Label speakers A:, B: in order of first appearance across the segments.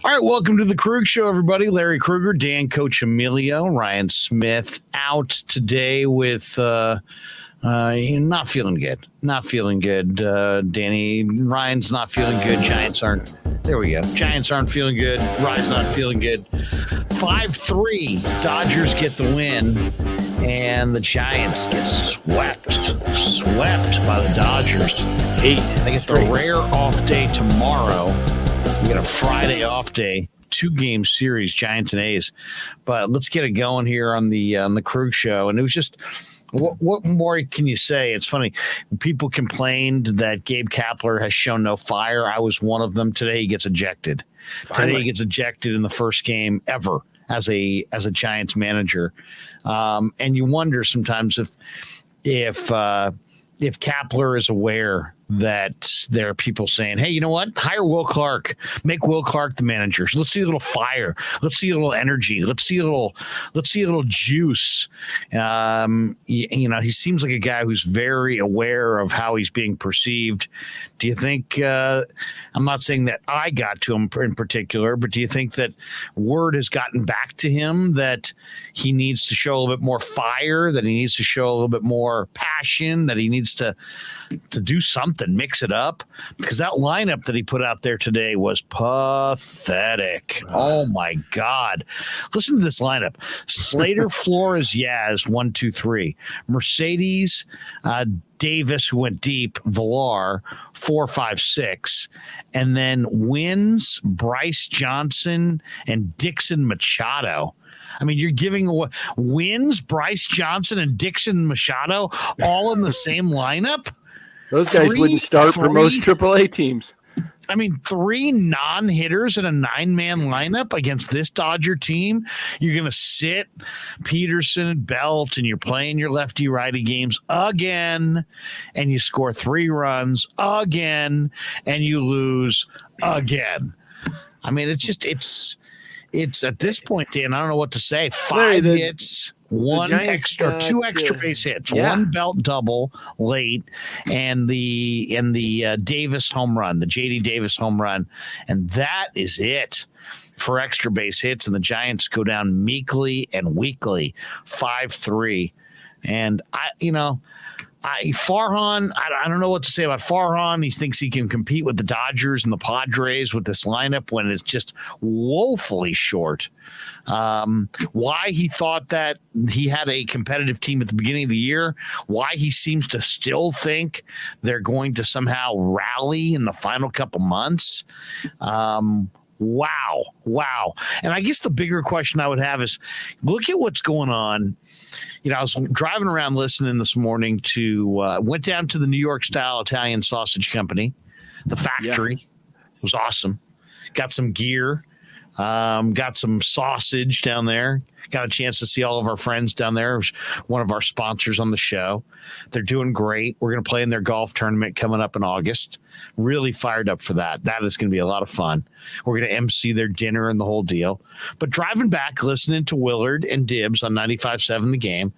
A: All right, welcome to the Krueg Show, everybody. Larry Krueger, Dan Coccimilgio, Ryan Smith out today with not feeling good. Not feeling good, Danny. Ryan's not feeling good. Giants aren't. There we go. Giants aren't feeling good. Ryan's not feeling good. 5-3. Dodgers get the win, and the Giants get swept by the Dodgers. They get the rare off day tomorrow. We got a Friday off day, 2-game series, Giants and A's. But let's get it going here on the Krueg Show. And it was just, what more can you say? It's funny. People complained that Gabe Kapler has shown no fire. I was one of them. Today he gets ejected. Finally. Today he gets ejected in the first game ever as a Giants manager. And you wonder sometimes if Kapler is aware that there are people saying, hey, you know what? Hire Will Clark. Make Will Clark the manager. So let's see a little fire. Let's see a little energy. Let's see a little juice. He seems like a guy who's very aware of how he's being perceived. Do you think, I'm not saying that I got to him in particular, but do you think that word has gotten back to him that he needs to show a little bit more fire, that he needs to show a little bit more passion, that he needs to do something, mix it up? Because that lineup that he put out there today was pathetic. Oh my God. Listen to this lineup. Slater, Flores, Yaz, 1, 2, 3. Mercedes, Davis, who went deep, Villar, 4, 5, 6. And then Wins, Bryce Johnson, and Dixon Machado. I mean, you're giving away Wins, Bryce Johnson, and Dixon Machado all in the same lineup?
B: Those guys wouldn't start for most AAA teams.
A: I mean, 3 non-hitters in a 9-man lineup against this Dodger team. You're going to sit Peterson and Belt, and you're playing your lefty-righty games again, and you score 3 runs again, and you lose again. I mean, it's at this point, Dan, I don't know what to say. 5 hits. 2 extra base hits, 1 Belt double late, and the Davis home run, the JD Davis home run, and that is it for extra base hits. And the Giants go down meekly and weakly, 5-3. And Farhan, I don't know what to say about Farhan. He thinks he can compete with the Dodgers and the Padres with this lineup when it's just woefully short. Why he thought that he had a competitive team at the beginning of the year, why he seems to still think they're going to somehow rally in the final couple months. Wow. And I guess the bigger question I would have is, look at what's going on. I was driving around listening this morning to, went down to the New York style Italian sausage company, the factory. It was awesome. Got some gear, got some sausage down there. Got a chance to see all of our friends down there. It was one of our sponsors on the show. They're doing great. We're going to play in their golf tournament coming up in August. Really fired up for that. That is going to be a lot of fun. We're going to MC their dinner and the whole deal. But driving back, listening to Willard and Dibbs on 95.7 The Game,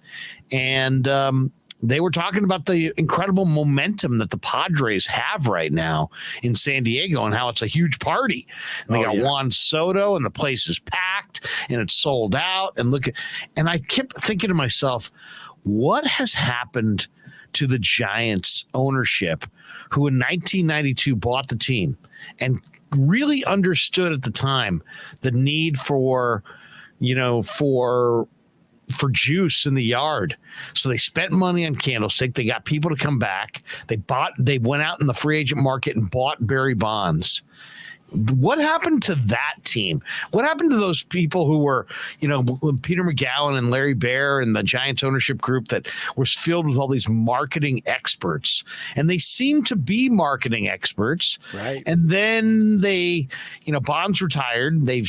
A: and they were talking about the incredible momentum that the Padres have right now in San Diego and how it's a huge party. And they got Juan Soto, and the place is packed, and it's sold out. And I kept thinking to myself, what has happened to the Giants ownership, who in 1992 bought the team and really understood at the time the need for juice in the yard. So they spent money on Candlestick. They got people to come back. They went out in the free agent market and bought Barry Bonds. What happened to that team? What happened to those people who were, Peter McGowan and Larry Baer and the Giants ownership group that was filled with all these marketing experts? And they seem to be marketing experts. Right. And then they, Bonds retired. They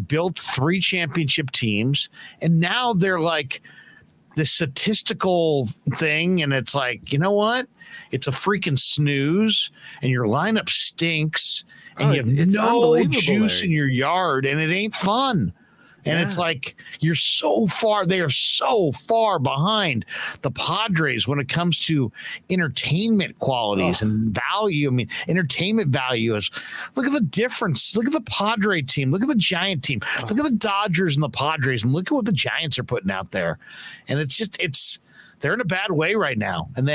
A: built 3 championship teams, and now they're like this statistical thing. And it's like, you know what? It's a freaking snooze, and your lineup stinks. And you have no juice in your yard, and it ain't fun. And it's like they are so far behind the Padres when it comes to entertainment qualities and value. I mean, entertainment value is, look at the difference. Look at the Padre team. Look at the Giant team. Look at the Dodgers and the Padres, and look at what the Giants are putting out there. And they're in a bad way right now. And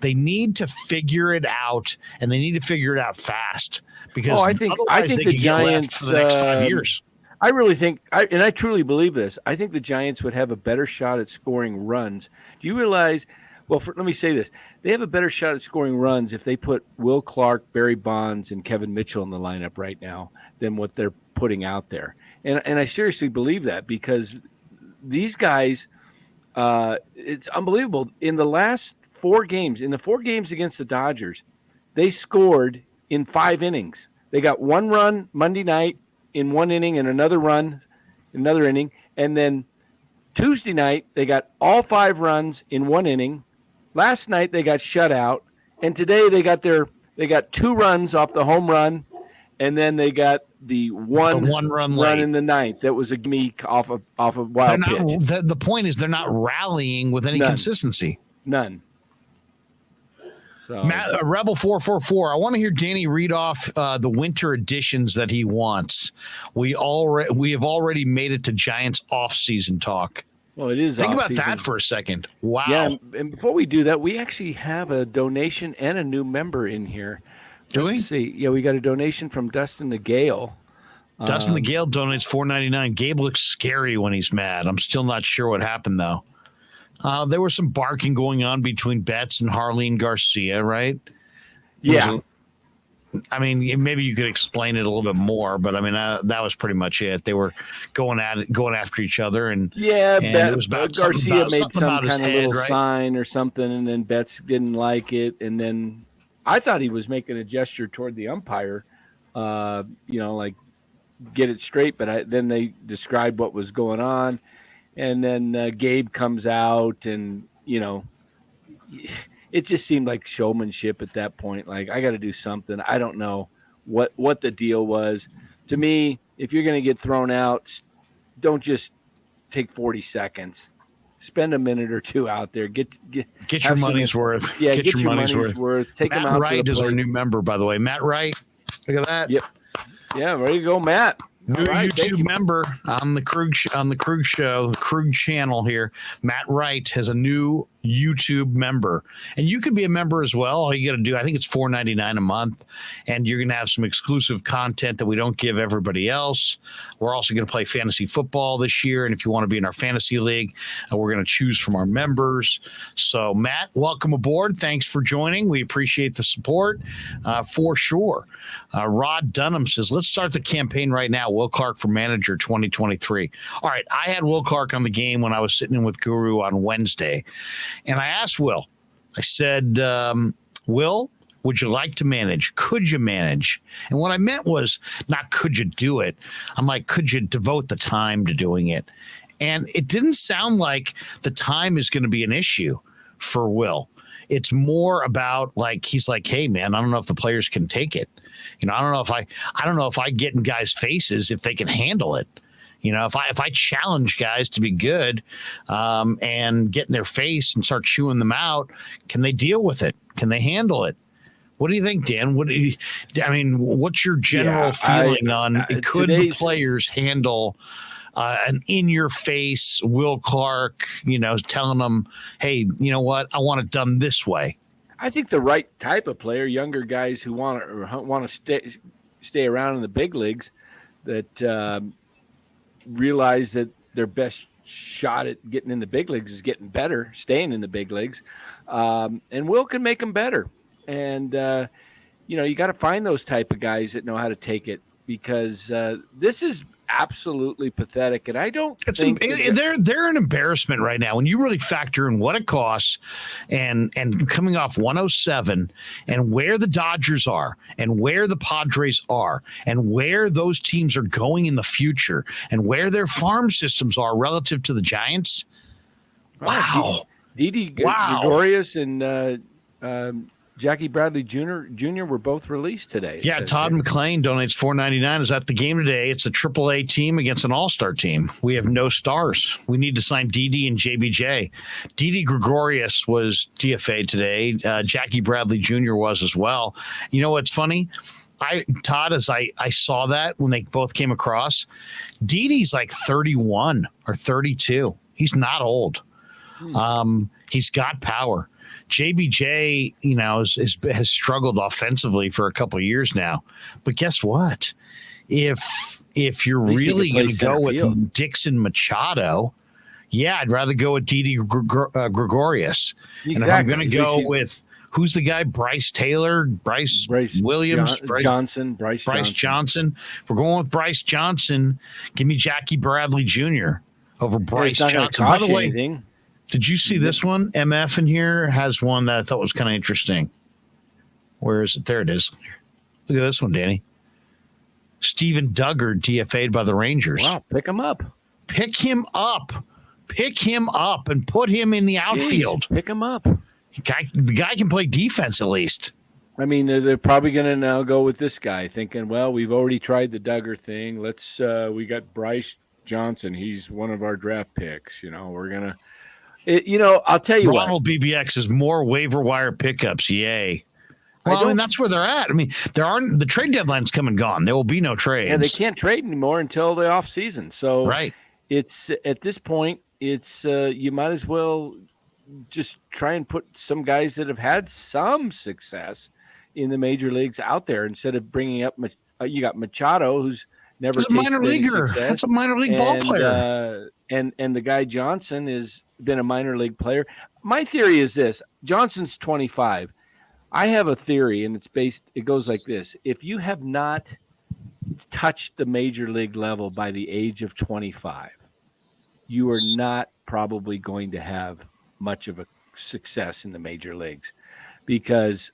A: they need to figure it out, and they need to figure it out fast, because
B: I think the Giants
A: for the next 5 years.
B: I really think, and I truly believe this, I think the Giants would have a better shot at scoring runs. Do you realize, let me say this. They have a better shot at scoring runs if they put Will Clark, Barry Bonds, and Kevin Mitchell in the lineup right now than what they're putting out there. And I seriously believe that, because these guys, it's unbelievable. In the last 4 games, against the Dodgers, they scored in 5 innings. They got 1 run Monday night in 1 inning, and another run, another inning. And then Tuesday night, they got all 5 runs in 1 inning. Last night, they got shut out. And today they got 2 runs off the home run. And then they got the one run in the 9th. That was a gimme off of wild pitch.
A: The point is, they're not rallying with any consistency.
B: None. So.
A: Matt, Rebel 444. I want to hear Danny read off the winter editions that he wants. We have already made it to Giants off-season talk.
B: Well, it is.
A: Think about that for a second. Wow.
B: Yeah, and before we do that, we actually have a donation and a new member in here. Let's see. Yeah, we got a donation from Dustin the Gale.
A: Dustin the Gale donates $4.99. Gabe looks scary when he's mad. I'm still not sure what happened, though. There was some barking going on between Betts and Harleen Garcia, right?
B: Yeah.
A: I mean, maybe you could explain it a little bit more, but I mean, that was pretty much it. They were going after each other, and it was about
B: Garcia made some kind of little sign or something, and then Betts didn't like it, and then I thought he was making a gesture toward the umpire, like get it straight, but then they described what was going on. And then Gabe comes out, and, it just seemed like showmanship at that point. Like, I got to do something. I don't know what the deal was. To me, if you're going to get thrown out, don't just take 40 seconds. Spend a minute or 2 out there. Get
A: your money's worth.
B: Yeah, get your money's worth. Take
A: Matt
B: them out.
A: Wright is our new member, by the way. Matt Wright. Look at that.
B: Yep. Yeah, ready to go, Matt.
A: New YouTube member on the Krueg show, the Krueg channel here. Matt Wright has a new YouTube member, and you could be a member as well. All you got to do, I think it's $4.99 a month, and you're going to have some exclusive content that we don't give everybody else. We're also going to play fantasy football this year, and if you want to be in our fantasy league, we're going to choose from our members. So, Matt, welcome aboard. Thanks for joining. We appreciate the support for sure. Rod Dunham says, let's start the campaign right now. Will Clark for manager 2023. All right, I had Will Clark on the game when I was sitting in with Guru on Wednesday. And I asked Will, I said, Will, would you like to manage? Could you manage? And what I meant was not could you do it. I'm like, could you devote the time to doing it? And it didn't sound like the time is going to be an issue for Will. It's more about like, he's like, hey, man, I don't know if the players can take it. I don't know if I get in guys' faces, if they can handle it. If I challenge guys to be good and get in their face and start chewing them out, can they deal with it? Can they handle it? What do you think, Dan? What's your general feeling on could the players handle an in-your-face Will Clark, telling them, hey, you know what? I want it done this way.
B: I think the right type of player, younger guys who want to stay around in the big leagues, that realize that their best shot at getting in the big leagues is getting better, staying in the big leagues, and Will can make them better. And you got to find those type of guys that know how to take it, because this is absolutely pathetic, and I don't think
A: they're an embarrassment right now when you really factor in what it costs and coming off 107 and where the Dodgers are and where the Padres are and where those teams are going in the future and where their farm systems are relative to the Giants. Wow.
B: Didi Gregorius and Jackie Bradley Jr. were both released today.
A: Yeah, Todd McClain donates $4.99. Is at the game today. It's a AAA team against an all-star team. We have no stars. We need to sign Didi and JBJ. Didi Gregorius was DFA'd today. Jackie Bradley Jr. was as well. You know what's funny? Todd, as I saw that when they both came across, Didi's like 31 or 32. He's not old. He's got power. JBJ, has struggled offensively for a couple of years now. But guess what? If you're really going to go with Dixon Machado, yeah, I'd rather go with Didi Gregorius. Exactly. And if I'm going to go with who's the guy? Bryce Taylor, Bryce Williams, Bryce Johnson. If we're going with Bryce Johnson, give me Jackie Bradley Jr. over Bryce Johnson. By the way, did you see this one? MF in here has one that I thought was kind of interesting. Where is it? There it is. Look at this one, Danny. Steven Duggar DFA'd by the Rangers.
B: Wow, pick him up.
A: Pick him up and put him in the outfield.
B: Pick him up.
A: The guy can play defense at least.
B: I mean, they're probably going to now go with this guy, thinking, well, we've already tried the Duggar thing. We got Bryce Johnson. He's one of our draft picks. We're going to. I'll tell you
A: Ronald BBX is more waiver wire pickups. Yay. Well, that's where they're at. I mean, the trade deadline's come and gone. There will be no trades.
B: Yeah, they can't trade anymore until the off season. So
A: right.
B: It's at this point, it's you might as well just try and put some guys that have had some success in the major leagues out there instead of bringing up. You got Machado, who's never tasted
A: minor leaguer.
B: Success.
A: That's a minor league ball player.
B: And the guy Johnson has been a minor league player. My theory is this: Johnson's 25. I have a theory, and it goes like this. If you have not touched the major league level by the age of 25, you are not probably going to have much of a success in the major leagues, because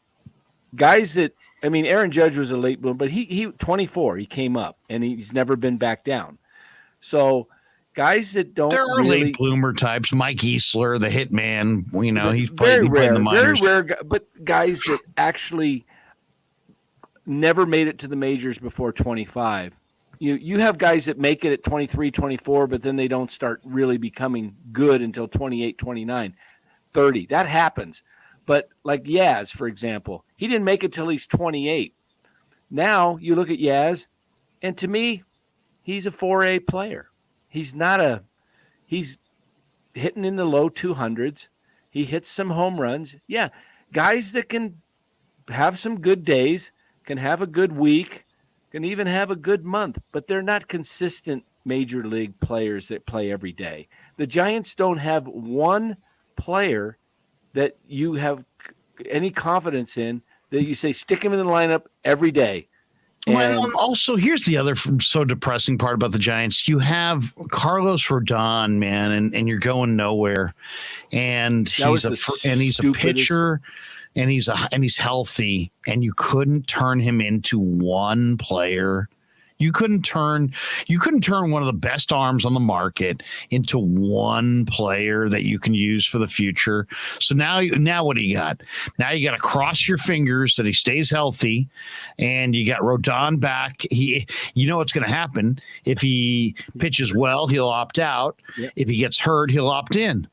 B: guys Aaron Judge was a late bloomer, but he 24, he came up and he's never been back down. So guys that don't
A: there are late bloomer types, Mike Easler, the hitman, he's
B: very rare,
A: in the minors.
B: Very rare, but guys that actually never made it to the majors before 25. You have guys that make it at 23, 24, but then they don't start really becoming good until 28, 29, 30. That happens. But like Yaz, for example, he didn't make it till he's 28. Now you look at Yaz, and to me, he's a 4A player. He's hitting in the low 200s. He hits some home runs. Yeah, guys that can have some good days, can have a good week, can even have a good month, but they're not consistent major league players that play every day. The Giants don't have one player that you have any confidence in that you say stick him in the lineup every day.
A: Well, also, here's the other so depressing part about the Giants. You have Carlos Rodon, man, and you're going nowhere. And he's a pitcher, and he's healthy, and you couldn't turn him into one player. You couldn't turn one of the best arms on the market into one player that you can use for the future. So now what do you got? Now you got to cross your fingers that he stays healthy, and you got Rodon back. What's going to happen if he pitches well, he'll opt out. Yep. If he gets hurt, he'll opt in.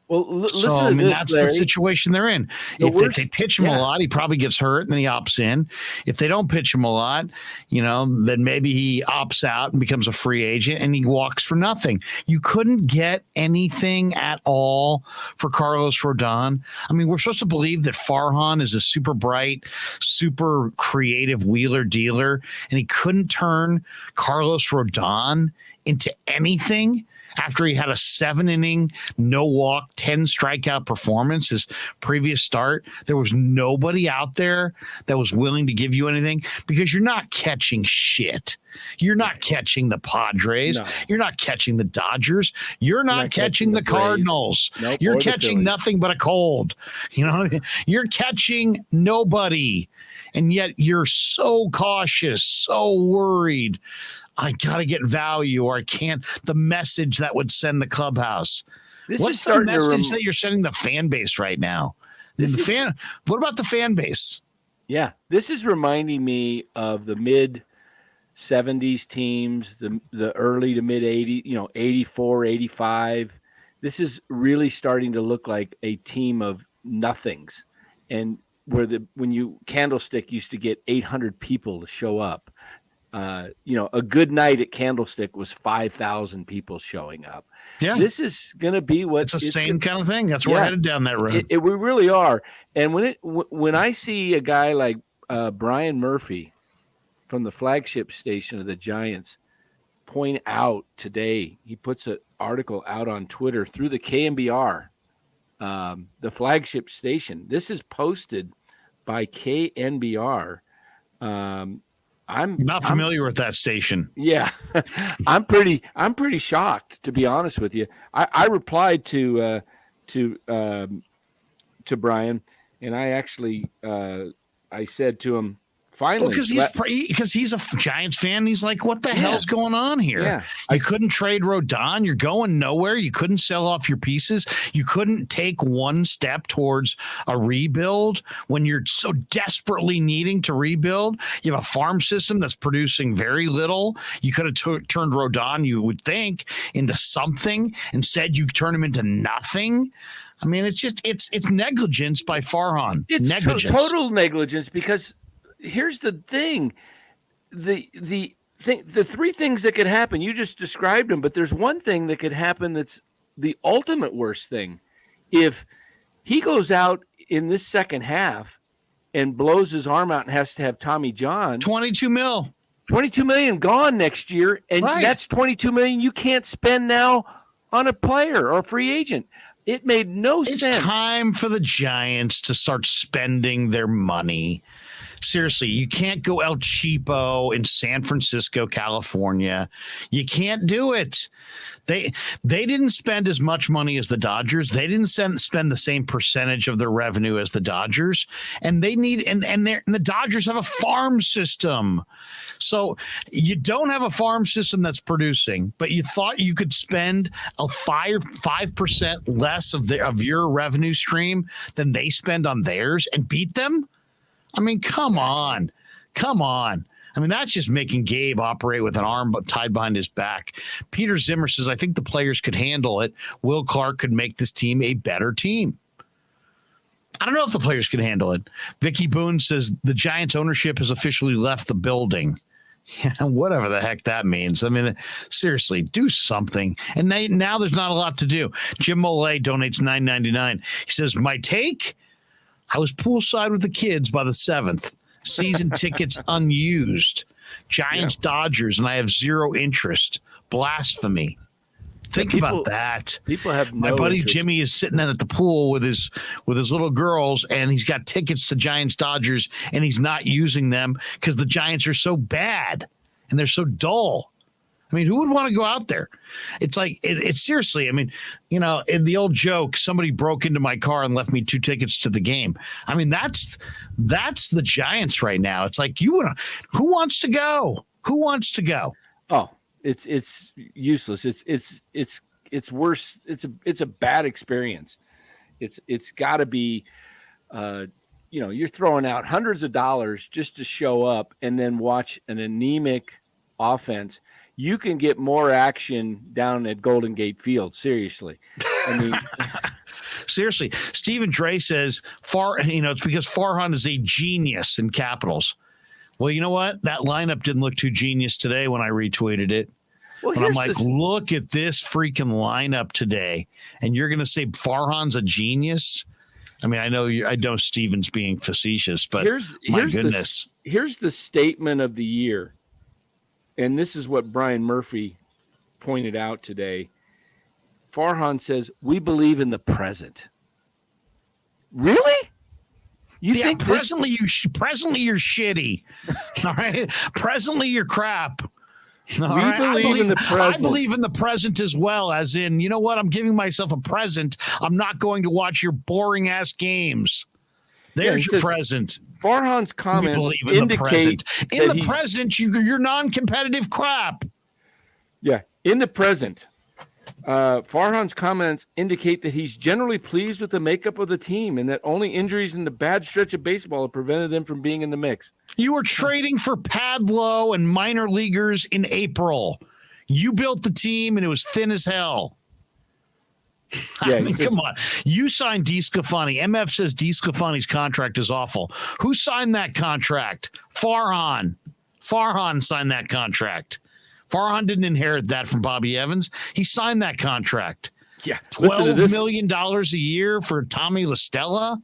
B: Well, listen to this,
A: that's
B: Larry.
A: The situation they're in. If they pitch him a lot, he probably gets hurt, and then he opts in. If they don't pitch him a lot, then maybe he opts out and becomes a free agent, and he walks for nothing. You couldn't get anything at all for Carlos Rodon. I mean, we're supposed to believe that Farhan is a super bright, super creative wheeler dealer, and he couldn't turn Carlos Rodon into anything. After he had a 7-inning, no-walk, 10-strikeout performance his previous start, there was nobody out there that was willing to give you anything, because you're not catching shit. You're not catching the Padres. No. You're not catching the Dodgers. You're not catching the Cardinals. Nope, you're catching nothing but a cold. You're catching nobody. And yet you're so cautious, so worried. I got to get value, or I can't. The message that would send the clubhouse. What's the message that you're sending the fan base right now? What about the fan base?
B: Yeah, this is reminding me of the mid 70s teams, the early to mid 80s, 84, 85. This is really starting to look like a team of nothings. And when Candlestick used to get 800 people to show up. A good night at Candlestick was 5,000 people showing up.
A: Yeah,
B: this is going to be what
A: it's the same kind of thing. That's where we're headed down that road.
B: We really are. And when I see a guy like Brian Murphy from the flagship station of the Giants point out today, he puts an article out on Twitter through the KNBR, the flagship station. This is posted by KNBR. I'm
A: not familiar with that station.
B: Yeah, I'm pretty shocked, to be honest with you. I replied to Brian, and I actually I said to him, finally,
A: because he's a Giants fan. He's like, what the hell's going on here?
B: Yeah.
A: You couldn't trade Rodon. You're going nowhere. You couldn't sell off your pieces. You couldn't take one step towards a rebuild when you're so desperately needing to rebuild. You have a farm system that's producing very little. You could have turned Rodon, you would think, into something. Instead, you turn him into nothing. I mean, it's negligence by Farhan.
B: It's
A: negligence.
B: Total negligence, because here's the thing. The three things that could happen, you just described them, but there's one thing that could happen that's the ultimate worst thing. If he goes out in this second half and blows his arm out and has to have Tommy John,
A: $22
B: million gone next year, and that's $22 million you can't spend now on a player or a free agent. It made no sense.
A: It's time for the Giants to start spending their money. Seriously, you can't go El Cheapo in San Francisco, California. You can't do it. They didn't spend as much money as the Dodgers. They didn't spend the same percentage of their revenue as the Dodgers. And they need and the Dodgers have a farm system. So you don't have a farm system that's producing, but you thought you could spend a 5% less of your revenue stream than they spend on theirs and beat them? I mean, come on. I mean, that's just making Gabe operate with an arm tied behind his back. Peter Zimmer says, I think the players could handle it. Will Clark could make this team a better team. I don't know if the players could handle it. Vicky Boone says the Giants ownership has officially left the building. Yeah, whatever the heck that means. I mean, seriously, do something. And now there's not a lot to do. Jim Molay donates $9.99. He says, my take, I was poolside with the kids by the 7th. Season tickets unused. Giants, Dodgers, and I have zero interest. Blasphemy. Think about that.
B: People have
A: my buddy
B: interest.
A: Jimmy is sitting at the pool with his little girls, and he's got tickets to Giants, Dodgers, and he's not using them because the Giants are so bad and they're so dull. I mean, who would want to go out there? It's like, it's seriously, I mean, in the old joke, somebody broke into my car and left me 2 tickets to the game. I mean, that's the Giants right now. It's like, who wants to go? Who wants to go?
B: Oh, it's useless. It's worse. It's a bad experience. It's got to be, you're throwing out hundreds of dollars just to show up and then watch an anemic offense. You can get more action down at Golden Gate Field. Seriously. I mean,
A: seriously. Stephen Dre says it's because Farhan is a genius in capitals. Well, you know what? That lineup didn't look too genius today when I retweeted it. Well, but I'm like, look at this freaking lineup today. And you're going to say Farhan's a genius? I mean, I know Steven's being facetious, but my goodness.
B: Here's the statement of the year. And this is what Brian Murphy pointed out today. Farhan says, we believe in the present. Really? You think
A: presently you're shitty. All right. Presently you're crap.
B: I believe in the present.
A: I believe in the present as well, as in, you know what? I'm giving myself a present. I'm not going to watch your boring ass games. There's your present.
B: Farhan's comments indicate
A: in the present you're non-competitive crap.
B: Yeah, in the present, Farhan's comments indicate that he's generally pleased with the makeup of the team and that only injuries in the bad stretch of baseball have prevented them from being in the mix.
A: You were trading for Padlo and minor leaguers in April. You built the team, and it was thin as hell.
B: Yeah,
A: I mean, come on. You signed DeSclafani. MF says DeSclafani's contract is awful. Who signed that contract? Farhan. Farhan signed that contract. Farhan didn't inherit that from Bobby Evans. He signed that contract.
B: Yeah.
A: $12 million a year for Tommy La Stella?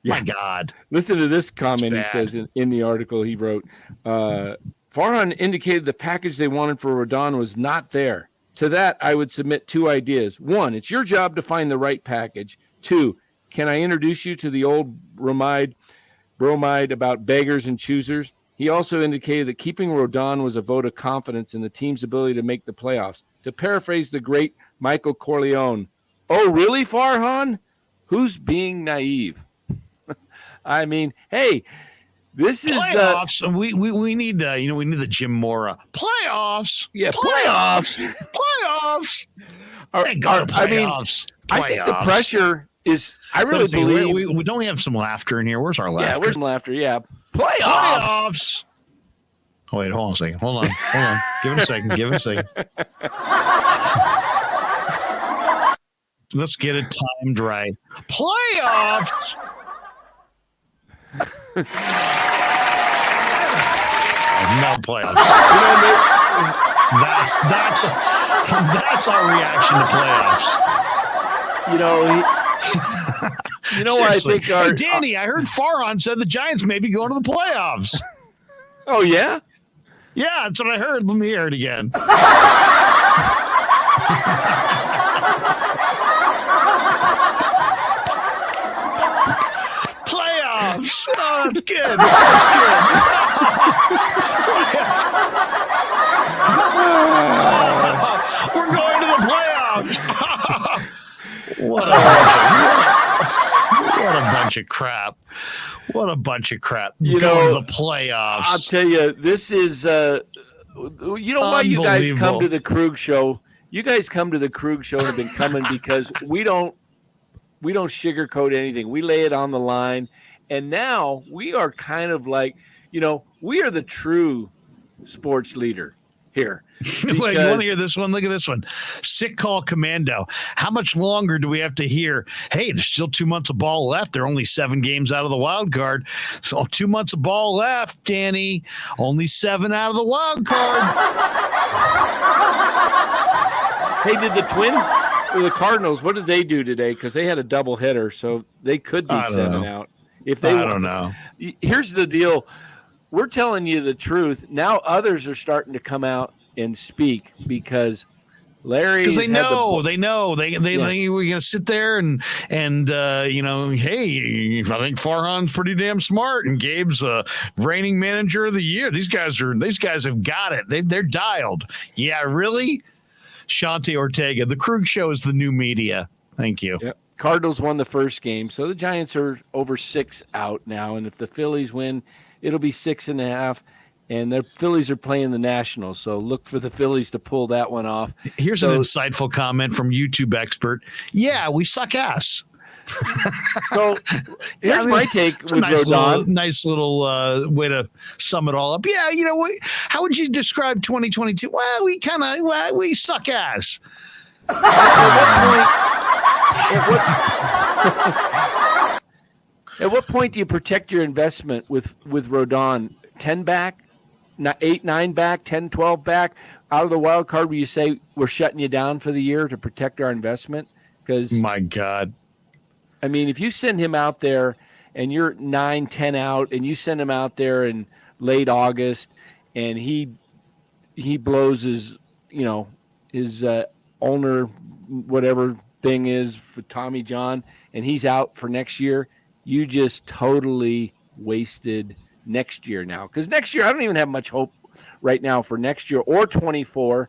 A: Yeah. My God.
B: Listen to this comment he says in the article he wrote. Farhan indicated the package they wanted for Rodon was not there. To that, I would submit two ideas. One, it's your job to find the right package. Two, can I introduce you to the old bromide about beggars and choosers? He also indicated that keeping Rodon was a vote of confidence in the team's ability to make the playoffs. To paraphrase the great Michael Corleone, oh, really, Farhan? Who's being naive? I mean, hey, this is
A: playoffs. We need we need the Jim Mora playoffs.
B: Yeah, playoffs.
A: Playoffs.
B: Playoffs. I think the pressure is. I really believe
A: we don't have some laughter in here. Where's our laughter?
B: Yeah, where's some laughter? Yeah, playoffs.
A: Oh, wait, hold on a second. Hold on. Give it a second. Let's get it timed right. Playoffs. No playoffs. That's our reaction to playoffs.
B: I think
A: hey, Danny, I heard Farhan said the Giants may be going to the playoffs.
B: Oh, yeah?
A: Yeah, that's what I heard. Let me hear it again. Playoffs. Oh, that's good. We're going to the playoffs. What a bunch of crap. What a bunch of crap. Going to the playoffs.
B: I'll tell you, this is why you guys come to the Krueg show. You guys come to the Krueg show and have been coming because we don't sugarcoat anything. We lay it on the line. And now we are kind of like, we are the true sports leader here.
A: Wait, you want to hear this one? Look at this one. Sick call commando. How much longer do we have to hear? Hey, there's still 2 months of ball left. There are only 7 games out of the wild card. So 2 months of ball left, Danny. Only 7 out of the wild card.
B: Hey, did the Twins or the Cardinals, what did they do today? Because they had a double hitter, so they could be 7 out. If they
A: I don't know.
B: Here's the deal. We're telling you the truth. Now others are starting to come out and speak because Larry.
A: Because they know. They we're going to sit there and hey, I think Farhan's pretty damn smart and Gabe's reigning manager of the year. These guys have got it. They're dialed. Yeah, really? Shanti Ortega. The Krueg show is the new media. Thank you.
B: Yep. Cardinals won the first game, so the Giants are over 6 out now, and if the Phillies win, it'll be 6.5. And the Phillies are playing the Nationals, so look for the Phillies to pull that one off.
A: Here's an insightful comment from YouTube expert. Yeah, we suck ass.
B: So here's my take with Rodon.
A: Nice little way to sum it all up. Yeah, how would you describe 2022? Well, we suck ass.
B: At what point do you protect your investment with Rodon? 10 back, 8, 9 back, 10, 12 back out of the wild card where you say we're shutting you down for the year to protect our investment? Because
A: my God,
B: I mean, if you send him out there and you're 9, 10 out, and you send him out there in late August, and he blows his owner whatever thing is for Tommy John, and he's out for next year, you just totally wasted next year now. Because next year, I don't even have much hope right now for next year or 24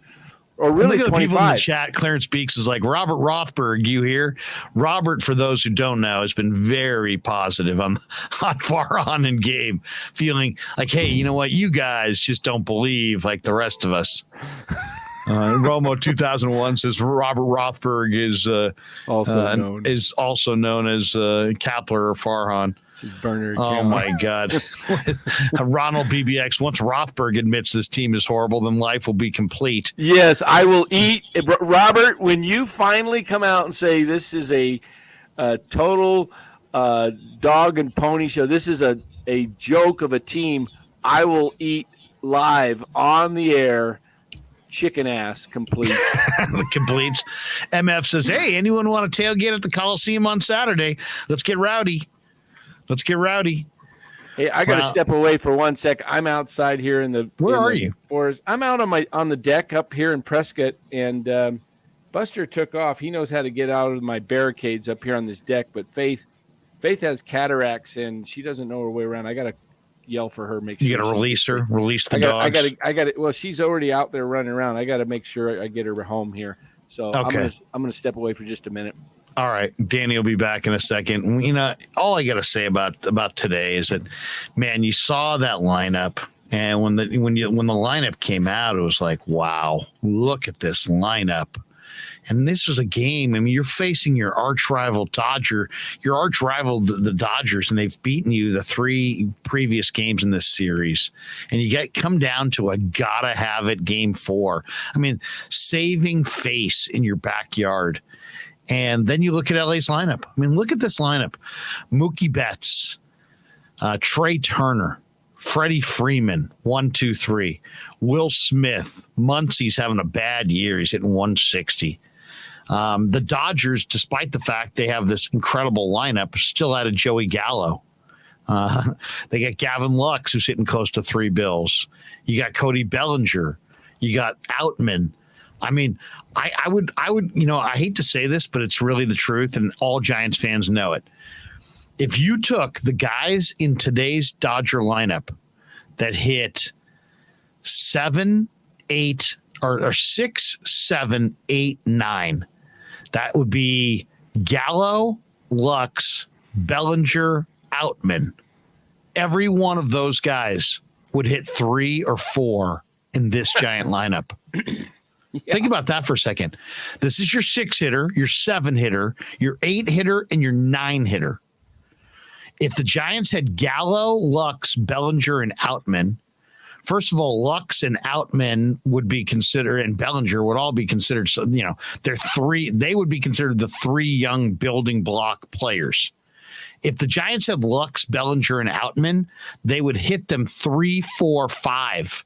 B: or really 25. People in
A: the chat, Clarence Beeks is like, Robert Rothberg, you hear? Robert, for those who don't know, has been very positive on Farhan and Gabe, feeling like, hey, you know what? You guys just don't believe like the rest of us. Romo 2001 says Robert Rothberg is also known as Kapler or Farhan.
B: Burner
A: oh my God. Ronald BBX, once Rothberg admits this team is horrible, then life will be complete.
B: Yes, I will eat. Robert, when you finally come out and say this is a total dog and pony show, this is a joke of a team, I will eat live on the air. Chicken ass complete.
A: Completes. MF says, hey, anyone want to tailgate at the Coliseum on Saturday? Let's get rowdy. Hey,
B: I got to step away for 1 sec. I'm outside here in the
A: Where are you?
B: Forest. I'm out on the deck up here in Prescott, and Buster took off. He knows how to get out of my barricades up here on this deck, but Faith has cataracts and she doesn't know her way around. I got to yell for her. Make sure
A: you got to release her. Release the dogs.
B: I got it. Well, she's already out there running around. I got to make sure I get her home here. So
A: okay.
B: I'm gonna step away for just a minute.
A: All right, Danny will be back in a second. You know, all I got to say about today is that, man, you saw that lineup, and when the lineup came out, it was like, wow, look at this lineup. And this was a game. I mean, you're facing your arch rival the Dodgers, and they've beaten you the 3 previous games in this series. And you come down to a gotta have it game 4. I mean, saving face in your backyard. And then you look at LA's lineup. I mean, look at this lineup. Mookie Betts, Trey Turner, Freddie Freeman, 1, 2, 3. Will Smith. Muncie's having a bad year. He's hitting 160. The Dodgers, despite the fact they have this incredible lineup, still added Joey Gallo. They got Gavin Lux, who's hitting close to 3 bills. You got Cody Bellinger. You got Outman. I mean, I would, I hate to say this, but it's really the truth, and all Giants fans know it. If you took the guys in today's Dodger lineup that hit 7, 8, or 6, 7, 8, 9, that would be Gallo, Lux, Bellinger, Outman. Every one of those guys would hit 3 or 4 in this Giant lineup. Yeah. Think about that for a second. This is your 6 hitter, your 7 hitter, your 8 hitter, and your 9 hitter. If the Giants had Gallo, Lux, Bellinger, and Outman, first of all, Lux and Outman would be considered, and Bellinger would all be considered, they would be considered the 3 young building block players. If the Giants had Lux, Bellinger, and Outman, they would hit them 3, 4, 5,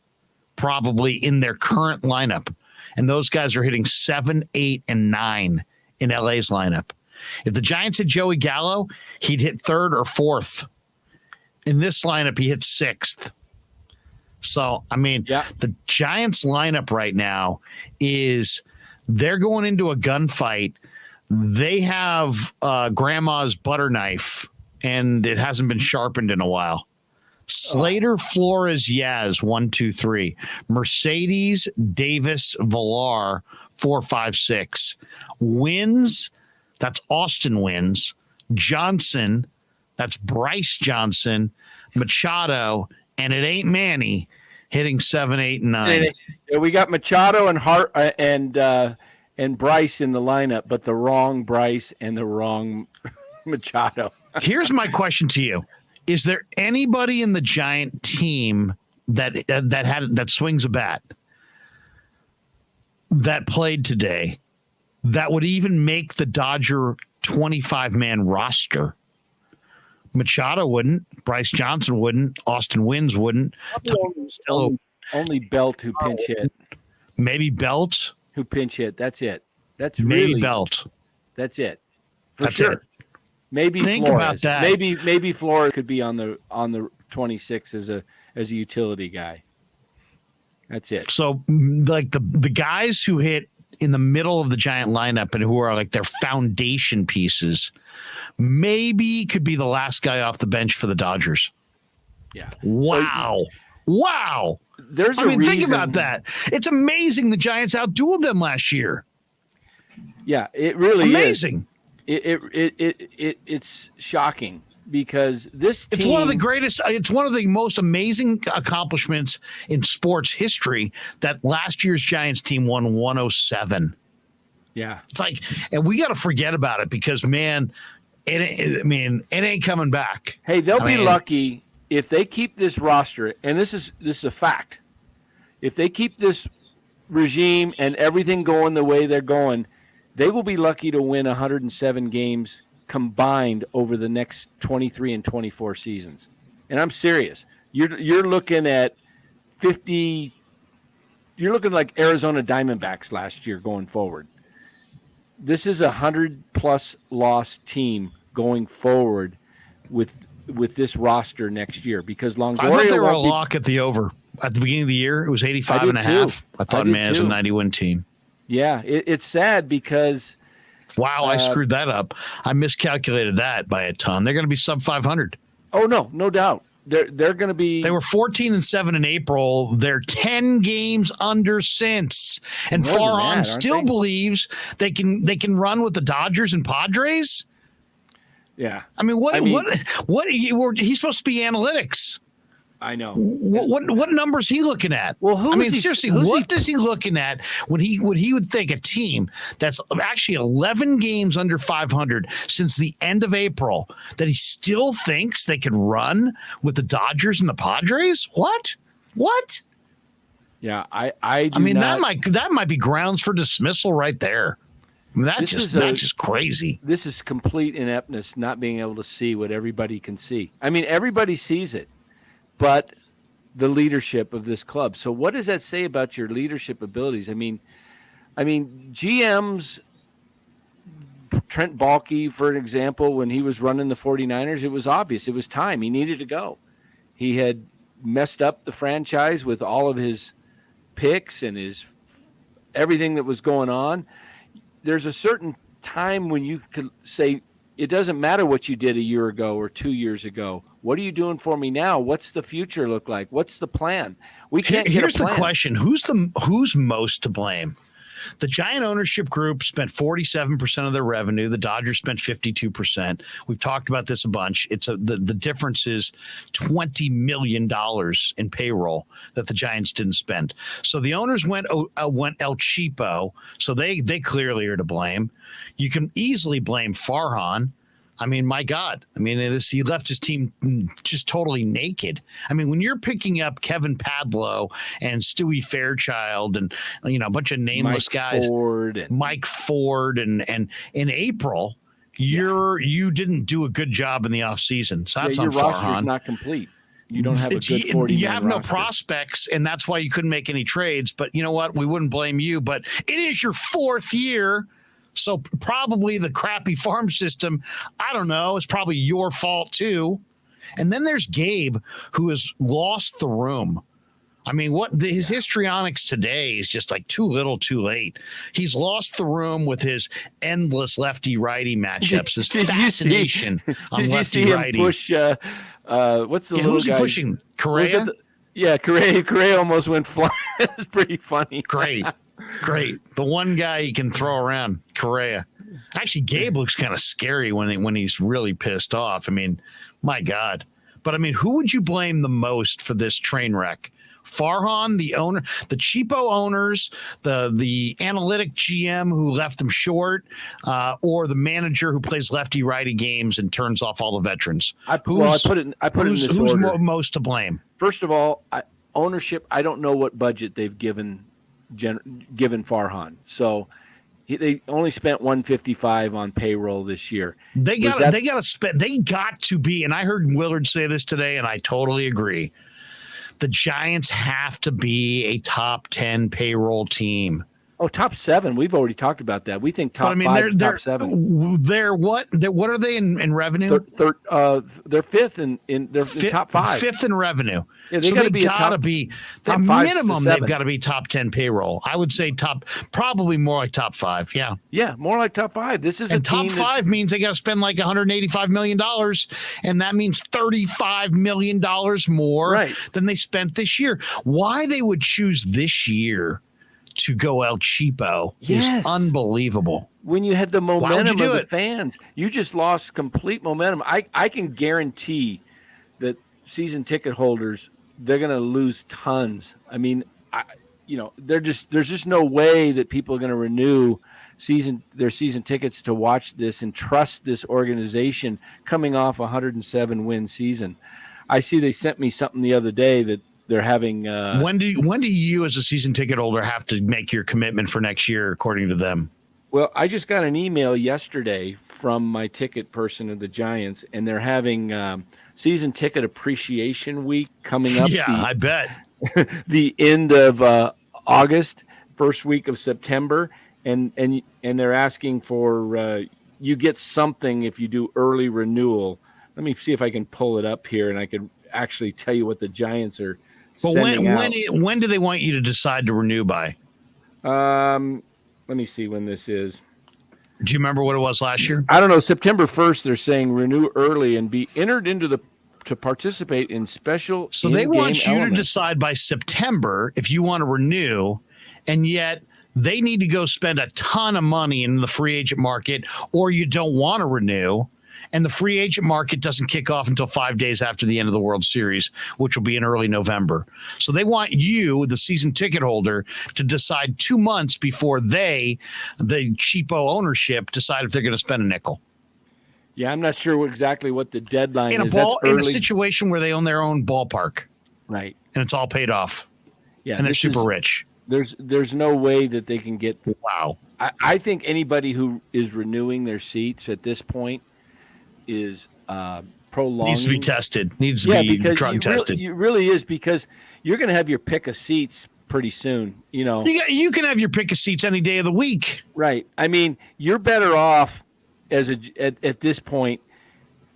A: probably in their current lineup. And those guys are hitting 7, 8, and 9 in LA's lineup. If the Giants had Joey Gallo, he'd hit 3rd or 4th. In this lineup, he hits 6th. So, I mean, The Giants lineup right now is they're going into a gunfight. They have grandma's butter knife, and it hasn't been sharpened in a while. Slater, Flores, Yaz, 1, 2, 3. Mercedes, Davis, Villar, 4, 5, 6. Wins, that's Austin Wins. Johnson, that's Bryce Johnson. Machado, and it ain't Manny, hitting 7, 8, and 9.
B: We got Machado and Hart and Bryce in the lineup, but the wrong Bryce and the wrong Machado.
A: Here's my question to you. Is there anybody in the Giant team that swings a bat that played today that would even make the Dodger 25-man roster? Machado wouldn't. Bryce Johnson wouldn't. Austin Wins wouldn't.
B: Only Belt who pinch hit.
A: Maybe Belt
B: who pinch hit. That's it. That's
A: maybe
B: really
A: Belt.
B: That's it.
A: That's
B: sure.
A: It.
B: Maybe
A: think
B: Flores.
A: About that.
B: Maybe Flores could be on the 26 as a utility guy. That's it.
A: So like the guys who hit in the middle of the Giant lineup and who are like their foundation pieces, maybe could be the last guy off the bench for the Dodgers.
B: Yeah.
A: Wow. Wow. Think about that. It's amazing the Giants outdueled them last year.
B: Yeah, it really
A: amazing.
B: It's shocking. because this team.
A: It's one of the greatest. It's one of the most amazing accomplishments in sports history that last year's Giants team won 107.
B: Yeah.
A: It's like, and we got to forget about it because, man, it ain't coming back.
B: Hey, they'll be lucky if they keep this roster, and this is a fact. If they keep this regime and everything going the way they're going, they will be lucky to win 107 games combined over the next 23 and 24 seasons. And I'm serious. You're looking at 50. You're looking like Arizona Diamondbacks last year going forward. This is 100+ loss team going forward with this roster next year because Longoria.
A: I thought they were a lock at the over at the beginning of the year. It was 85.5. I thought, man, it was a 90-win team.
B: Yeah, it's sad because.
A: Wow, I screwed that up. I miscalculated that by a ton. They're going to be sub 500.
B: Oh no doubt. They're going to be.
A: They were 14-7 in April. They're 10 games under since, and Farhan still believes they can run with the Dodgers and Padres.
B: Yeah,
A: I mean, what? He's supposed to be analytics.
B: I know.
A: What numbers he looking at?
B: Well,
A: seriously, what is he looking at when he would think a team that's actually 11 games under 500 since the end of April that he still thinks they can run with the Dodgers and the Padres? What?
B: Yeah,
A: that might be grounds for dismissal right there. I mean, that's just crazy.
B: This is complete ineptness, not being able to see what everybody can see. I mean, everybody sees it. But the leadership of this club. So what does that say about your leadership abilities? I mean, GMs, Trent Baalke, for an example, when he was running the 49ers, it was obvious. It was time. He needed to go. He had messed up the franchise with all of his picks and his everything that was going on. There's a certain time when you could say, it doesn't matter what you did a year ago or 2 years ago. What are you doing for me now? What's the future look like? What's the plan? We can't get a plan.
A: Here's the question. Who's most to blame? The Giant ownership group spent 47% of their revenue. The Dodgers spent 52%. We've talked about this a bunch. The difference is $20 million in payroll that the Giants didn't spend. So the owners went El Cheapo. So they clearly are to blame. You can easily blame Farhan. I mean, my God. I mean, he left his team just totally naked. I mean, when you're picking up Kevin Padlow and Stewie Fairchild and, a bunch of nameless guys, Mike Ford, and in April, you didn't do a good job in the offseason. So that's on Farhan.
B: Your roster is not complete. You don't have a good 40.
A: You have no prospects, and that's why you couldn't make any trades. But you know what? We wouldn't blame you. But it is your fourth year. So probably the crappy farm system, I don't know, it's probably your fault too. And then there's Gabe, who has lost the room. I mean, his histrionics today is just like too little, too late. He's lost the room with his endless lefty-righty matchups, his fascination on lefty-righty.
B: Did you see him push, what's the little
A: who's
B: guy?
A: He pushing? Correa?
B: Correa almost went flying. It's pretty funny.
A: Great. The one guy he can throw around, Correa. Actually, Gabe looks kind of scary when he's really pissed off. I mean, my God. But, I mean, who would you blame the most for this train wreck? Farhan, the owner, the cheapo owners, the analytic GM who left them short, or the manager who plays lefty-righty games and turns off all the veterans?
B: I put it in this order.
A: Who's most to blame?
B: First of all, ownership, I don't know what budget they've given Farhan. So they only spent $155 on payroll this year. They got
A: to be, and I heard Willard say this today, and I totally agree. The Giants have to be a top 10 payroll team.
B: Oh, top 7. We've already talked about that. We think top 5, top 7.
A: They're what? What are they in revenue?
B: They're fifth in top 5.
A: Fifth in revenue.
B: Yeah, they got to be
A: the minimum. They've got to be top 10 payroll. I would say probably more like top 5. Yeah.
B: Yeah, more like top 5. This is
A: top 5 means they got to spend like $185 million, and that means $35 million more than they spent this year. Why they would choose this year to go El Cheapo
B: Yes.
A: is unbelievable.
B: When you had the momentum
A: do
B: of the
A: it?
B: fans, you just lost complete momentum. I can guarantee that season ticket holders, they're going to lose tons. I mean, there's just no way that people are going to renew their season tickets to watch this and trust this organization coming off a 107 win season. I see they sent me something the other day that they're having.
A: When do you, as a season ticket holder, have to make your commitment for next year, according to them?
B: Well, I just got an email yesterday from my ticket person of the Giants, and they're having season ticket appreciation week coming up.
A: Yeah, I bet.
B: The end of August, first week of September, and they're asking for you get something if you do early renewal. Let me see if I can pull it up here, and I can actually tell you what the Giants are sending out.
A: When do they want you to decide to renew by?
B: Let me see when this is.
A: Do you remember what it was last year?
B: I don't know. September 1st, they're saying renew early and be entered into to participate in special.
A: So they want you
B: elements.
A: to decide by September if you want to renew, and yet they need to go spend a ton of money in the free agent market, or you don't want to renew. And the free agent market doesn't kick off until 5 days after the end of the World Series, which will be in early November. So they want you, the season ticket holder, to decide 2 months before the cheapo ownership, decide if they're going to spend a nickel.
B: Yeah, I'm not sure exactly what the deadline is.
A: In a situation where they own their own ballpark.
B: Right.
A: And it's all paid off.
B: Yeah.
A: And they're super rich.
B: There's no way that they can get.
A: Wow.
B: I think anybody who is renewing their seats at this point is prolonging.
A: Needs to be tested. Needs to be drug tested.
B: It really is, because you're going to have your pick of seats pretty soon.
A: You can have your pick of seats any day of the week.
B: Right. I mean, you're better off at this point.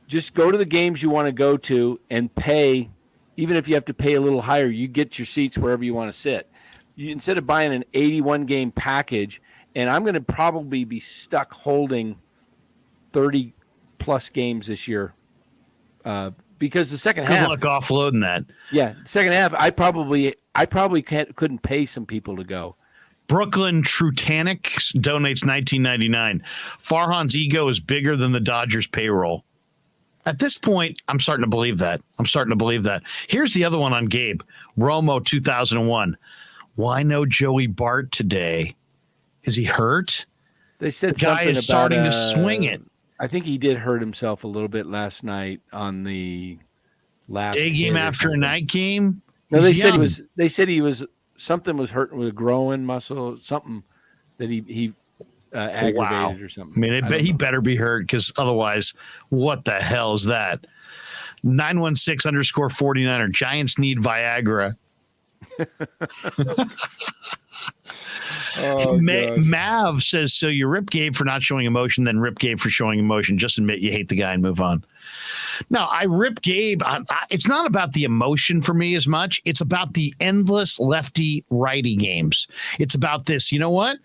B: Just go to the games you want to go to and pay. Even if you have to pay a little higher, you get your seats wherever you want to sit. Instead of buying an 81 game package, and I'm going to probably be stuck holding 30 plus games this year, because the second half.
A: Good luck offloading that.
B: Yeah, second half. I probably couldn't pay some people to go.
A: Brooklyn Trutanic donates $19.99. Farhan's ego is bigger than the Dodgers' payroll. At this point, I'm starting to believe that. Here's the other one on Gabe. Romo 2001. Why no Joey Bart today? Is he hurt?
B: They said
A: the guy is starting to swing it.
B: I think he did hurt himself a little bit last night on the last
A: day game after a night game.
B: No, they said he was something was hurting with a growing muscle, something that he aggravated or something.
A: I mean, he better be hurt, because otherwise, what the hell is that? 916_49er. Giants need Viagra. Mav says, so you rip Gabe for not showing emotion, then rip Gabe for showing emotion. Just admit you hate the guy and move on. No, I rip Gabe. It's not about the emotion for me as much. It's about the endless lefty-righty games. It's about this. You know what?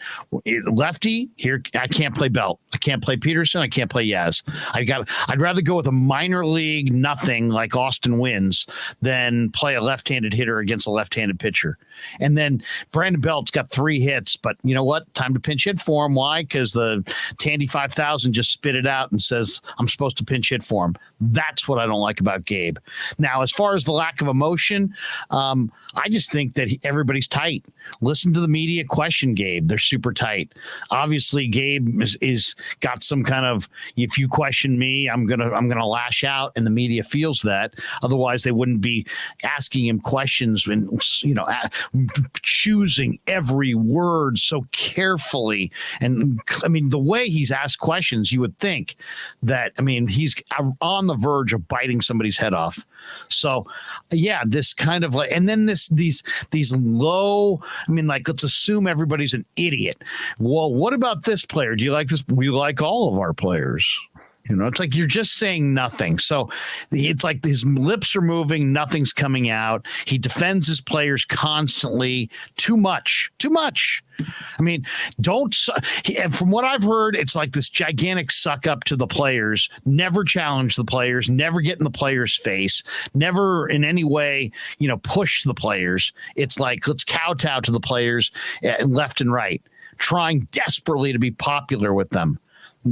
A: Lefty, here, I can't play Belt. I can't play Peterson. I can't play Yaz. I'd rather go with a minor league nothing like Austin Wins than play a left-handed hitter against a left-handed pitcher. And then Brandon Belt's got 3 hits, but you know what? Time to pinch hit for him. Why? Because the Tandy 5000 just spit it out and says, I'm supposed to pinch hit for him. That's what I don't like about Gabe. Now, as far as the lack of emotion, I just think that everybody's tight. Listen to the media question Gabe. They're super tight. Obviously, Gabe is got some kind of, if you question me, I'm gonna lash out, and the media feels that. Otherwise, they wouldn't be asking him questions and choosing every word so carefully. And I mean, the way he's asked questions, you would think that, I mean, he's on the verge of biting somebody's head off. So, yeah, this kind of like, and then these low, I mean, like, let's assume everybody's an idiot. Well, what about this player? Do you like this? We like all of our players. It's like you're just saying nothing. So it's like his lips are moving, nothing's coming out. He defends his players constantly. Too much. I mean, and from what I've heard, it's like this gigantic suck up to the players, never challenge the players, never get in the players' face, never in any way, push the players. It's like, let's kowtow to the players left and right, trying desperately to be popular with them.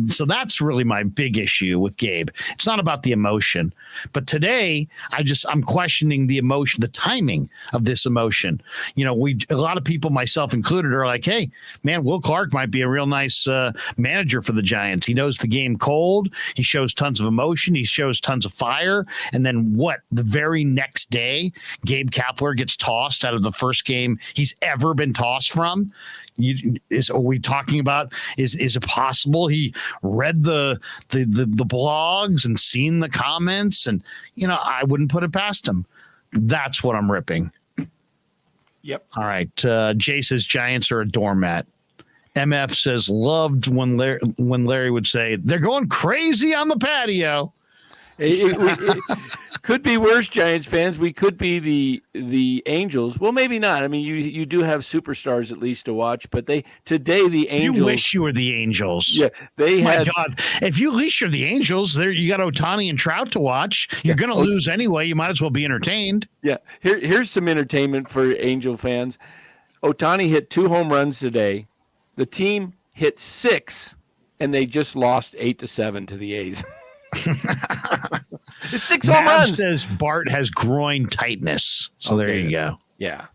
A: So that's really my big issue with Gabe. It's not about the emotion, but today I'm questioning the emotion, the timing of this emotion. A lot of people, myself included, are like, hey, man, Will Clark might be a real nice manager for the Giants. He knows the game cold. He shows tons of emotion. He shows tons of fire. And then the very next day, Gabe Kapler gets tossed out of the first game he's ever been tossed from. Are we talking about is it possible he read the blogs and seen the comments, and I wouldn't put it past him. That's what I'm ripping.
B: Yep.
A: All right. Jay says Giants are a doormat. MF says loved when Larry would say they're going crazy on the patio.
B: It could be worse, Giants fans. We could be the Angels. Well, maybe not. I mean, you do have superstars at least to watch, but today the Angels.
A: You wish you were the Angels.
B: Yeah,
A: My God, if you at least you're the Angels, you got Ohtani and Trout to watch. You're going to lose anyway. You might as well be entertained.
B: Yeah, here's some entertainment for Angel fans. Ohtani hit 2 home runs today. The team hit 6, and they just lost 8-7 to the A's. It's 6 home runs.
A: Says Bart has groin tightness. So there you go.
B: Yeah.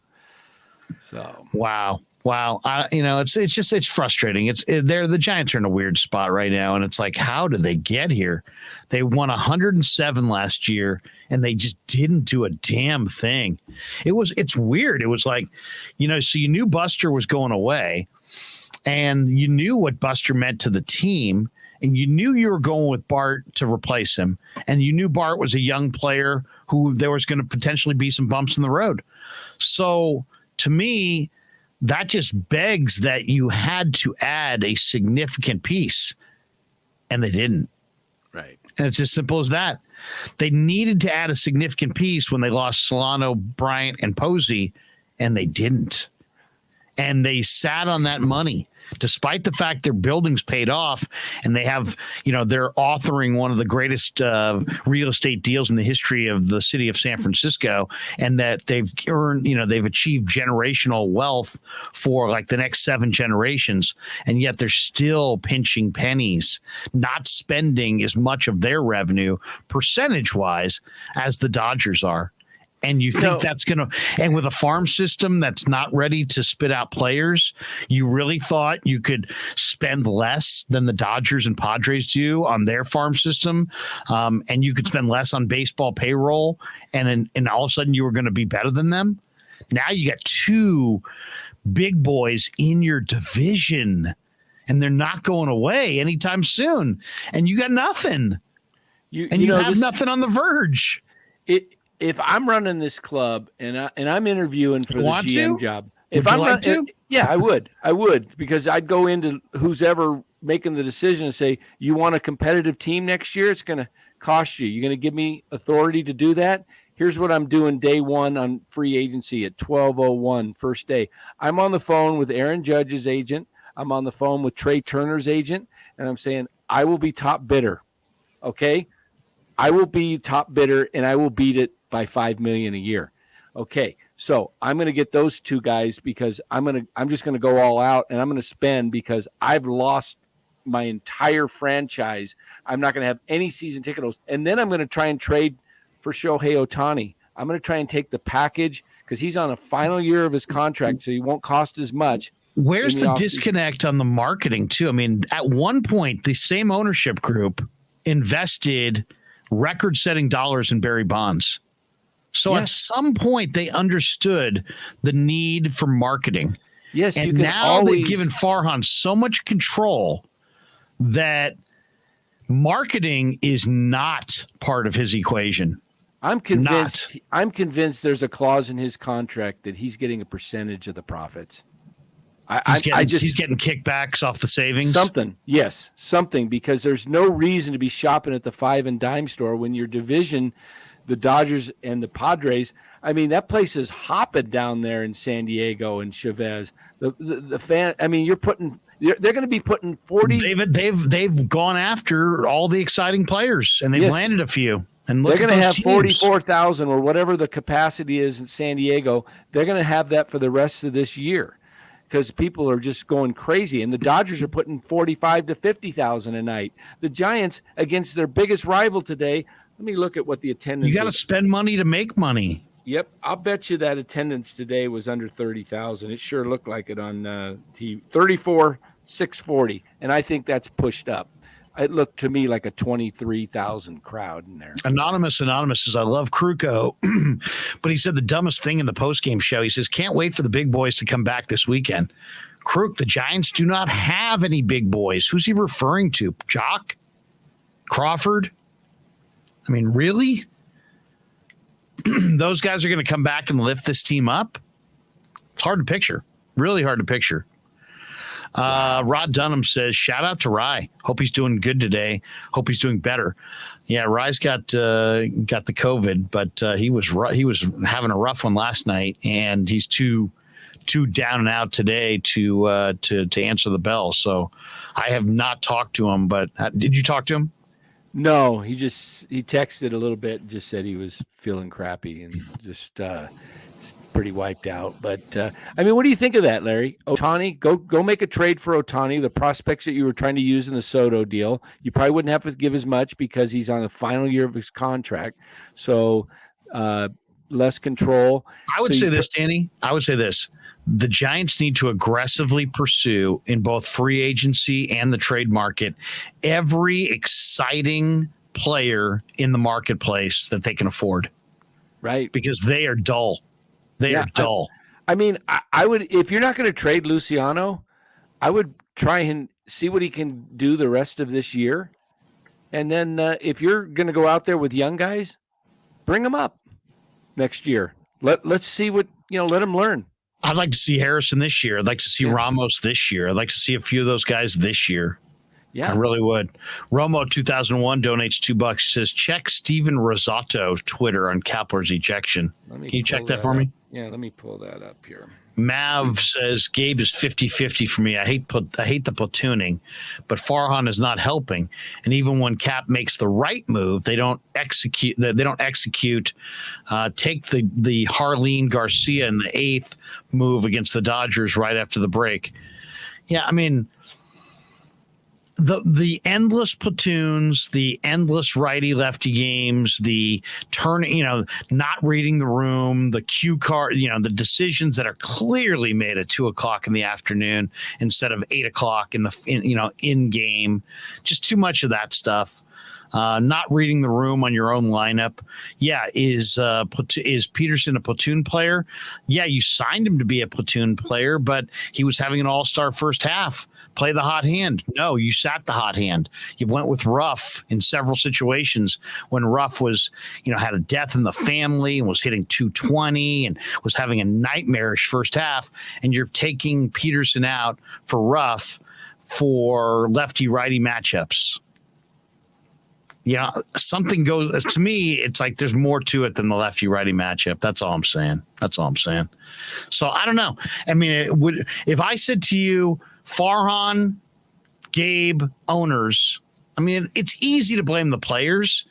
B: So
A: wow. It's frustrating. The Giants are in a weird spot right now, and it's like, how did they get here? They won 107 last year, and they just didn't do a damn thing. It's weird. It was like, so you knew Buster was going away, and you knew what Buster meant to the team. And you knew you were going with Bart to replace him. And you knew Bart was a young player who there was going to potentially be some bumps in the road. So to me, that just begs that you had to add a significant piece. And they didn't.
B: Right.
A: And it's as simple as that. They needed to add a significant piece when they lost Solano, Bryant, and Posey, and they didn't. And they sat on that money. Despite the fact their buildings paid off and they have, they're authoring one of the greatest real estate deals in the history of the city of San Francisco, and that they've earned, they've achieved generational wealth for like the next 7 generations. And yet they're still pinching pennies, not spending as much of their revenue percentage wise as the Dodgers are. And you think that's going to – and with a farm system that's not ready to spit out players, you really thought you could spend less than the Dodgers and Padres do on their farm system, and you could spend less on baseball payroll, and all of a sudden you were going to be better than them? Now you got 2 big boys in your division, and they're not going away anytime soon, and you got nothing. You have nothing on the verge.
B: If I'm running this club and I'm interviewing for the GM job, I would, because I'd go into who's ever making the decision and say, you want a competitive team next year? It's going to cost you. You're going to give me authority to do that? Here's what I'm doing day 1 on free agency at 12:01, first day. I'm on the phone with Aaron Judge's agent. I'm on the phone with Trey Turner's agent, and I'm saying, I will be top bidder. Okay? I will be top bidder, and I will beat it by $5 million a year. Okay, so I'm going to get those 2 guys because I'm just going to go all out, and I'm going to spend because I've lost my entire franchise. I'm not going to have any season ticket holders, and then I'm going to try and trade for Shohei Ohtani. I'm going to try and take the package because he's on a final year of his contract, so he won't cost as much.
A: Where's the disconnect on the marketing too? I mean, at one point, the same ownership group invested record-setting dollars in Barry Bonds. So at some point, they understood the need for marketing.
B: Yes,
A: and now they've given Farhan so much control that marketing is not part of his equation.
B: I'm convinced there's a clause in his contract that he's getting a percentage of the profits.
A: He's getting kickbacks off the savings.
B: Something, because there's no reason to be shopping at the 5 and dime store when your division, the Dodgers and the Padres. I mean, that place is hopping down there in San Diego and Chavez. The fan. I mean, they're going to be putting 40.
A: They've gone after all the exciting players, and they've landed a few. And
B: they're going to have 44,000 or whatever the capacity is in San Diego. They're going to have that for the rest of this year, because people are just going crazy. And the Dodgers are putting 45 to 50,000 a night. The Giants, against their biggest rival today, let me look at what the attendance is.
A: You got to spend money to make money.
B: Yep. I'll bet you that attendance today was under 30,000. It sure looked like it on TV. 34,640. And I think that's pushed up. It looked to me like a 23,000 crowd in there. Anonymous
A: says, I love Krueger, but he said the dumbest thing in the postgame show. He says, can't wait for the big boys to come back this weekend. Krug, the Giants do not have any big boys. Who's he referring to? Jock? Crawford? I mean, really? Those guys are going to come back and lift this team up? It's hard to picture. Really hard to picture. Rod Dunham says, shout out to Rye. Hope he's doing good today. Hope he's doing better. Yeah, Rye's got the COVID, but he was having a rough one last night, and he's too down and out today to answer the bell. So I have not talked to him, but did you talk to him?
B: No, he texted a little bit and just said he was feeling crappy and just pretty wiped out. But I mean, what do you think of that, Larry? Ohtani, go make a trade for Ohtani. The prospects that you were trying to use in the Soto deal, you probably wouldn't have to give as much because he's on the final year of his contract. So less control.
A: I would say this, Danny. I would say this. The Giants need to aggressively pursue, in both free agency and the trade market, every exciting player in the marketplace that they can afford.
B: Right.
A: Because they are dull. They are dull.
B: I mean, I would, if you're not going to trade Luciano, I would try and see what he can do the rest of this year. And then if you're going to go out there with young guys, bring them up next year. Let's see what, let them learn.
A: I'd like to see Harrison this year. I'd like to see Ramos this year. I'd like to see a few of those guys this year.
B: Yeah,
A: I really would. Romo 2001 donates $2. He says, check Steven Rosato Twitter on Kepler's ejection. Can you check that for me?
B: Yeah, let me pull that up here.
A: Mav says Gabe is 50-50 for me. I hate the platooning, but Farhan is not helping. And even when Cap makes the right move, they don't execute. Take the Harleen Garcia in the 8th move against the Dodgers right after the break. Yeah, I mean, the endless platoons, the endless righty lefty games, the not reading the room, the cue card, the decisions that are clearly made at 2:00 in the afternoon instead of 8:00 in game, just too much of that stuff. Not reading the room on your own lineup. Yeah, is Peterson a platoon player? Yeah, you signed him to be a platoon player, but he was having an all-star first half. Play the hot hand. No, you sat the hot hand. You went with Ruff in several situations when Ruff was, had a death in the family and was hitting 220 and was having a nightmarish first half. And you're taking Peterson out for Ruff for lefty-righty matchups. Something goes to me. It's like there's more to it than the lefty-righty matchup. That's all I'm saying. So I don't know. I mean, if I said to you, Farhan, Gabe, owners, I mean, it's easy to blame the players,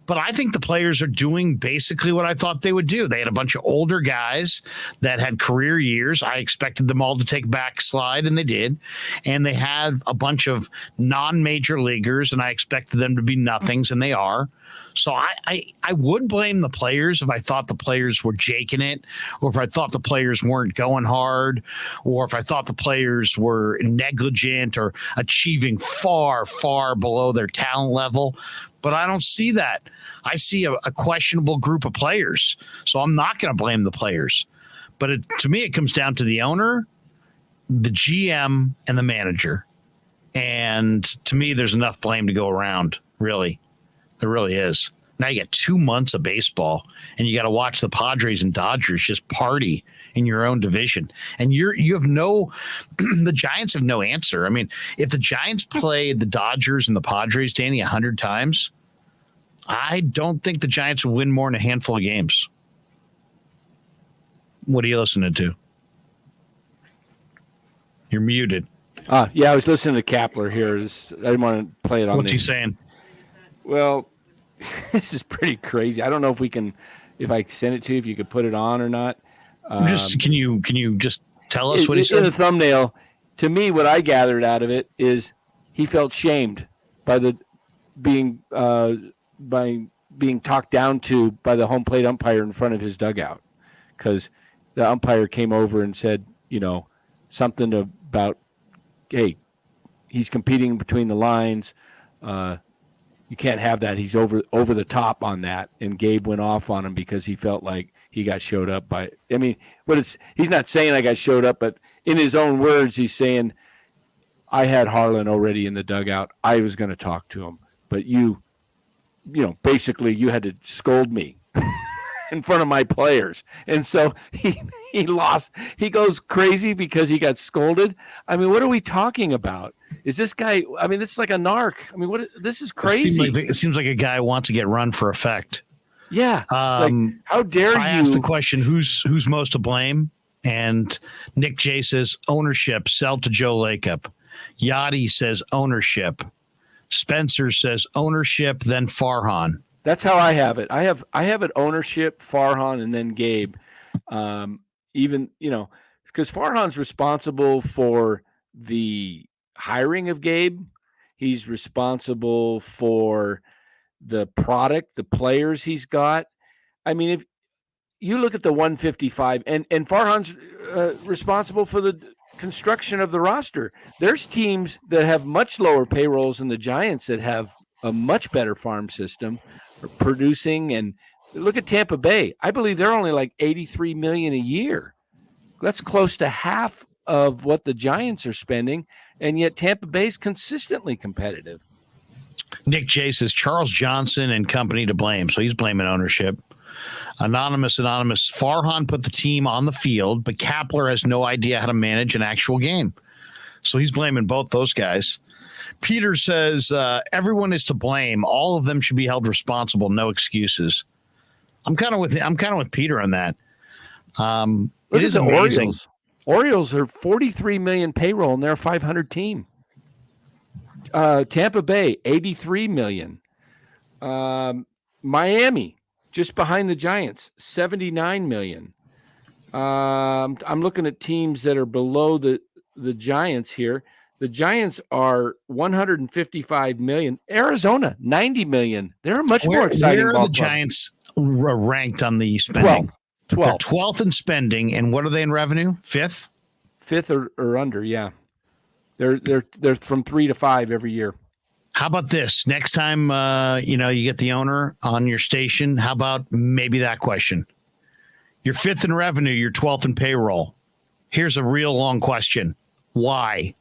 A: but I think the players are doing basically what I thought they would do. They had a bunch of older guys that had career years. I expected them all to take a backslide, and they did. And they had a bunch of non-major leaguers, and I expected them to be nothings, and they are. So I would blame the players if I thought the players were jaking it, or if I thought the players weren't going hard, or if I thought the players were negligent or achieving far, far below their talent level. But I don't see that. I see a questionable group of players. So I'm not going to blame the players. But to me, it comes down to the owner, the GM, and the manager. And to me, there's enough blame to go around, really. There really is. Now you get 2 months of baseball, and you got to watch the Padres and Dodgers just party in your own division. And you have no the Giants have no answer. I mean, if the Giants played the Dodgers and the Padres, Danny, 100 times, I don't think the Giants would win more than a handful of games. What are you listening to? You're muted.
B: Yeah, I was listening to Kapler here. I didn't want to play it on.
A: What's he saying?
B: Well, this is pretty crazy. I don't know if I send it to you, if you could put it on or not.
A: Can you just tell us what he said?
B: In the thumbnail, to me, what I gathered out of it is he felt shamed by being talked down to by the home plate umpire in front of his dugout, because the umpire came over and said, something about, hey, he's competing between the lines. You can't have that. He's over the top on that. And Gabe went off on him because he felt like he got showed up by. I mean, he's not saying I got showed up, but in his own words, he's saying, I had Harlan already in the dugout. I was going to talk to him, but basically you had to scold me in front of my players. And so he lost. He goes crazy because he got scolded. I mean, what are we talking about? Is this guy, I mean, this is like a narc. I mean, this is crazy.
A: It seems like a guy who wants to get run for effect.
B: Yeah. How dare you?
A: I asked the question, who's most to blame? And Nick J says ownership, sell to Joe Lacob. Yachty says ownership. Spencer says ownership, then Farhan.
B: That's how I have it. I have it ownership, Farhan, and then Gabe. Even, because Farhan's responsible for the hiring of Gabe. He's responsible for the product, the players he's got. I mean, if you look at the 155, and Farhan's responsible for the construction of the roster. There's teams that have much lower payrolls than the Giants that have a much better farm system, producing. And look at Tampa Bay. I believe they're only like $83 million a year. That's close to half of what the Giants are spending, and yet Tampa Bay's consistently competitive.
A: Nick J says Charles Johnson and company to blame, so he's blaming ownership. Anonymous. Farhan put the team on the field, but Kapler has no idea how to manage an actual game, so he's blaming both those guys. Peter says everyone is to blame. All of them should be held responsible. No excuses. I'm kind of with Peter on that. It is amazing.
B: Orioles are $43 million payroll, and they're a 500 team. Tampa Bay, $83 million. Miami, just behind the Giants, $79 million. I'm looking at teams that are below the Giants here. The Giants are $155 million. Arizona, $90 million. They're a much more exciting ball club.
A: Where are the Giants ranked on the spending?
B: 12th.
A: They're 12th in spending, and what are they in revenue? Fifth
B: or under, yeah. They're from 3 to 5 every year.
A: How about this? Next time you get the owner on your station, how about maybe that question? You're 5th in revenue, you're 12th in payroll. Here's a real long question. Why?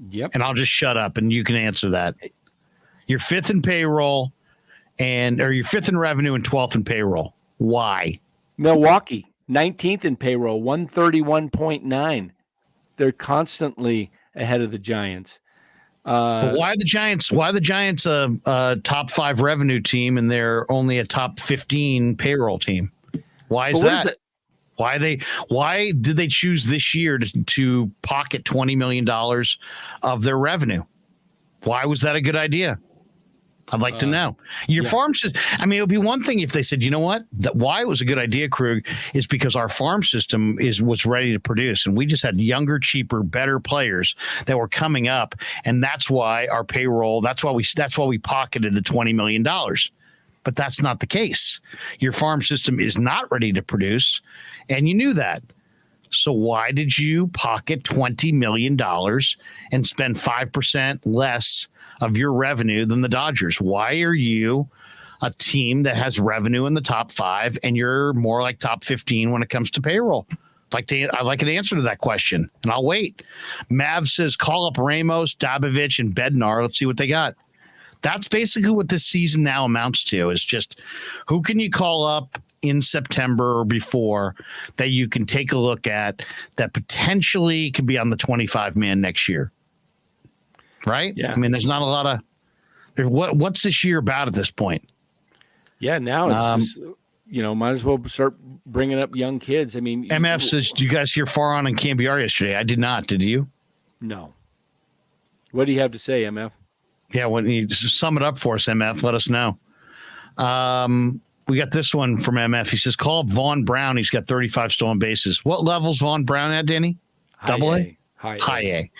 B: Yep.
A: And I'll just shut up and you can answer that. You're 5th in payroll or you're 5th in revenue and 12th in payroll. Why?
B: Milwaukee, 19th in payroll, 131.9. They're constantly ahead of the Giants.
A: But why the Giants? Why the Giants a top 5 revenue team and they're only a top 15 payroll team? Why is that? Why did they choose this year to pocket $20 million of their revenue? Why was that a good idea? I'd like to know. Your farm system. I mean, it would be one thing if they said, you know what, why it was a good idea, Krueg, is because our farm system was ready to produce, and we just had younger, cheaper, better players that were coming up, and that's why our payroll. That's why we pocketed the $20 million. But that's not the case. Your farm system is not ready to produce, and you knew that. So why did you pocket $20 million and spend 5% less of your revenue than the Dodgers? Why are you a team that has revenue in the top 5 and you're more like top 15 when it comes to payroll? I'd like an answer to that question, and I'll wait. Mav says call up Ramos, Dabovich, and Bednar. Let's see what they got. That's basically what this season now amounts to, is just who can you call up in September or before that you can take a look at that potentially could be on the 25-man next year? Right?
B: Yeah.
A: I mean, there's not a lot of what's this year about at this point?
B: Yeah, now it's just, might as well start bringing up young kids. I mean,
A: MF says, "Do you guys hear Farhan and Cambiar yesterday?" I did not. Did you?
B: No. What do you have to say, MF?
A: Yeah, when you sum it up for us, MF, let us know. We got this one from MF. He says, "Call up Vaughn Brown. He's got 35 stolen bases." What level's Vaughn Brown at, Danny? Double A?
B: High
A: A.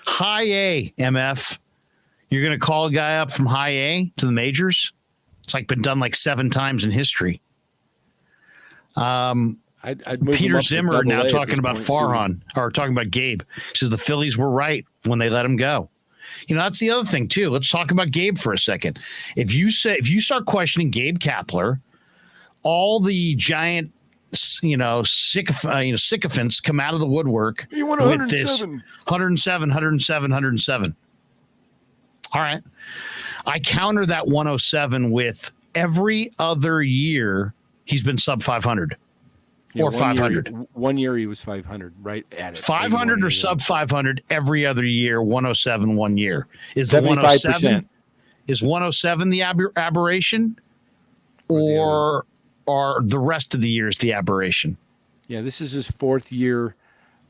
A: High A, MF. You're going to call a guy up from high A to the majors? It's been done 7 times in history.
B: I'd move
A: Peter Zimmer now talking about
B: Farhan.
A: or talking about Gabe. He says the Phillies were right when they let him go. That's the other thing too. Let's talk about Gabe for a second. If you start questioning Gabe Kapler, all the giant, sycophants come out of the woodwork.
B: You want 107.
A: 107. All right. I counter that 107 with every other year he's been sub 500 or 500.
B: One year he was 500, right at it.
A: 500 or sub 500 every other year, 107 1 year. Is
B: 75%.
A: Is 107 the aberration? Or the rest of the years the aberration?
B: Yeah, this is his 4th year.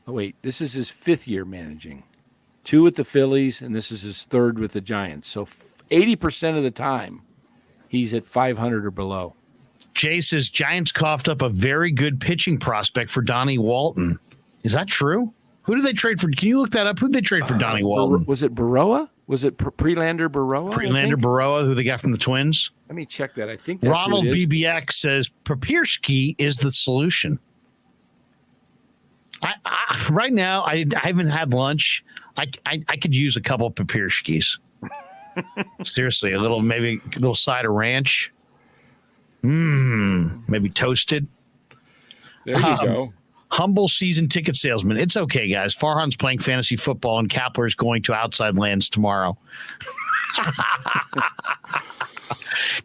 B: Oh, wait, this is his 5th year managing. 2 with the Phillies, and this is his 3rd with the Giants. So 80% of the time, he's at 500 or below.
A: Jay says Giants coughed up a very good pitching prospect for Donnie Walton. Is that true? Who did they trade for? Can you look that up? Who did they trade for Donnie Walton?
B: Was it Baroa? Was it Prelander Baroa?
A: Prelander Baroa, who they got from the Twins?
B: Let me check that. I think that's
A: Ronald
B: who it is.
A: BBX says Papirski is the solution. I right now, I haven't had lunch. I could use a couple of Papirskis. Seriously, maybe a little side of ranch. Maybe toasted.
B: There you go.
A: Humble season ticket salesman. It's okay, guys. Farhan's playing fantasy football, and Kapler is going to outside lands tomorrow.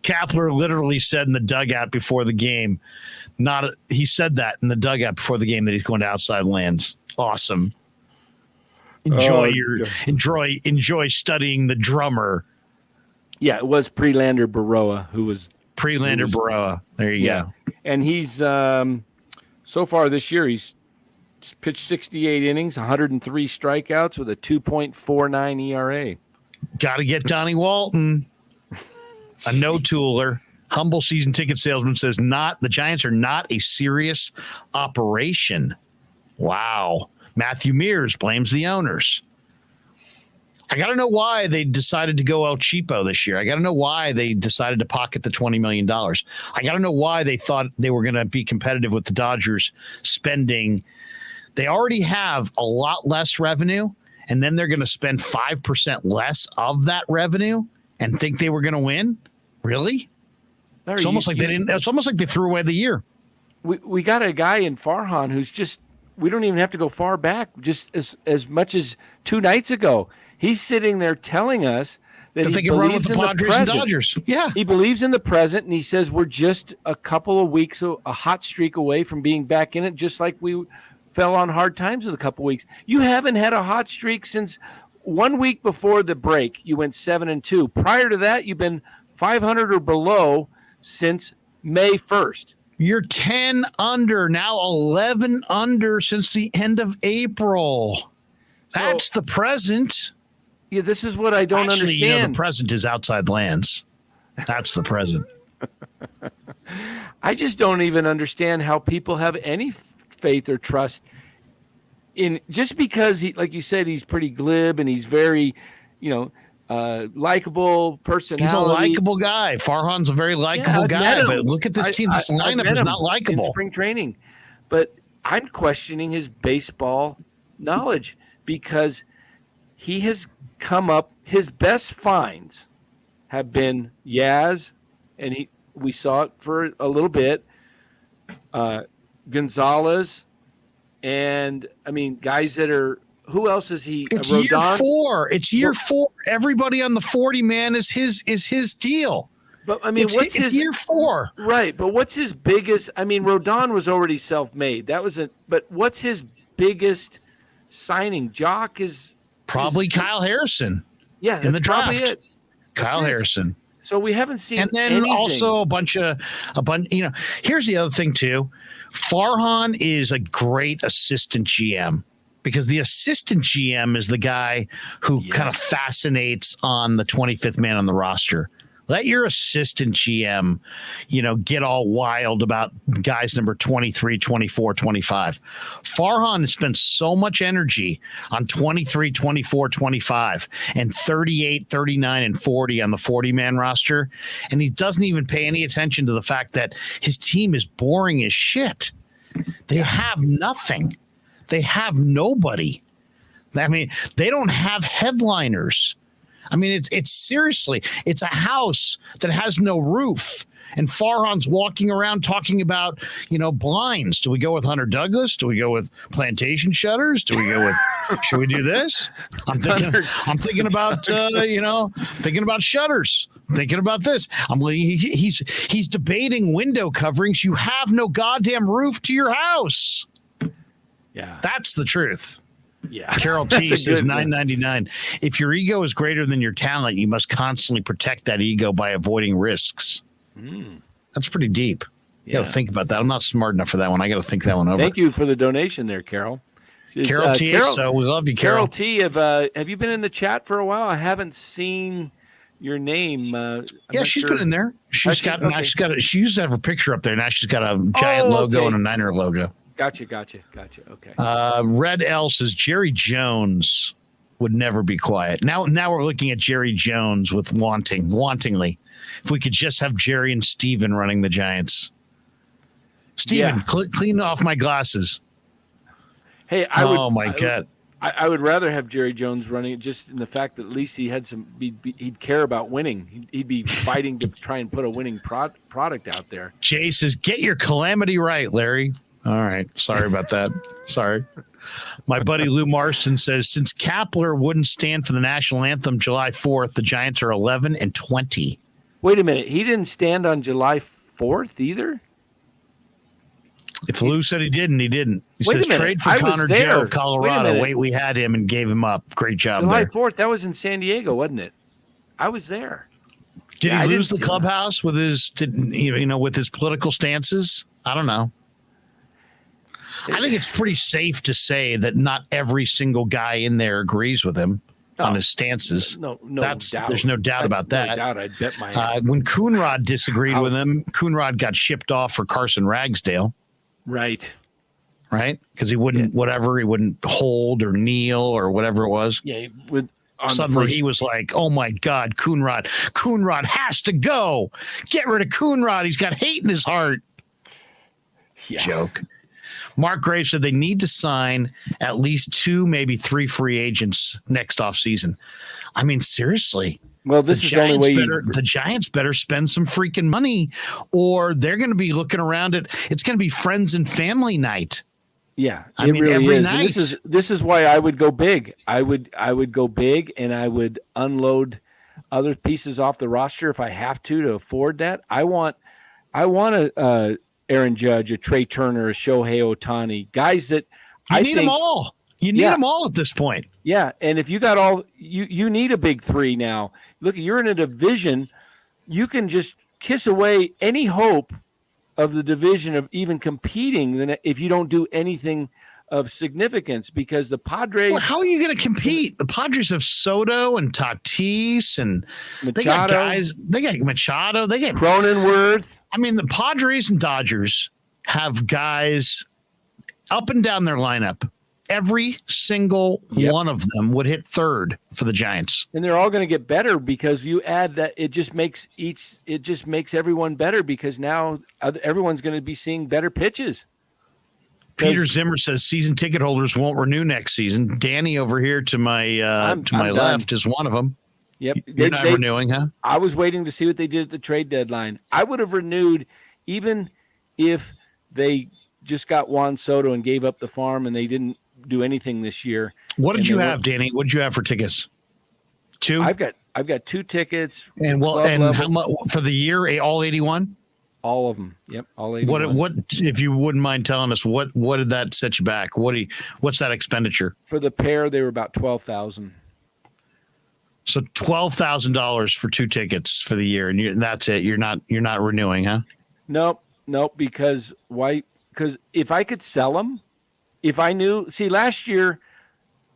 A: Kapler literally said in the dugout before the game. He said that in the dugout before the game that he's going to outside lands. Awesome. Enjoy studying the drummer.
B: Yeah, it was Prelander Baroa who was
A: Baroa. There you go.
B: And he's so far this year he's pitched 68 innings, 103 strikeouts with a 2.49 ERA.
A: Got to get Donnie Walton. A no-tooler. Humble season ticket salesman says the Giants are not a serious operation. Wow. Matthew Mears blames the owners. I got to know why they decided to go El Cheapo this year. I got to know why they decided to pocket the $20 million. I got to know why they thought they were going to be competitive with the Dodgers spending. They already have a lot less revenue, and then they're going to spend 5% less of that revenue and think they were going to win? Really? It's almost like they didn't. It's almost like they threw away the year.
B: We got a guy in Farhan who's just. We don't even have to go far back. Just as much as 2 nights ago, he's sitting there telling us that he
A: they can run with the Padres and Dodgers. Yeah,
B: he believes in the present, and he says we're just a couple of weeks, a hot streak away from being back in it. Just like we fell on hard times in a couple of weeks. You haven't had a hot streak since 1 week before the break. You went 7-2. Prior to that, you've been 500 or below since May 1st.
A: You're 10 under, now 11 under since the end of April. That's the present.
B: Yeah, this is what I don't understand.
A: The present is outside lands. That's the present.
B: I just don't even understand how people have any faith or trust in just because like you said, he's pretty glib and he's very, likable personality.
A: He's a likable guy. Farhan's a very likable guy, but look at this team. This lineup is not likable.
B: In spring training, but I'm questioning his baseball knowledge because he has come up. His best finds have been Yaz, and we saw it for a little bit. Gonzalez, and guys that are. Who else is he?
A: It's year 4. It's year 4. Everybody on the 40 man is his deal.
B: But I mean,
A: it's year 4,
B: right? But what's his biggest? I mean, Rodon was already self-made. That was it. But what's his biggest signing? Jock is
A: probably Kyle Harrison.
B: Yeah,
A: in the draft.
B: It.
A: Kyle Harrison.
B: So we haven't seen,
A: and then
B: anything.
A: Also a bunch. Here's the other thing too. Farhan is a great assistant GM because the assistant GM is the guy who kind of fascinates on the 25th man on the roster. Let your assistant GM, get all wild about guys number 23, 24, 25. Farhan has spent so much energy on 23, 24, 25, and 38, 39, and 40 on the 40-man roster, and he doesn't even pay any attention to the fact that his team is boring as shit. They have nothing. They have nobody. I mean, they don't have headliners. I mean, it's seriously, it's a house that has no roof. And Farhan's walking around talking about, blinds. Do we go with Hunter Douglas? Do we go with plantation shutters? Do we go with, should we do this? I'm thinking about, thinking about shutters, thinking about this. He's debating window coverings. You have no goddamn roof to your house.
B: Yeah.
A: That's the truth.
B: Yeah.
A: Carol T says $9.99. If your ego is greater than your talent, you must constantly protect that ego by avoiding risks. That's pretty deep. You got to think about that. I'm not smart enough for that one. I got to think that one over.
B: Thank you for the donation there, Carol.
A: Carol T. So we love you, Carol.
B: Carol T. Have you been in the chat for a while? I haven't seen your name.
A: She's been in there. She used to have her picture up there. Now she's got a giant logo and a Niner logo.
B: Gotcha. Okay.
A: Red L says Jerry Jones would never be quiet. Now we're looking at Jerry Jones with wantingly. If we could just have Jerry and Steven running the Giants. Steven, clean off my glasses.
B: Hey,
A: my God.
B: I would rather have Jerry Jones running it just in the fact that at least he had he'd care about winning. He'd be fighting to try and put a winning product out there.
A: Jay says, get your calamity right, Larry. All right. Sorry about that. Sorry. My buddy Lou Marston says, since Kapler wouldn't stand for the national anthem July 4th, the Giants are 11-20.
B: Wait a minute. He didn't stand on July 4th either?
A: If Lou said he didn't, he didn't. He says, trade for Connor Joe of Colorado. Wait, we had him and gave him up. Great job
B: July
A: there.
B: 4th, that was in San Diego, wasn't it? I was there.
A: Did he lose the clubhouse with his with his political stances? I don't know. I think it's pretty safe to say that not every single guy in there agrees with him on his stances.
B: No doubt.
A: There's no doubt about that.
B: No doubt. I'd bet my head.
A: When Coonrod disagreed with him, Coonrod got shipped off for Carson Ragsdale.
B: Right.
A: Because he wouldn't, he wouldn't hold or kneel or whatever it was.
B: Yeah.
A: Suddenly he was like, oh my God, Coonrod has to go. Get rid of Coonrod. He's got hate in his heart.
B: Yeah.
A: Joke. Mark Gray said they need to sign at least 2, maybe 3 free agents next offseason. I mean, seriously.
B: Well, this is the only way
A: the Giants better spend some freaking money, or they're going to be looking around at it's going to be friends and family night.
B: Yeah,
A: I mean, really every night.
B: And this is why I would go big. I would go big, and I would unload other pieces off the roster if I have to afford that. I want a Aaron Judge, a Trey Turner, a Shohei Ohtani, guys that
A: you need them all. You need them all at this point.
B: Yeah, and if you got all, you need a big 3 now. Look, you're in a division. You can just kiss away any hope of the division of even competing if you don't do anything of significance, because the Padres.
A: Well, how are you going to compete? The Padres have Soto and Tatis and
B: Machado.
A: They got guys. They got Machado. They got
B: Cronenworth.
A: I mean, the Padres and Dodgers have guys up and down their lineup. Every single one of them would hit third for the Giants.
B: And they're all going to get better because you add that it just makes everyone better, because now everyone's going to be seeing better pitches.
A: Peter Zimmer says season ticket holders won't renew next season. Danny over here to my left is one of them.
B: Yep.
A: You're not renewing, huh?
B: I was waiting to see what they did at the trade deadline. I would have renewed even if they just got Juan Soto and gave up the farm and they didn't do anything this year.
A: What did you have, Danny? What did you have for tickets? 2?
B: I've got 2 tickets.
A: And
B: club level,
A: how much for the year? All 81?
B: all of them. Yep, all 81.
A: What if you wouldn't mind telling us what did that set you back? What's that expenditure?
B: For the pair, they were about $12,000.
A: So $12,000 for 2 tickets for the year, and that's it. You're not renewing, huh?
B: Nope. Because why? Because if I could sell them, if I knew, last year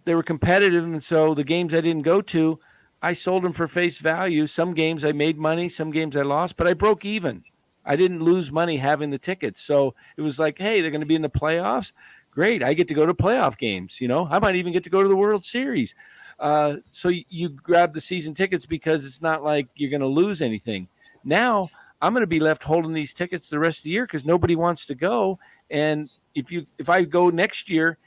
B: they were competitive, and so the games I didn't go to, I sold them for face value. Some games I made money, some games I lost, but I broke even. I didn't lose money having the tickets. So it was like, hey, they're going to be in the playoffs. Great. I get to go to playoff games. I might even get to go to the World Series. So you grab the season tickets because it's not like you're going to lose anything. Now I'm going to be left holding these tickets the rest of the year because nobody wants to go. And if I go next year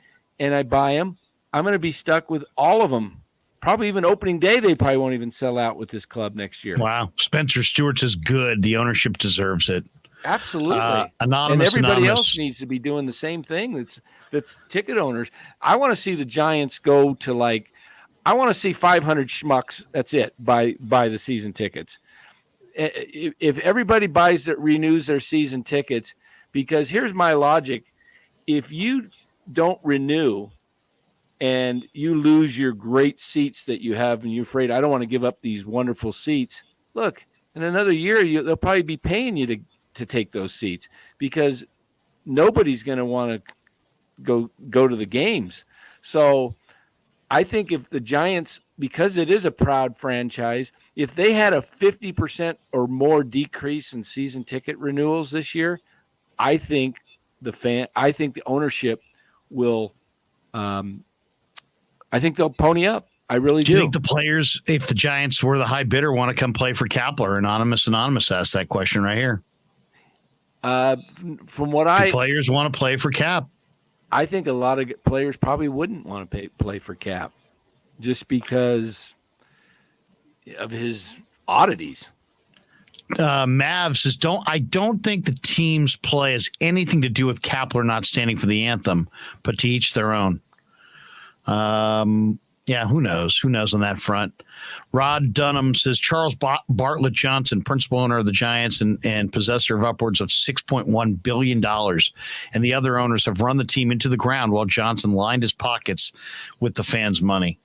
B: and I buy them, I'm going to be stuck with all of them. Probably even opening day, they probably won't even sell out with this club next year.
A: Wow. Spencer Stewart says good. The ownership deserves it.
B: Absolutely.
A: Anonymous,
B: and everybody
A: anonymous.
B: else needs to be doing the same thing. That's ticket owners. I want to see the Giants go to I want to see 500 schmucks. That's it. Buy the season tickets. If everybody renews their season tickets, because here's my logic. If you don't renew and you lose your great seats that you have and you're afraid, I don't want to give up these wonderful seats. Look, in another year, they'll probably be paying you to take those seats because nobody's going to want to go to the games. So I think if the Giants, because it is a proud franchise, if they had a 50% or more decrease in season ticket renewals this year, I think the ownership will, I think they'll pony up. I really do.
A: Do you think the players, if the Giants were the high bidder, want to come play for Kapler? Anonymous asked that question right here.
B: From what
A: players want to play for Cap.
B: I think a lot of players probably wouldn't want to play for Cap just because of his oddities.
A: Mav says, I don't think the team's play has anything to do with Kapler not standing for the anthem, but to each their own. Yeah, who knows? Who knows on that front? Rod Dunham says Charles Bartlett Johnson, principal owner of the Giants and possessor of upwards of $6.1 billion. And the other owners have run the team into the ground while Johnson lined his pockets with the fans' money.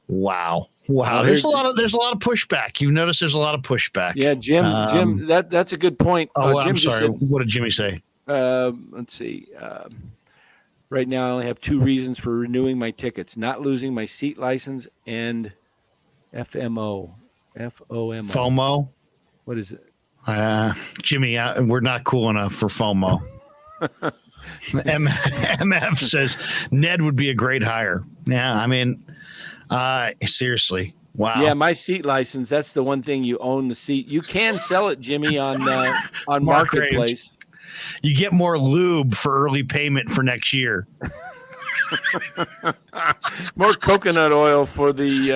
A: Wow. There's a lot of pushback. You notice there's a lot of pushback.
B: Yeah, Jim, that's a good point.
A: Oh,
B: Jim
A: I'm sorry. What did Jimmy say?
B: Let's see. Right now, I only have 2 reasons for renewing my tickets: not losing my seat license and FOMO.
A: FOMO.
B: What is it?
A: Jimmy, we're not cool enough for FOMO. MF says Ned would be a great hire. Yeah, I mean, seriously. Wow.
B: Yeah, my seat license. That's the one thing you own the seat. You can sell it, Jimmy, on Marketplace.
A: You get more lube for early payment for next year.
B: More coconut oil for the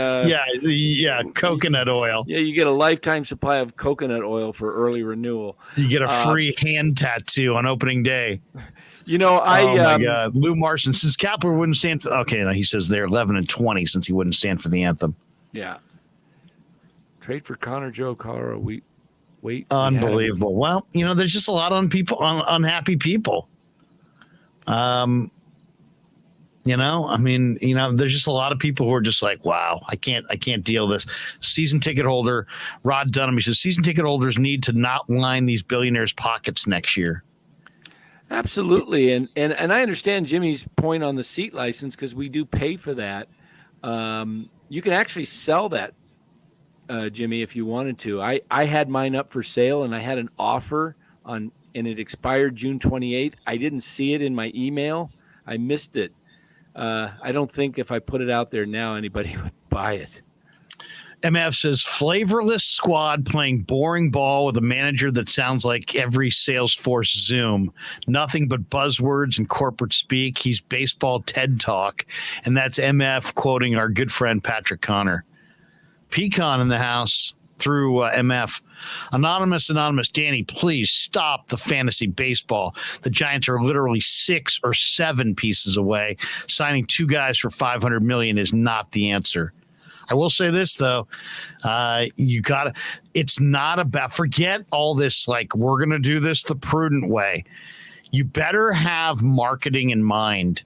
A: coconut oil.
B: Yeah, you get a lifetime supply of coconut oil for early renewal.
A: You get a free hand tattoo on opening day.
B: Oh my
A: God. Lou Marson says Kapler wouldn't stand for. Okay, now he says they're 11-20 since he wouldn't stand for the anthem.
B: Yeah. Trade for Connor Joe, Colorado. Wait.
A: Unbelievable. Well, there's just a lot of unhappy people. There's just a lot of people who are just like, wow, I can't deal with this. Season ticket holder, Rod Dunham, he says season ticket holders need to not line these billionaires' pockets next year.
B: Absolutely. And I understand Jimmy's point on the seat license because we do pay for that. You can actually sell that, Jimmy, if you wanted to. I had mine up for sale and I had an offer and it expired June 28th. I didn't see it in my email. I missed it. I don't think if I put it out there now, anybody would buy it.
A: MF says flavorless squad playing boring ball with a manager that sounds like every Salesforce Zoom. Nothing but buzzwords and corporate speak. He's baseball TED Talk. And that's MF quoting our good friend Patrick Connor. Pecan in the house through MF. Anonymous, Danny, please stop the fantasy baseball. The Giants are literally 6 or 7 pieces away. Signing 2 guys for $500 million is not the answer. I will say this though, you gotta. It's not about forget all this. Like we're gonna do this the prudent way. You better have marketing in mind,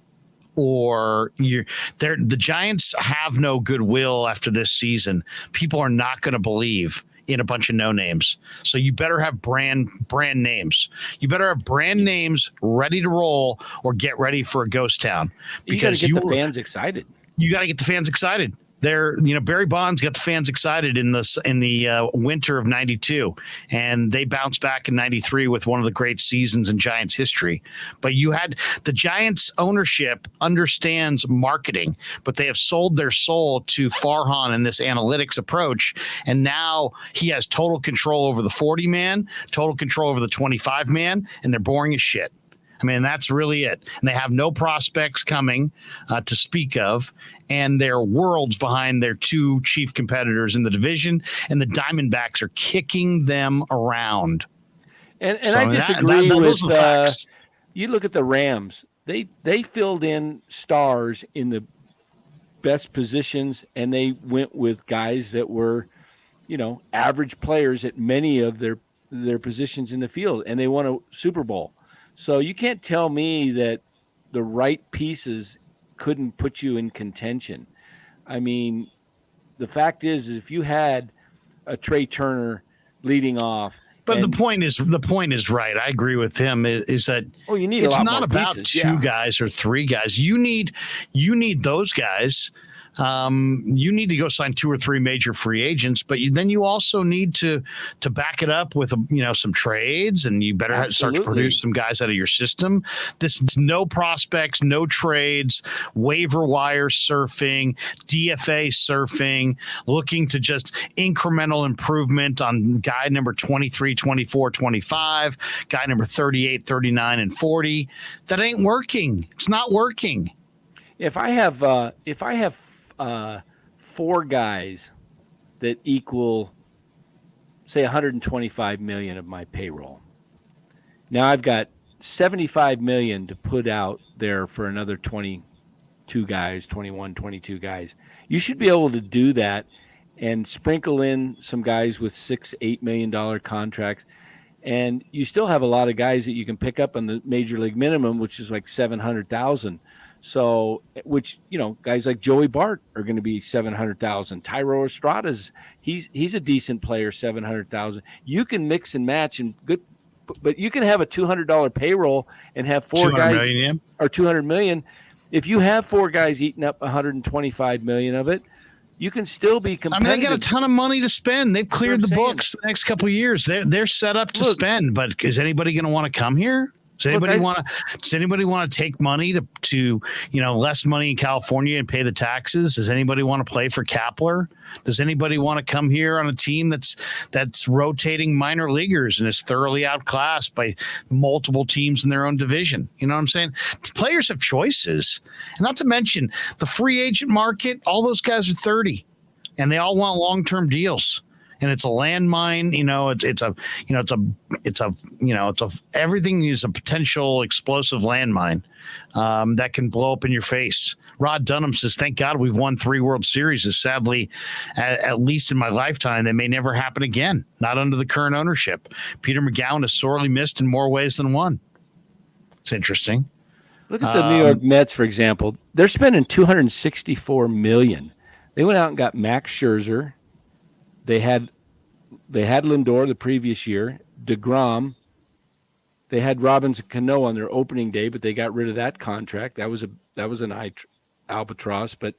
A: or the Giants have no goodwill after this season. People are not going to believe in a bunch of no names. So you better have brand names. You better have brand names ready to roll, or get ready for a ghost town,
B: because you got to get the fans excited.
A: You got to get the fans excited. Barry Bonds got the fans excited in the winter of '92, and they bounced back in '93 with one of the great seasons in Giants history. But you had the Giants ownership understands marketing, but they have sold their soul to Farhan in this analytics approach, and now he has total control over the 40 man, total control over the 25 man, and they're boring as shit. I mean, that's really it. And they have no prospects coming to speak of, and they're worlds behind their two chief competitors in the division, and the Diamondbacks are kicking them around.
B: And I disagree with you look at the Rams. They filled in stars in the best positions, and they went with guys that were, average players at many of their positions in the field, and they won a Super Bowl. So you can't tell me that the right pieces couldn't put you in contention. I mean, the fact is if you had a Trey Turner leading off.
A: But the point is right. I agree with him. Is that
B: you need
A: it's
B: a lot
A: not
B: more
A: about
B: pieces.
A: two guys or three guys. You need those guys. You need to go sign two or three major free agents, but then you also need to back it up with some trades, and you better start to produce some guys out of your system. This is no prospects, no trades, waiver wire surfing, DFA surfing, looking to just incremental improvement on guy number 23, 24, 25, guy number 38, 39, and 40. That ain't working. It's not working.
B: If I have four guys that equal, say, 125 million of my payroll. Now I've got 75 million to put out there for another 22 guys, 21, 22 guys. You should be able to do that and sprinkle in some guys with $6-8 million contracts. And you still have a lot of guys that you can pick up on the major league minimum, which is like 700,000. So, which, guys like Joey Bart are going to be 700,000. Tyro Estrada's, he's a decent player, 700,000. You can mix and match and good, but you can have a $200 payroll and have four guys million, yeah. Or 200 million. If you have four guys eating up 125 million of it, you can still be competitive.
A: I mean, they got a ton of money to spend. They've cleared the books the next couple of years. They're set up to spend, but is anybody going to want to come here? Does anybody want to take money to less money in California and pay the taxes? Does anybody want to play for Kapler? Does anybody want to come here on a team that's rotating minor leaguers and is thoroughly outclassed by multiple teams in their own division? You know what I'm saying? Players have choices, and not to mention the free agent market. All those guys are 30, and they all want long-term deals. And it's a landmine, everything is a potential explosive landmine that can blow up in your face. Rod Dunham says, "Thank God we've won 3 World Series. Sadly, at least in my lifetime, that may never happen again. Not under the current ownership. Peter McGowan is sorely missed in more ways than one." It's interesting.
B: Look at the New York Mets, for example. They're spending $264 million. They went out and got Max Scherzer. They had Lindor the previous year, DeGrom. They had Robinson Cano on their opening day, but they got rid of that contract. That was an albatross. But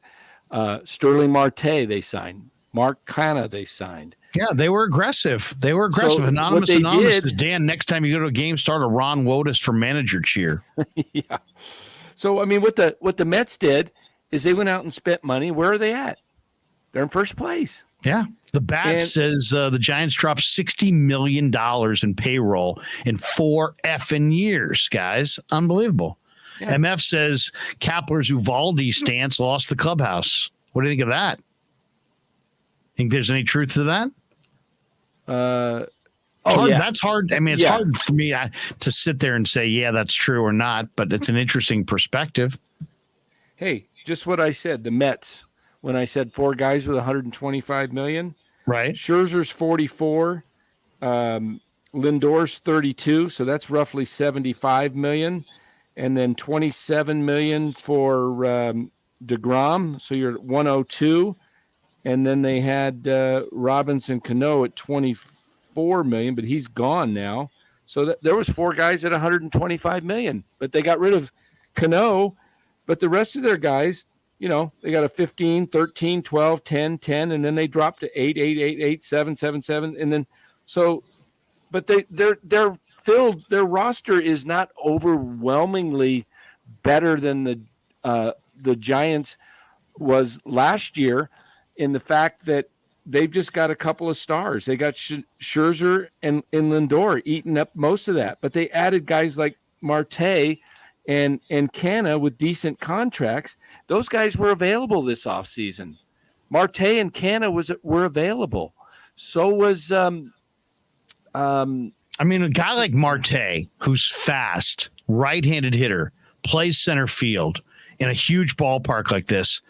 B: Sterling Marte they signed. Mark Canha they signed.
A: Yeah, they were aggressive.
B: So
A: Anonymous is Dan. Next time you go to a game, start a Ron Wotus for manager cheer.
B: Yeah. So I mean, what the Mets did is they went out and spent money. Where are they at? They're in first place.
A: Yeah. The Bat says the Giants dropped $60 million in payroll in 4 effing years, guys. Unbelievable. Yeah. MF says Kapler's Uvalde stance lost the clubhouse. What do you think of that? Think there's any truth to that? That's hard. I mean, it's hard for me to sit there and say, yeah, that's true or not, but it's an interesting perspective.
B: Hey, just what I said, the Mets. when I said 4 guys with 125 million.
A: Right.
B: Scherzer's 44, Lindor's 32, so that's roughly 75 million, and then 27 million for DeGrom, so you're at 102, and then they had Robinson Cano at 24 million, but he's gone now. So there was 4 guys at 125 million, but they got rid of Cano, but the rest of their guys, you know, they got a 15, 13, 12, 10, 10, and then they dropped to 8, 8, 8, 8, 7, 7, 7, and then so, but they're filled. Their roster is not overwhelmingly better than the Giants was last year, in the fact that they've just got a couple of stars. They got Scherzer and Lindor eating up most of that, but they added guys like Marte and Canna with decent contracts. Those guys were available this offseason. Marte and Canna were available. So was
A: I mean, a guy like Marte, who's fast, right-handed hitter, plays center field in a huge ballpark like this.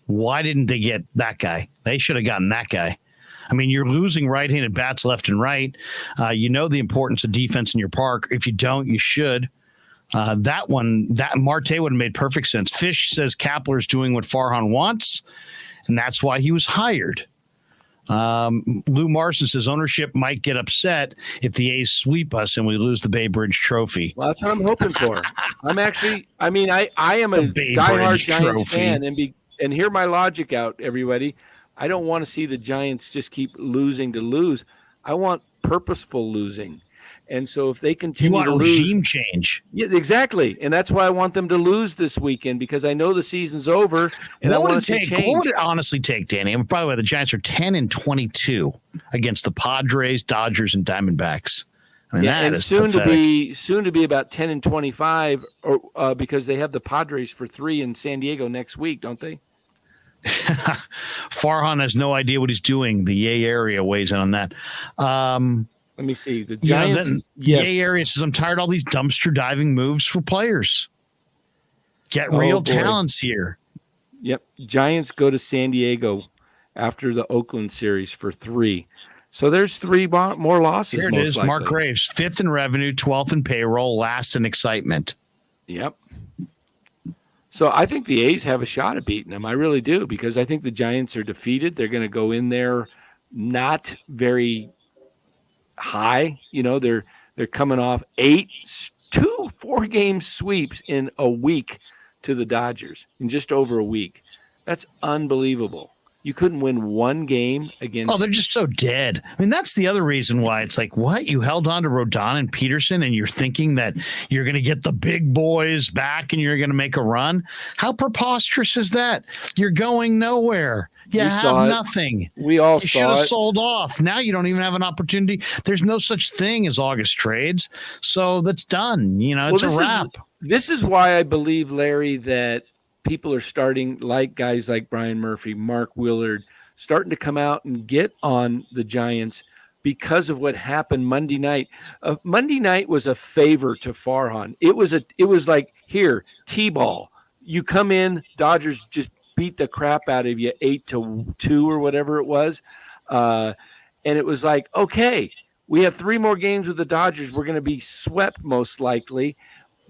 A: Why didn't they get that guy? They should have gotten that guy. I mean, you're losing right-handed bats left and right. You know the importance of defense in your park. If you don't, you should. That Marte would have made perfect sense. Fish says Kapler's doing what Farhan wants, and that's why he was hired. Lou Marson says ownership might get upset if the A's sweep us and we lose the Bay Bridge Trophy.
B: Well, that's what I'm hoping for. I am a diehard Giants fan, and hear my logic out, everybody. I don't want to see the Giants just keep losing to lose. I want purposeful losing. And so if they continue to lose,
A: regime change.
B: Yeah, exactly. And that's why I want them to lose this weekend, because I know the season's over and I want to see change.
A: What would it honestly take, Danny? And by the way, the Giants are 10-22 against the Padres, Dodgers, and Diamondbacks. I mean,
B: and soon to be about 10-25, or because they have the Padres for 3 in San Diego next week, don't they?
A: Farhan has no idea what he's doing. The Yay area weighs in on that.
B: Let me see. The Giants.
A: Yay area says, I'm tired of all these dumpster diving moves for players. Get real talents here.
B: Yep. Giants go to San Diego after the Oakland series for 3. So there's 3 more losses.
A: Here it is. Likely. Mark Graves, 5th in revenue, 12th in payroll, last in excitement.
B: Yep. So I think the A's have a shot at beating them. I really do, because I think the Giants are defeated. They're going to go in there not very high. You know, they're coming off 4-game sweeps in a week to the Dodgers in just over a week. That's unbelievable. You couldn't win 1 game against.
A: Oh, they're just so dead. I mean, that's the other reason why it's like, what? You held on to Rodon and Peterson, and you're thinking that you're going to get the big boys back and you're going to make a run? How preposterous is that? You're going nowhere. You have nothing.
B: We all
A: you should have sold off. Now you don't even have an opportunity. There's no such thing as August trades. So that's done. You know, it's a wrap.
B: This is why I believe, Larry, that people are starting, like guys like Brian Murphy, Mark Willard, starting to come out and get on the Giants because of what happened Monday night. Monday night was a favor to Farhan. It was like, here, T-ball. You come in, Dodgers just beat the crap out of you 8-2 or whatever it was. And it was like, okay, we have 3 more games with the Dodgers. We're going to be swept most likely.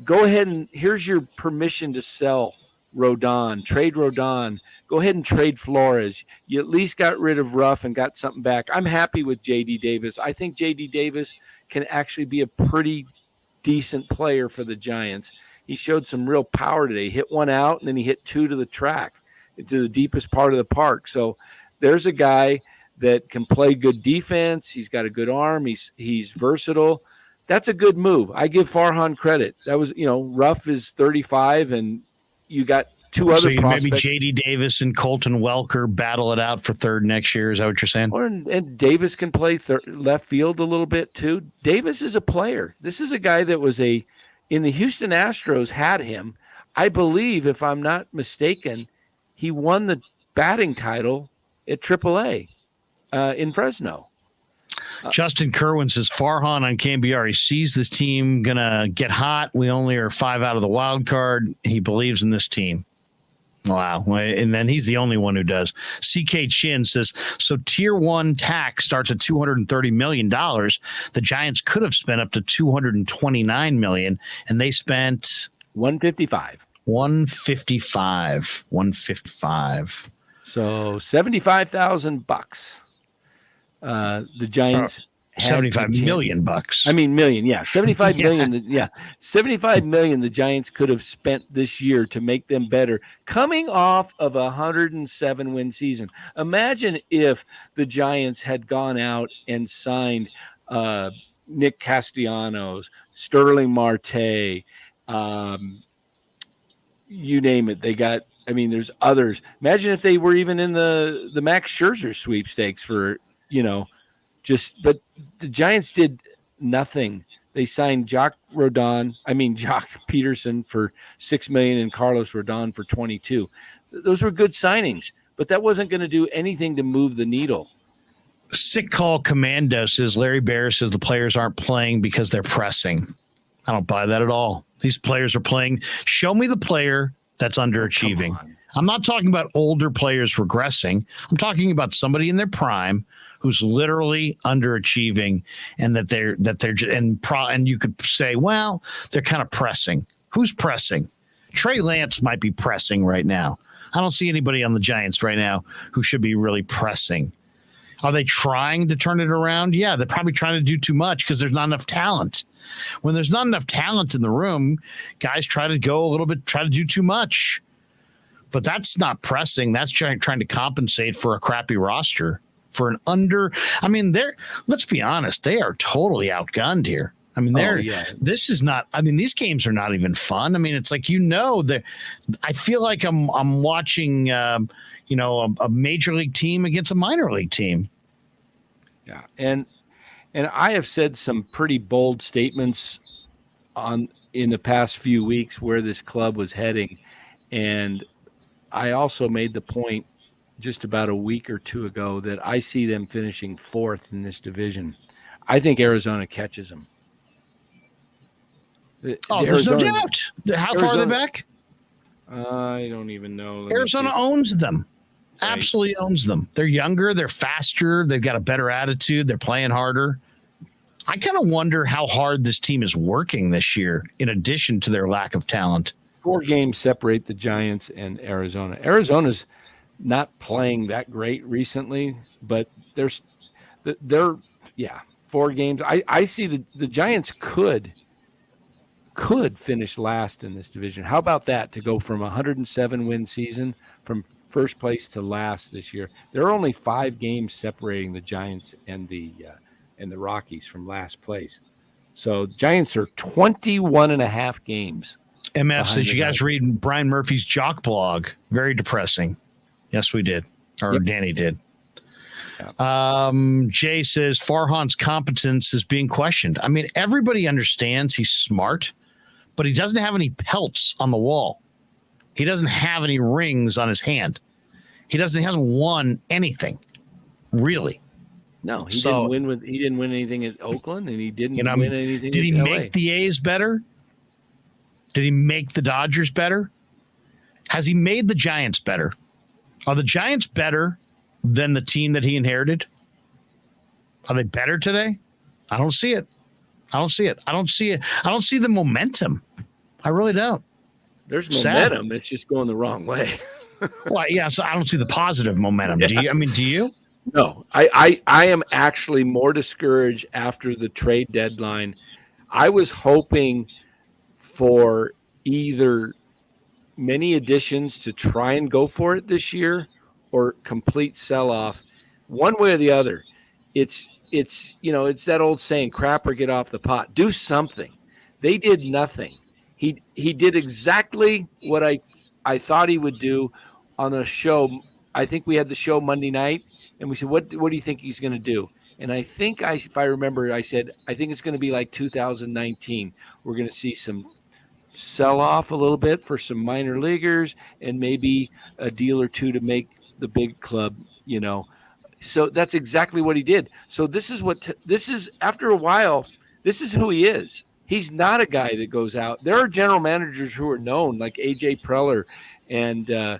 B: Go ahead and here's your permission to sell Rodon, trade Rodon. Go ahead and trade Flores. You at least got rid of Ruff and got something back. I'm happy with J.D. Davis. I think J.D. Davis can actually be a pretty decent player for the Giants. He showed some real power today. He hit 1 out, and then he hit 2 to the track, to the deepest part of the park. So there's a guy that can play good defense. He's got a good arm. He's versatile. That's a good move. I give Farhan credit. That was, Ruff is 35, and you got 2 other prospects.
A: Maybe J.D. Davis and Colton Welker battle it out for 3rd next year. Is that what you're saying?
B: And Davis can play left field a little bit too. Davis is a player. This is a guy that was in the Houston Astros had him. I believe, if I'm not mistaken, he won the batting title at AAA in Fresno.
A: Justin Kerwin says Farhan on KBR. He sees this team going to get hot. We only are 5 out of the wild card. He believes in this team. Wow. And then he's the only one who does. CK Chin says, so tier 1 tax starts at $230 million. The Giants could have spent up to $229 million, and they spent
B: 155.
A: 155.
B: So $75,000. The Giants
A: $75 million.
B: Million. Yeah. 75 million. Yeah. 75 million the Giants could have spent this year to make them better, coming off of a 107 win season. Imagine if the Giants had gone out and signed Nick Castellanos, Sterling Marte, you name it. They got, there's others. Imagine if they were even in the Max Scherzer sweepstakes for, but the Giants did nothing. They signed Jock Peterson for $6 million and Carlos Rodon for $22 million. Those were good signings, but that wasn't going to do anything to move the needle.
A: Sick Call Commando says, Larry Bear says the players aren't playing because they're pressing. I don't buy that at all. These players are playing. Show me the player that's underachieving. I'm not talking about older players regressing. I'm talking about somebody in their prime who's literally underachieving, and and you could say, well, they're kind of pressing. Who's pressing? Trey Lance might be pressing right now. I don't see anybody on the Giants right now who should be really pressing. Are they trying to turn it around? Yeah, they're probably trying to do too much because there's not enough talent. When there's not enough talent in the room, guys try to do too much. But that's not pressing. That's trying to compensate for a crappy roster. Let's be honest, they are totally outgunned here. This is not, these games are not even fun. It's like, I feel like I'm watching, a major league team against a minor league team.
B: Yeah. And I have said some pretty bold statements in the past few weeks where this club was heading. And I also made the point just about a week or two ago that I see them finishing 4th in this division. I think Arizona catches them.
A: There's no doubt. How far are they back?
B: I don't even know.
A: Arizona owns them. Right. Absolutely owns them. They're younger. They're faster. They've got a better attitude. They're playing harder. I kind of wonder how hard this team is working this year, in addition to their lack of talent.
B: 4 games separate the Giants and Arizona. Arizona's not playing that great recently, but they're 4 games. I see the Giants could finish last in this division. How about that, to go from a 107 win season from first place to last this year? There are only 5 games separating the Giants and the Rockies from last place. So Giants are 21.5 games.
A: MS, did you guys read Brian Murphy's Jock blog? Very depressing. Yes, we did. Or Danny did. Yeah. Jay says Farhan's competence is being questioned. Everybody understands he's smart, but he doesn't have any pelts on the wall. He doesn't have any rings on his hand. He hasn't won anything, really.
B: No, he didn't win anything at Oakland, and he didn't win anything.
A: Did he make the A's better? Did he make the Dodgers better? Has he made the Giants better? Are the Giants better than the team that he inherited? Are they better today? I don't see it. I don't see the momentum. I really don't.
B: There's momentum. It's just going the wrong way.
A: Well, yeah, so I don't see the positive momentum. Yeah. Do you?
B: No. I am actually more discouraged after the trade deadline. I was hoping for either many additions to try and go for it this year or complete sell-off. One way or the other. It's that old saying, crap or get off the pot. Do something. They did nothing. He did exactly what I thought he would do on a show. I think we had the show Monday night, and we said, what do you think he's going to do? And I think if I remember, I said, I think it's going to be like 2019. We're going to see some sell off a little bit for some minor leaguers and maybe a deal or two to make the big club, So that's exactly what he did. So this is after a while, this is who he is. He's not a guy that goes out. There are general managers who are known, like AJ Preller and many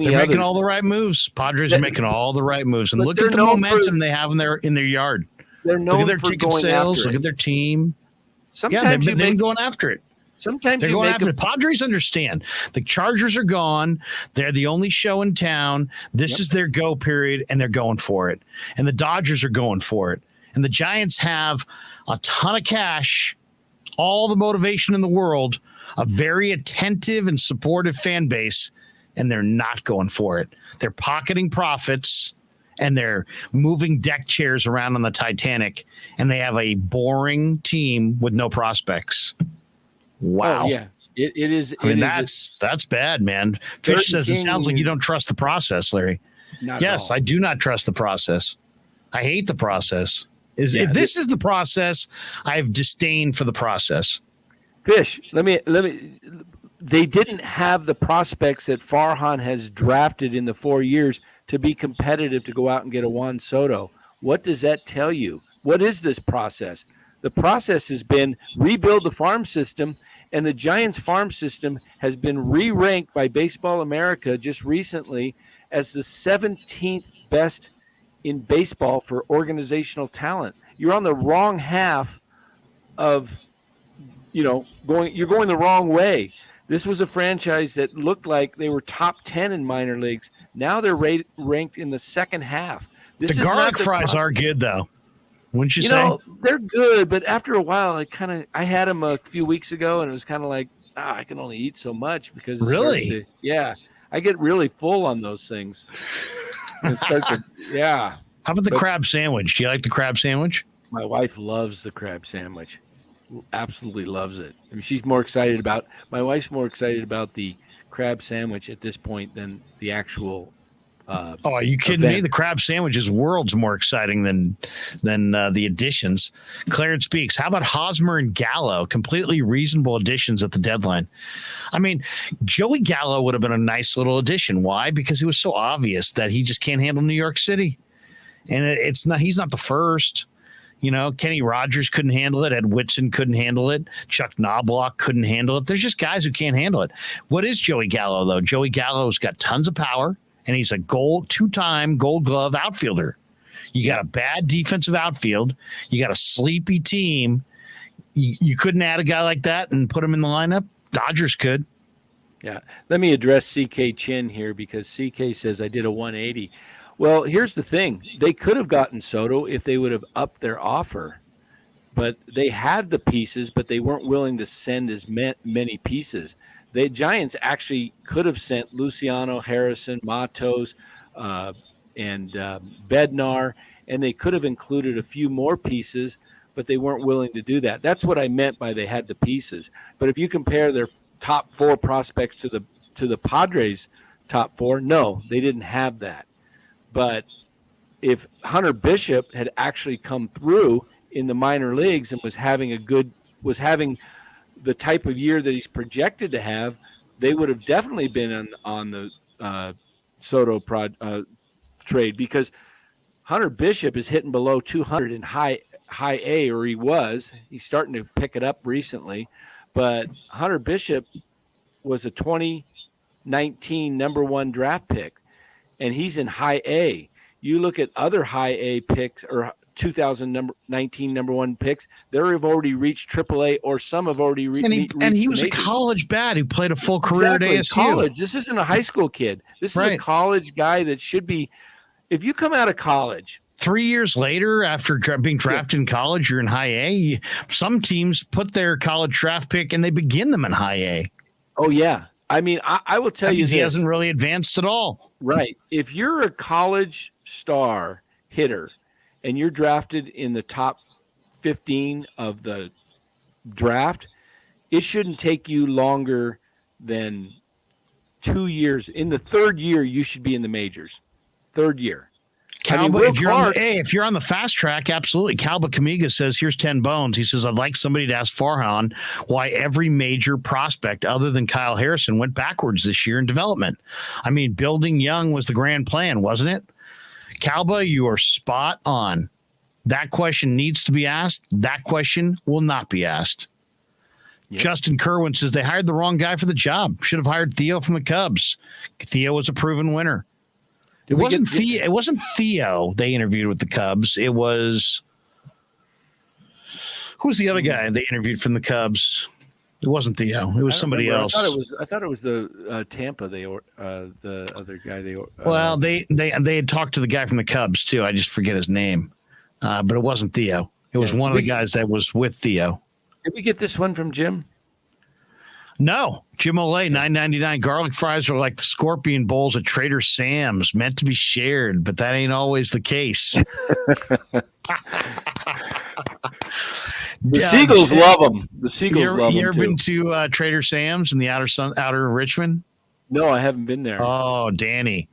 A: They're
B: others.
A: making all the right moves. Padres are making all the right moves, and
B: But
A: look at the momentum they have in their yard.
B: They're known
A: Look at their
B: for
A: ticket
B: going
A: sales.
B: after
A: Look
B: it.
A: at their team.
B: Sometimes
A: Yeah, they've been going after it.
B: Sometimes
A: they're
B: you
A: going
B: make
A: after it. Padres understand the Chargers are gone. They're the only show in town. This is their go period, and they're going for it. And the Dodgers are going for it. And the Giants have a ton of cash, all the motivation in the world, a very attentive and supportive fan base, and they're not going for it. They're pocketing profits, and they're moving deck chairs around on the Titanic, and they have a boring team with no prospects. Wow.
B: Oh, yeah. It is.
A: I mean, that's bad, man. Fish says it sounds like you don't trust the process, Larry. Yes, I do not trust the process. I hate the process. If this is the process, I have disdain for the process.
B: Fish, let me. They didn't have the prospects that Farhan has drafted in the 4 years to be competitive to go out and get a Juan Soto. What does that tell you? What is this process? The process has been rebuild the farm system, and the Giants farm system has been re-ranked by Baseball America just recently as the 17th best in baseball for organizational talent. You're on the wrong half of, you're going the wrong way. This was a franchise that looked like they were top 10 in minor leagues. Now they're ranked in the second half.
A: The garlic fries are good, though. Wouldn't you say?
B: They're good, but after a while, I had them a few weeks ago, and it was kind of like, I can only eat so much because
A: really,
B: I get really full on those things. And
A: How about the crab sandwich? Do you like the crab sandwich?
B: My wife loves the crab sandwich. Absolutely loves it. I mean, my wife's more excited about the crab sandwich at this point than the actual.
A: Are you kidding me? The crab sandwich is worlds more exciting than the additions. Clarence speaks. How about Hosmer and Gallow? Completely reasonable additions at the deadline. I mean, Joey Gallo would have been a nice little addition. Why? Because it was so obvious that he just can't handle New York City, and he's not the first. Kenny Rogers couldn't handle it. Ed Whitson couldn't handle it. Chuck Knobloch couldn't handle it. There's just guys who can't handle it. What is Joey Gallo, though? Joey Gallo's got tons of power, and he's a two-time Gold Glove outfielder. You got a bad defensive outfield. You got a sleepy team. You couldn't add a guy like that and put him in the lineup? Dodgers could.
B: Yeah. Let me address CK Chin here because CK says I did a 180. Well, here's the thing. They could have gotten Soto if they would have upped their offer, but they had the pieces, but they weren't willing to send as many pieces. The Giants actually could have sent Luciano, Harrison, Matos, and Bednar, and they could have included a few more pieces, but they weren't willing to do that. That's what I meant by they had the pieces. But if you compare their top four prospects to the Padres' top four, no, they didn't have that. But if Hunter Bishop had actually come through in the minor leagues and was having the type of year that he's projected to have, they would have definitely been on the Soto trade because Hunter Bishop is hitting below 200 in high A, or he was. He's starting to pick it up recently, but Hunter Bishop was a 2019 number one draft pick, and he's in high A. You look at other high A picks or 2019 number one picks, they have already reached AAA, or some have already reached.
A: And he was a college bat who played a full career at ASU.
B: College. This isn't a high school kid. This is a college guy that should be. If you come out of college
A: 3 years later after being drafted in college, you're in high A. Some teams put their college draft pick and they begin them in high A.
B: Oh yeah. I mean, I will tell you,
A: he hasn't really advanced at all.
B: Right. If you're a college star hitter and you're drafted in the top 15 of the draft, it shouldn't take you longer than 2 years. In the third year, you should be in the majors. Third year.
A: Calba, if you're on the fast track, absolutely. Calba Kamiga says, here's 10 bones. He says, I'd like somebody to ask Farhan why every major prospect other than Kyle Harrison went backwards this year in development. I mean, building young was the grand plan, wasn't it? Calba, you are spot on. That question needs to be asked. That question will not be asked.
B: Yep.
A: Justin Kerwin says they hired the wrong guy for the job. Should have hired Theo from the Cubs. Theo was a proven winner. It wasn't Theo they interviewed with the Cubs. It was who's the other guy they interviewed from the Cubs? It wasn't Theo. It was somebody else.
B: I thought it was the Tampa. The other guy.
A: Well, they had talked to the guy from the Cubs too. I just forget his name, but it wasn't Theo. It was one of the guys that was with Theo.
B: Did we get this one from Jim?
A: No, Jim Olay, $9.99. Garlic fries are like the scorpion bowls at Trader Sam's, meant to be shared, but that ain't always the case.
B: The Seagulls love them. The Seagulls love them.
A: You ever
B: too.
A: been to Trader Sam's in the outer Richmond?
B: No, I haven't been there.
A: Oh, Danny.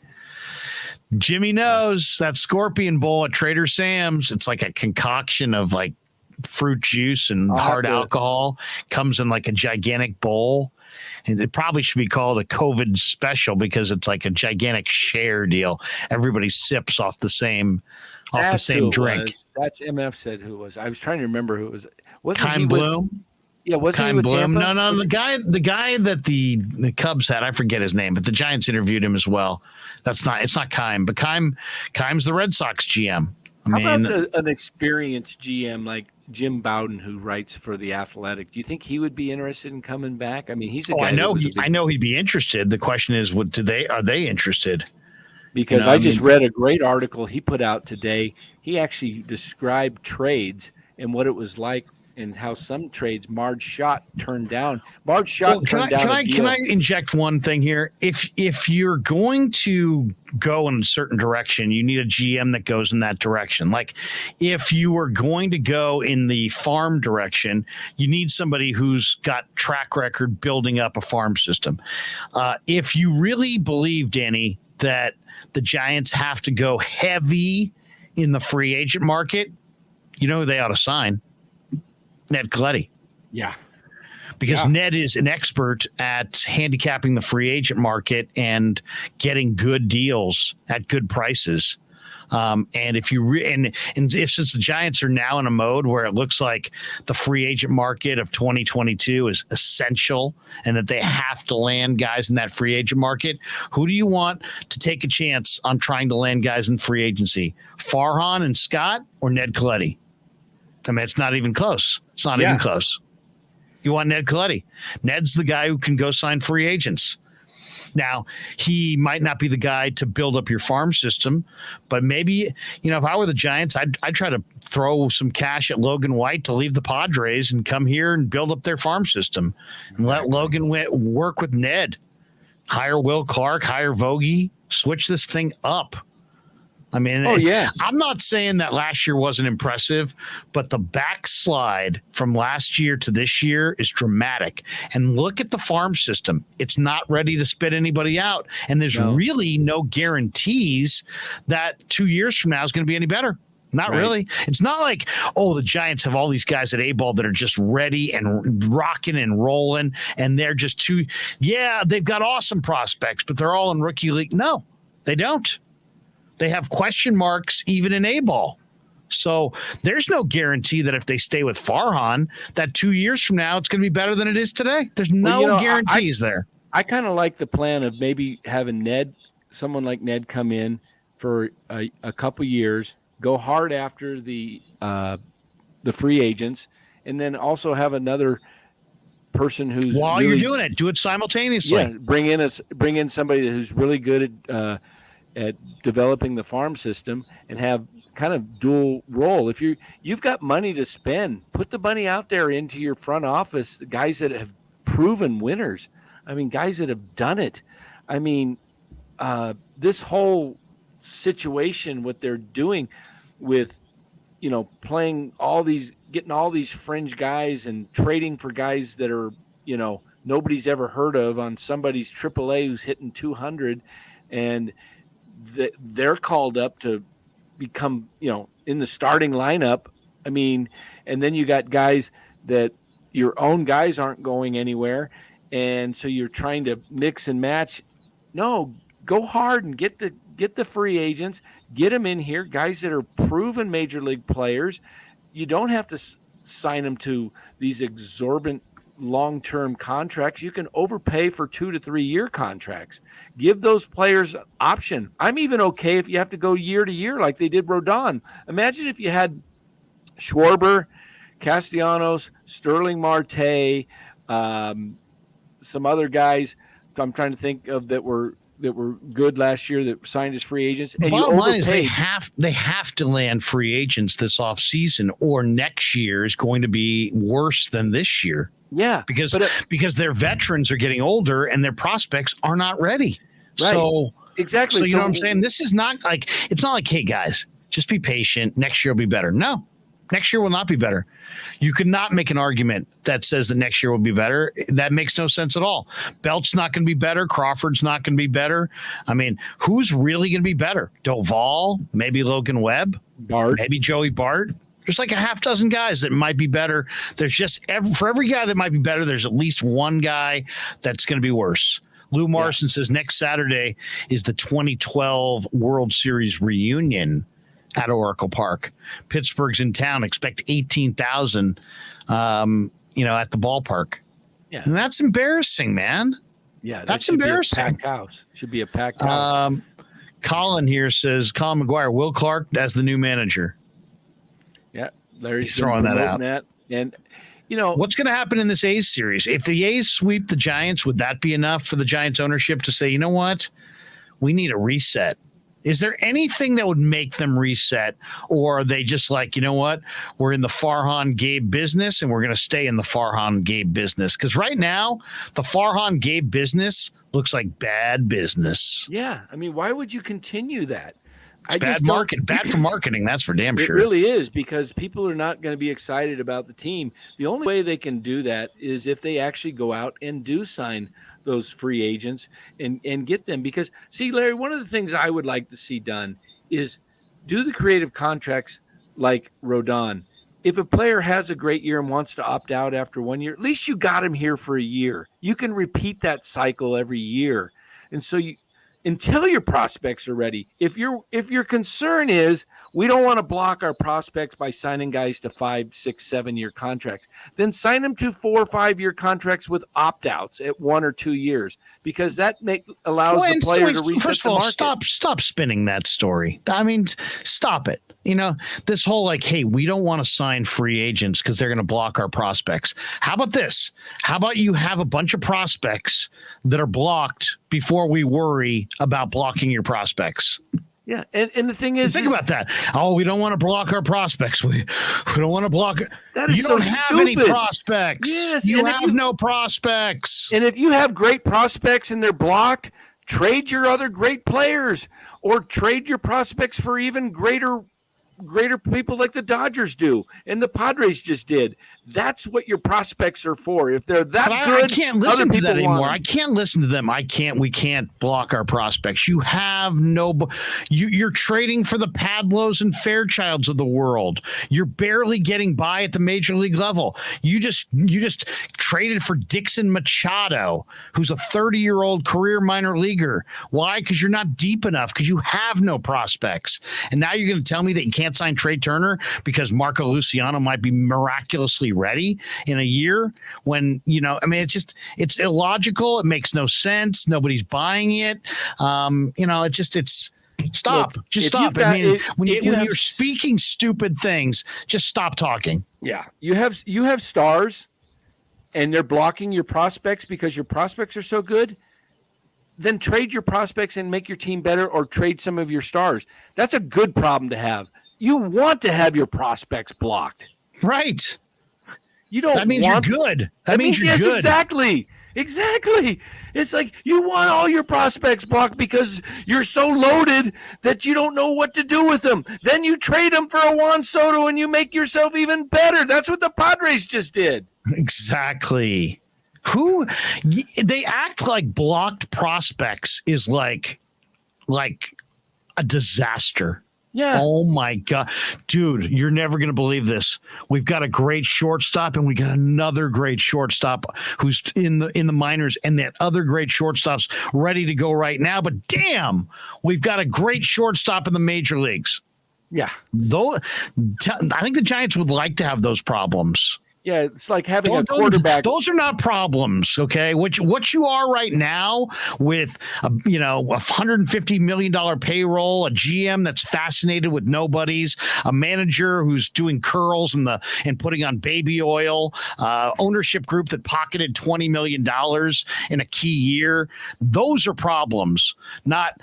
A: Jimmy knows that scorpion bowl at Trader Sam's. It's like a concoction of like fruit juice and hard alcohol. Comes in like a gigantic bowl. And it probably should be called a COVID special because it's like a gigantic share deal. Everybody sips off the same drink.
B: That's MF said who it was. I was trying to remember who it was. Wasn't
A: Kime Bloom?
B: Wasn't he with
A: Bloom?
B: Tampa?
A: No, the guy that the Cubs had, I forget his name, but the Giants interviewed him as well. It's not Kime, but Kime's the Red Sox GM.
B: How about an experienced GM like Jim Bowden, who writes for The Athletic? Do you think he would be interested in coming back? I mean, he's a guy.
A: I know he'd be interested. The question is, are they interested?
B: Because I just read a great article he put out today. He actually described trades and what it was like and how some trades Marge Schott turned down. Marge Schott turned down a deal.
A: Can I inject one thing here? If you're going to go in a certain direction, you need a GM that goes in that direction. Like if you were going to go in the farm direction, you need somebody who's got track record building up a farm system. If you really believe, Danny, that the Giants have to go heavy in the free agent market, you know who they ought to sign? Ned Colletti.
B: Yeah.
A: Because Ned is an expert at handicapping the free agent market and getting good deals at good prices. And if you since the Giants are now in a mode where it looks like the free agent market of 2022 is essential and that they have to land guys in that free agent market, who do you want to take a chance on trying to land guys in free agency? Farhan and Scott or Ned Colletti? I mean, it's not even close. It's not even close. You want Ned Colletti. Ned's the guy who can go sign free agents. Now, he might not be the guy to build up your farm system, but maybe, if I were the Giants, I'd try to throw some cash at Logan White to leave the Padres and come here and build up their farm system and let Logan work with Ned. Hire Will Clark, hire Vogie, switch this thing up. I mean, I'm not saying that last year wasn't impressive, but the backslide from last year to this year is dramatic. And look at the farm system. It's not ready to spit anybody out. And there's really no guarantees that 2 years from now is going to be any better. Not really. It's not like, the Giants have all these guys at A-ball that are just ready and rocking and rolling. And they're just they've got awesome prospects, but they're all in rookie league. No, they don't. They have question marks even in A-ball. So there's no guarantee that if they stay with Farhan, that 2 years from now, it's going to be better than it is today. There's no guarantees there.
B: I kind of like the plan of maybe having someone like Ned come in for a couple years, go hard after the free agents, and then also have another person who's
A: while you're doing it, do it simultaneously.
B: Yeah, bring in somebody who's really good at developing the farm system and have kind of dual role. If you've got money to spend, put the money out there into your front office, the guys that have proven winners. I mean, guys that have done it. I mean, this whole situation, what they're doing with, getting all these fringe guys and trading for guys that are, nobody's ever heard of on somebody's AAA who's hitting 200 and they're called up to become, in the starting lineup. I mean, and then you got guys that your own guys aren't going anywhere. And so you're trying to mix and match. No, go hard and get the free agents, get them in here, guys that are proven major league players. You don't have to sign them to these exorbitant long-term contracts. You can overpay for 2 to 3 year contracts. Give those players an option. I'm even okay if you have to go year to year like they did Rodon. Imagine if you had Schwarber, Castellanos, Sterling Marte, some other guys I'm trying to think of that were good last year that signed as free agents. And
A: bottom
B: you
A: line is they
B: overpaid.
A: have to land free agents this offseason, or next year is going to be worse than this year.
B: Yeah,
A: because their veterans are getting older and their prospects are not ready.
B: Right.
A: So
B: exactly.
A: So you know what I'm saying? This is not like, it's not like, hey guys, just be patient. Next year will be better. No, next year will not be better. You could not make an argument that says that next year will be better. That makes no sense at all. Belt's not going to be better. Crawford's not going to be better. I mean, who's really going to be better? Doval, maybe Logan Webb,
B: Bart,
A: maybe Joey Bart. There's like a half dozen guys that might be better. There's just for every guy that might be better, there's at least one guy that's going to be worse. Lou Morrison says next Saturday is the 2012 World Series reunion at Oracle Park. Pittsburgh's in town. Expect 18,000, at the ballpark. Yeah, and that's embarrassing, man.
B: Yeah,
A: that's embarrassing.
B: Packed house should be a packed house.
A: Colin here says Colin McGuire, Will Clark as the new manager.
B: Yeah, Larry's
A: throwing that out.
B: And
A: what's going to happen in this A's series? If the A's sweep the Giants, would that be enough for the Giants ownership to say, you know what, we need a reset? Is there anything that would make them reset, or are they just like, you know what, we're in the Farhan Gabe business and we're going to stay in the Farhan Gabe business? Because right now, the Farhan Gabe business looks like bad business.
B: Yeah, I mean, why would you continue that?
A: Bad for marketing. That's for damn sure.
B: It really is, because people are not going to be excited about the team. The only way they can do that is if they actually go out and do sign those free agents and get them. Because, see, Larry, one of the things I would like to see done is do the creative contracts like Rodon. If a player has a great year and wants to opt out after 1 year, at least you got him here for a year. You can repeat that cycle every year. And so until your prospects are ready. If your concern is we don't want to block our prospects by signing guys to 5, 6, 7 year contracts, then sign them to 4 or 5 year contracts with opt-outs at 1 or 2 years, because that allows the player to reset
A: first of all,
B: the market.
A: Stop spinning that story. I mean, stop it. This whole like, hey, we don't want to sign free agents because they're going to block our prospects. How about this? How about you have a bunch of prospects that are blocked before we worry about blocking your prospects?
B: Yeah, and the thing is,
A: think about that. Oh, we don't want to block our prospects. We don't want to block.
B: That is
A: you don't
B: so
A: have
B: stupid.
A: Any prospects.
B: Yes,
A: you have no prospects.
B: And if you have great prospects and they're blocked, trade your other great players, or trade your prospects for even greater people like the Dodgers do and the Padres just did. That's what your prospects are for. If they're that good,
A: I can't listen to that anymore.
B: I
A: can't listen to them. We can't block our prospects. You have you're trading for the Padlos and Fairchilds of the world. You're barely getting by at the major league level. You just traded for Dixon Machado, who's a 30-year-old career minor leaguer. Why? Because you're not deep enough, because you have no prospects. And now you're going to tell me that you can't sign Trey Turner because Marco Luciano might be miraculously ready in a year, when it's illogical. It makes no sense. Nobody's buying it. Stop.
B: Look,
A: just stop. When you're speaking stupid things, just stop talking.
B: Yeah, you have stars, and they're blocking your prospects because your prospects are so good. Then trade your prospects and make your team better, or trade some of your stars. That's a good problem to have. You want to have your prospects blocked,
A: right?
B: You don't.
A: That means you're good. That means you're
B: yes,
A: good.
B: Exactly. It's like you want all your prospects blocked because you're so loaded that you don't know what to do with them. Then you trade them for a Juan Soto and you make yourself even better. That's what the Padres just did.
A: Exactly. They act like blocked prospects is like a disaster.
B: Yeah.
A: Oh my God, dude, you're never going to believe this. We've got a great shortstop, and we got another great shortstop who's in the minors, and that other great shortstop's ready to go right now. But damn, we've got a great shortstop in the major leagues.
B: Yeah.
A: Though, I think the Giants would like to have those problems.
B: Yeah, it's like having a quarterback.
A: Those are not problems, okay? What you are right now with a $150 million payroll, a GM that's fascinated with nobodies, a manager who's doing curls and putting on baby oil, ownership group that pocketed $20 million in a key year. Those are problems, not,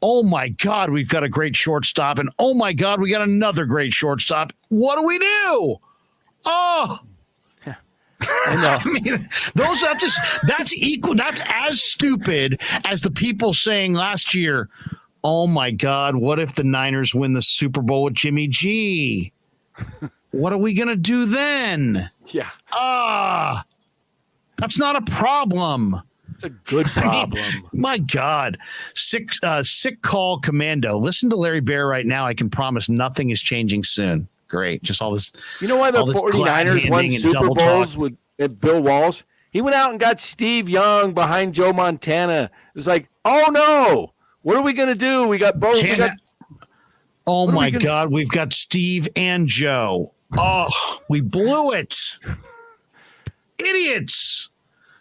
A: oh my God, we've got a great shortstop, and oh my God, we got another great shortstop. What do we do? Oh,
B: I know.
A: I mean, that's equal. That's as stupid as the people saying last year, oh my God, what if the Niners win the Super Bowl with Jimmy G? What are we going to do then?
B: Yeah.
A: That's not a problem.
B: It's a good problem.
A: I mean, my God. Sick call commando. Listen to Larry Bear right now. I can promise nothing is changing soon. Great. Just all this.
B: You know why the 49ers won Super Bowls with Bill Walsh? He went out and got Steve Young behind Joe Montana. It's like, oh no, what are we going to do? We got both.
A: Oh my God, we've got Steve and Joe. Oh, we blew it. Idiots.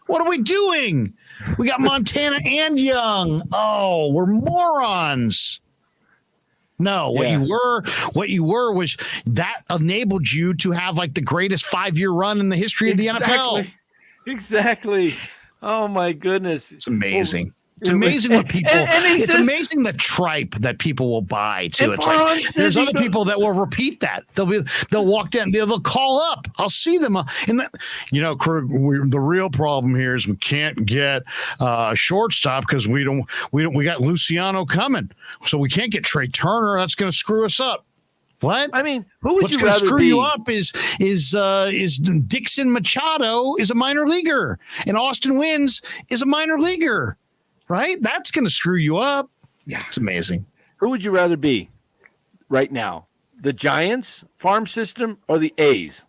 A: What are we doing? We got Montana and Young. Oh, we're morons. No, what you were was that enabled you to have like the greatest 5-year run in the history of the NFL.
B: Exactly. Oh my goodness.
A: It's amazing. It's amazing what people. It's amazing the tripe that people will buy too. It's like there's other people that will repeat that. They'll walk down. They'll call up. I'll see them. Krueg, the real problem here is we can't get a shortstop because we got Luciano coming, so we can't get Trey Turner. That's going to screw us up. What?
B: I mean, who would
A: What's
B: you
A: rather
B: rather
A: screw
B: be?
A: you up is Dixon Machado is a minor leaguer, and Austin Wynns is a minor leaguer. Right? That's going to screw you up. Yeah. It's amazing.
B: Who would you rather be right now? The Giants farm system or the A's?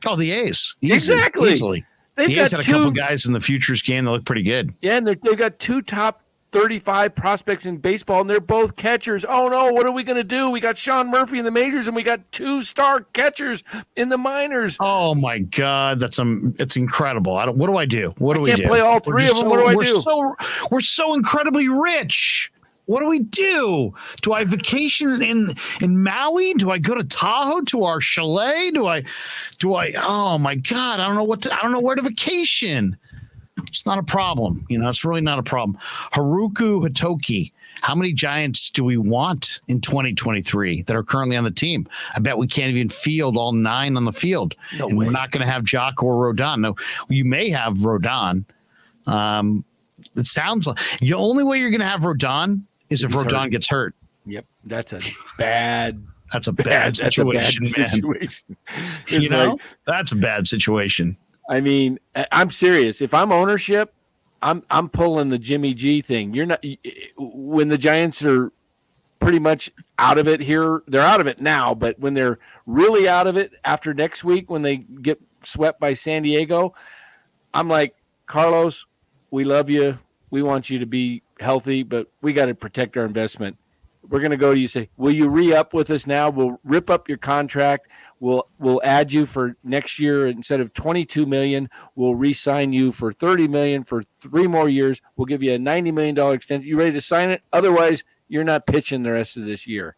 A: Oh, the A's.
B: Exactly.
A: Easily. The A's had a couple guys in the futures game that look pretty good.
B: Yeah, and they've got 2 top 35 prospects in baseball, and they're both catchers. Oh, no, what are we going to do? We got Sean Murphy in the majors, and we got 2 star catchers in the minors.
A: Oh, my God. It's incredible. What do I do? What do we do?
B: I can't play all 3 of them. What do I do?
A: We're so incredibly rich. What do we do? Do I vacation in Maui? Do I go to Tahoe to our chalet? Do I? Oh, my God. I don't know where to vacation. It's not a problem. It's really not a problem. Haruki Hitoki. How many Giants do we want in 2023 that are currently on the team? I bet we can't even field all 9 on the field. No way. We're not going to have Jock or Rodon. No, you may have Rodon. It sounds like the only way you're going to have Rodon is if Rodon gets hurt.
B: Yep. That's a bad
A: situation, man. That's a bad situation.
B: I mean, I'm serious. If I'm ownership, I'm pulling the Jimmy G thing. You're not when the Giants are pretty much out of it here. They're out of it now, but when they're really out of it after next week, when they get swept by San Diego, I'm like, Carlos, we love you. We want you to be healthy, but we got to protect our investment. We're going to go to you say, will you re-up with us now? We'll rip up your contract. We'll add you for next year. Instead of $22 million, we'll re-sign you for $30 million for 3 more years. We'll give you a $90 million extension. You ready to sign it? Otherwise, you're not pitching the rest of this year.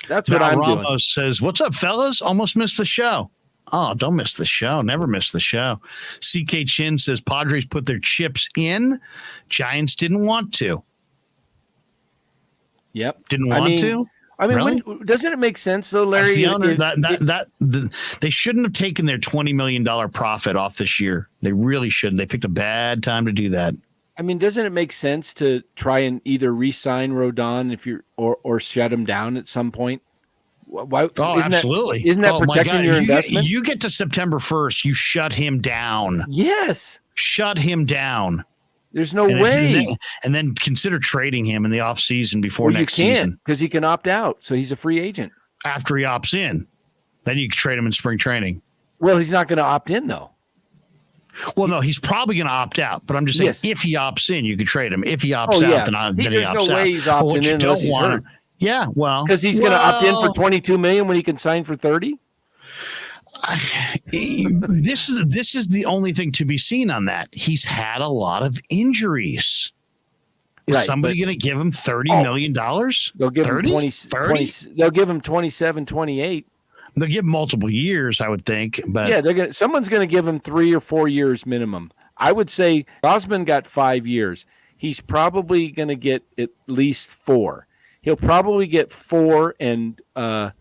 B: That's what I'm doing.
A: Ramos says, what's up, fellas? Almost missed the show. Oh, don't miss the show. Never miss the show. CK Chin says, Padres put their chips in. Giants didn't want to.
B: Yep.
A: Didn't want to?
B: I mean,
A: really?
B: Doesn't it make sense, though, Larry?
A: The owner, they shouldn't have taken their $20 million profit off this year. They really shouldn't. They picked a bad time to do that.
B: I mean, doesn't it make sense to try and either re-sign Rodon or shut him down at some point? Why?
A: Absolutely.
B: Isn't that protecting your investment?
A: You get to September 1st, you shut him down.
B: Yes.
A: Shut him down.
B: There's no way.
A: And then consider trading him in the offseason before next season. You can't,
B: because he can opt out. So he's a free agent.
A: After he opts in, then you can trade him in spring training.
B: Well, he's not going to opt in, though.
A: Well, no, he's probably going to opt out. But I'm just saying, if he opts in, you could trade him. If he opts out, then he opts out.
B: There's no way he's opting in unless he's hurt.
A: Yeah, well.
B: Because he's going to opt in for $22 million when he can sign for $30?
A: This is the only thing to be seen on that. He's had a lot of injuries. Is somebody going to give him $30 million?
B: They'll give
A: 30?
B: him 20, they'll give him 27, 28.
A: They'll give him multiple years, I would think. But
B: yeah, someone's going to give him 3 or 4 years minimum. I would say Osman got 5 years. He's probably going to get at least 4. He'll probably get 4 and 100,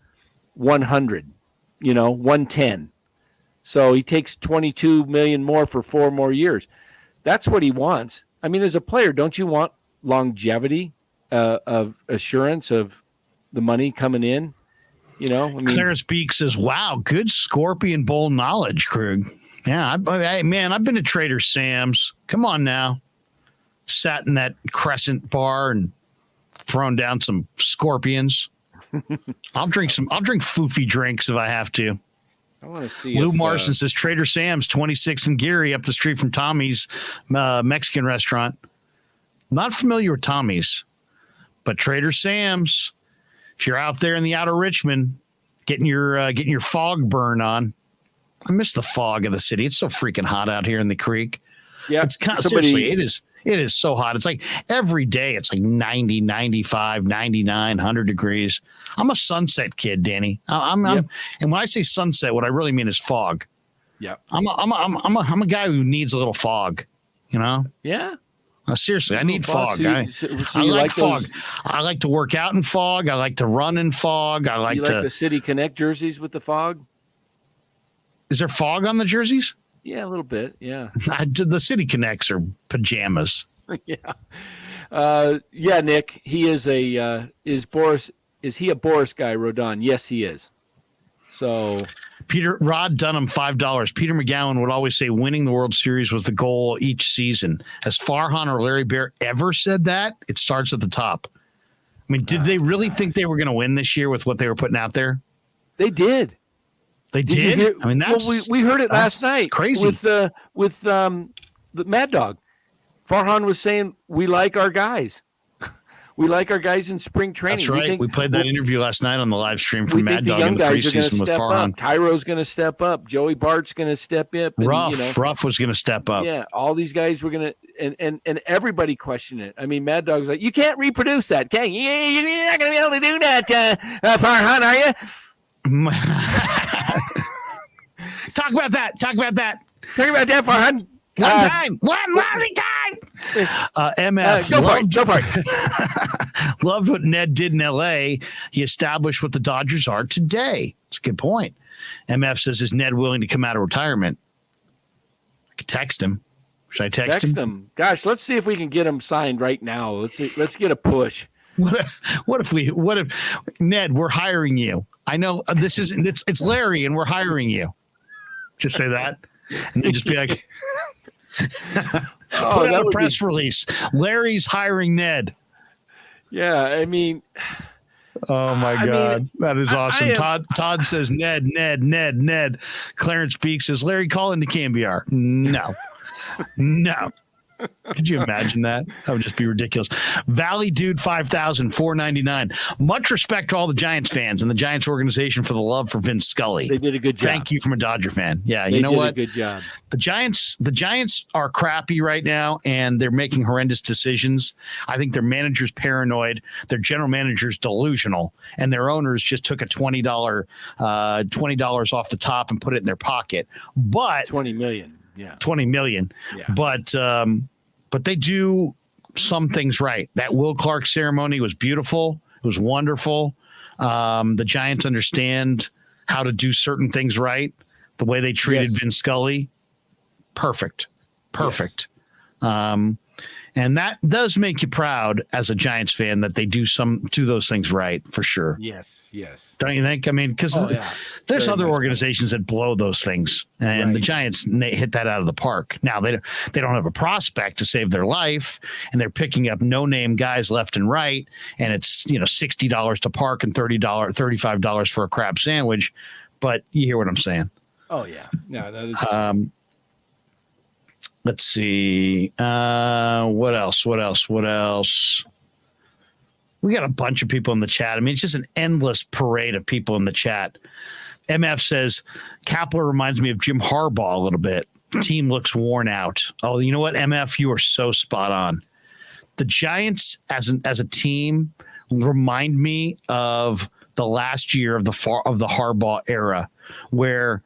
B: 110. So he takes 22 million more for 4 more years. That's what he wants. I mean, as a player, don't you want longevity of assurance of the money coming in?
A: Clarence Beek says, "Wow, good Scorpion Bowl knowledge, Krug." Yeah, I've been to Trader Sam's. Come on now. Sat in that Crescent bar and thrown down some scorpions. I'll drink foofy drinks if I have to.
B: I want to see.
A: Lou Marson says Trader Sam's, 26th and Geary, up the street from Tommy's Mexican restaurant. Not familiar with Tommy's, but Trader Sam's. If you're out there in the outer Richmond, getting your fog burn on. I miss the fog of the city. It's so freaking hot out here in the creek.
B: Yeah,
A: it's seriously, it is so hot. It's like every day it's like 90, 95, 99, 100 degrees. I'm a sunset kid, Danny. And when I say sunset, what I really mean is fog.
B: Yeah.
A: I'm a guy who needs a little fog,
B: Yeah.
A: Seriously, I need fog. I like fog. I like to work out in fog. I like to run in fog. I like
B: the City Connect jerseys with the fog.
A: Is there fog on the jerseys?
B: Yeah, a little bit. Yeah.
A: The City Connects are pajamas.
B: Yeah. Nick, he is is he a Boris guy, Rodon? Yes, he is. So
A: Rod Dunham, $5. Peter McGowan would always say winning the World Series was the goal each season. Has Farhan or Larry Bear ever said that? It starts at the top. I mean, did they really think they were going to win this year with what they were putting out there?
B: They did.
A: They did. I mean,
B: we heard it last night.
A: Crazy
B: with the Mad Dog. Farhan was saying we like our guys. We like our guys in spring training.
A: That's right. We played that interview last night on the live stream from Mad Dog in the preseason with Farhan.
B: Tyro's going to step up. Joey Bart's going to step up. And,
A: Ruff was going to step up.
B: Yeah, all these guys were going to, and everybody questioned it. I mean, Mad Dog's like, you can't reproduce that, can you? You're not going to be able to do that, Farhan, are you?
A: Talk about that.
B: Talk about that, Farhan.
A: One lousy time. MF.
B: Go for it.
A: Loved what Ned did in L.A. He established what the Dodgers are today. That's a good point. MF says, is Ned willing to come out of retirement? I could text him. Should I text him?
B: Gosh, let's see if we can get him signed right now. Let's get a push.
A: What if Ned, we're hiring you. I know it's Larry and we're hiring you. Just say that. And then just be like, put out a press release. Larry's hiring Ned.
B: Yeah, I mean.
A: Oh my God. That is awesome. Todd says Ned. Clarence Beek says, Larry, call into KMBR. No. Could you imagine that? That would just be ridiculous. Valley Dude 5,000, $4.99. Much respect to all the Giants fans and the Giants organization for the love for Vince Scully.
B: They did a good job.
A: Thank you from a Dodger fan. Yeah, you know what?
B: They did a good job.
A: The Giants are crappy right now, and they're making horrendous decisions. I think their manager's paranoid, their general manager's delusional, and their owners just took a $20 off the top and put it in their pocket. But
B: $20 million. Yeah.
A: 20 million. Yeah. But they do some things right. That Will Clark ceremony was beautiful. It was wonderful. The Giants understand how to do certain things right. The way they treated Vince Scully. Perfect. Yes. And that does make you proud as a Giants fan that they do those things right, for sure.
B: Yes.
A: Don't you think? I mean, because there's other organizations that blow those things, and the Giants hit that out of the park. Now they don't have a prospect to save their life, and they're picking up no-name guys left and right, and it's $60 to park and $35 for a crab sandwich. But you hear what I'm saying?
B: Oh yeah, no, that is.
A: Let's see. What else? We got a bunch of people in the chat. I mean, it's just an endless parade of people in the chat. MF says Kapler reminds me of Jim Harbaugh a little bit. Team looks worn out. Oh, you know what, MF, you are so spot on. The Giants as a team remind me of the last year of the Harbaugh era, where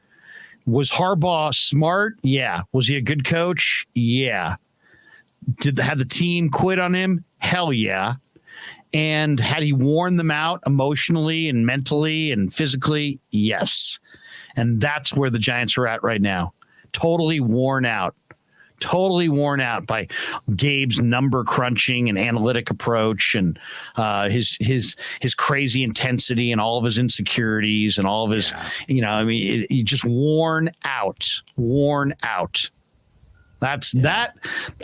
A: was Harbaugh smart? Yeah. Was he a good coach? Yeah. Had the team quit on him? Hell yeah. And had he worn them out emotionally and mentally and physically? Yes. And that's where the Giants are at right now. Totally worn out by Gabe's number crunching and analytic approach and his crazy intensity and all of his insecurities and all of his, he just worn out. That.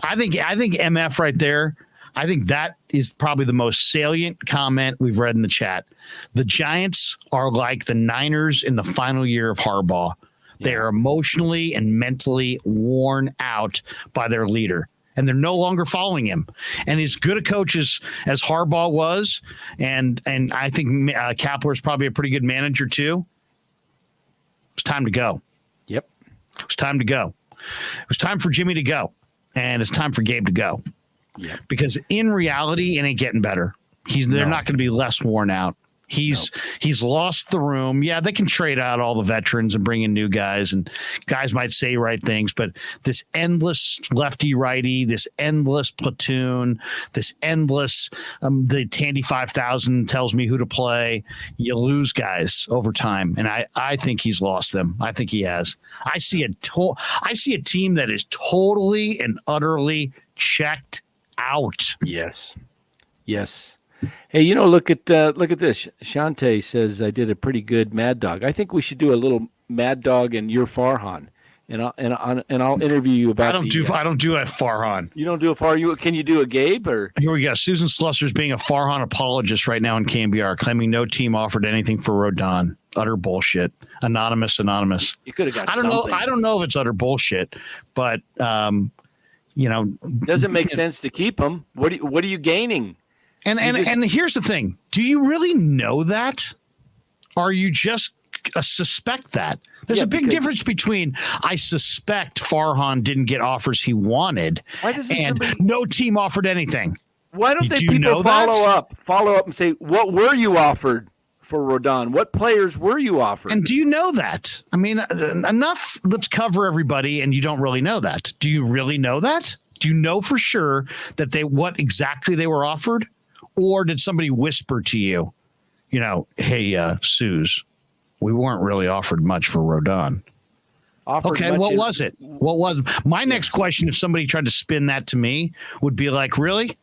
A: I think MF right there. I think that is probably the most salient comment we've read in the chat. The Giants are like the Niners in the final year of Harbaugh. They are emotionally and mentally worn out by their leader, and they're no longer following him. And as good a coach as Harbaugh was, and I think Kapler is probably a pretty good manager too, it's time to go.
B: Yep.
A: It was time to go. It was time for Jimmy to go, and it's time for Gabe to go.
B: Yeah.
A: Because in reality, it ain't getting better. They're not going to be less worn out. He's lost the room. Yeah, they can trade out all the veterans and bring in new guys, and guys might say right things, but this endless lefty-righty, this endless platoon, this endless the Tandy 5000 tells me who to play. You lose guys over time, and I think he's lost them. I think he has. I see a team that is totally and utterly checked out.
B: Yes. Hey, look at this. Shante says I did a pretty good Mad Dog. I think we should do a little Mad Dog and your Farhan, and I'll interview you about.
A: I don't do a Farhan.
B: You don't do a Farhan. Can you do a Gabe or?
A: Here we go. Susan Slusser's being a Farhan apologist right now in KMBR, claiming no team offered anything for Rodon. Utter bullshit. Anonymous. You
B: could have got.
A: I don't know if it's utter bullshit, but doesn't
B: make sense to keep him. What are you gaining?
A: And here's the thing. Do you really know that? Or you just suspect that? There's a big difference between I suspect Farhan didn't get offers he wanted and no team offered anything.
B: Why don't people follow up and say, what were you offered for Rodon? What players were you offered?
A: And do you know that? I mean, enough lips cover everybody and you don't really know that. Do you really know that? Do you know for sure that what exactly they were offered? Or did somebody whisper to you, hey, Suze, we weren't really offered much for Rodon. Okay, what was it? My next question, if somebody tried to spin that to me, would be like, really?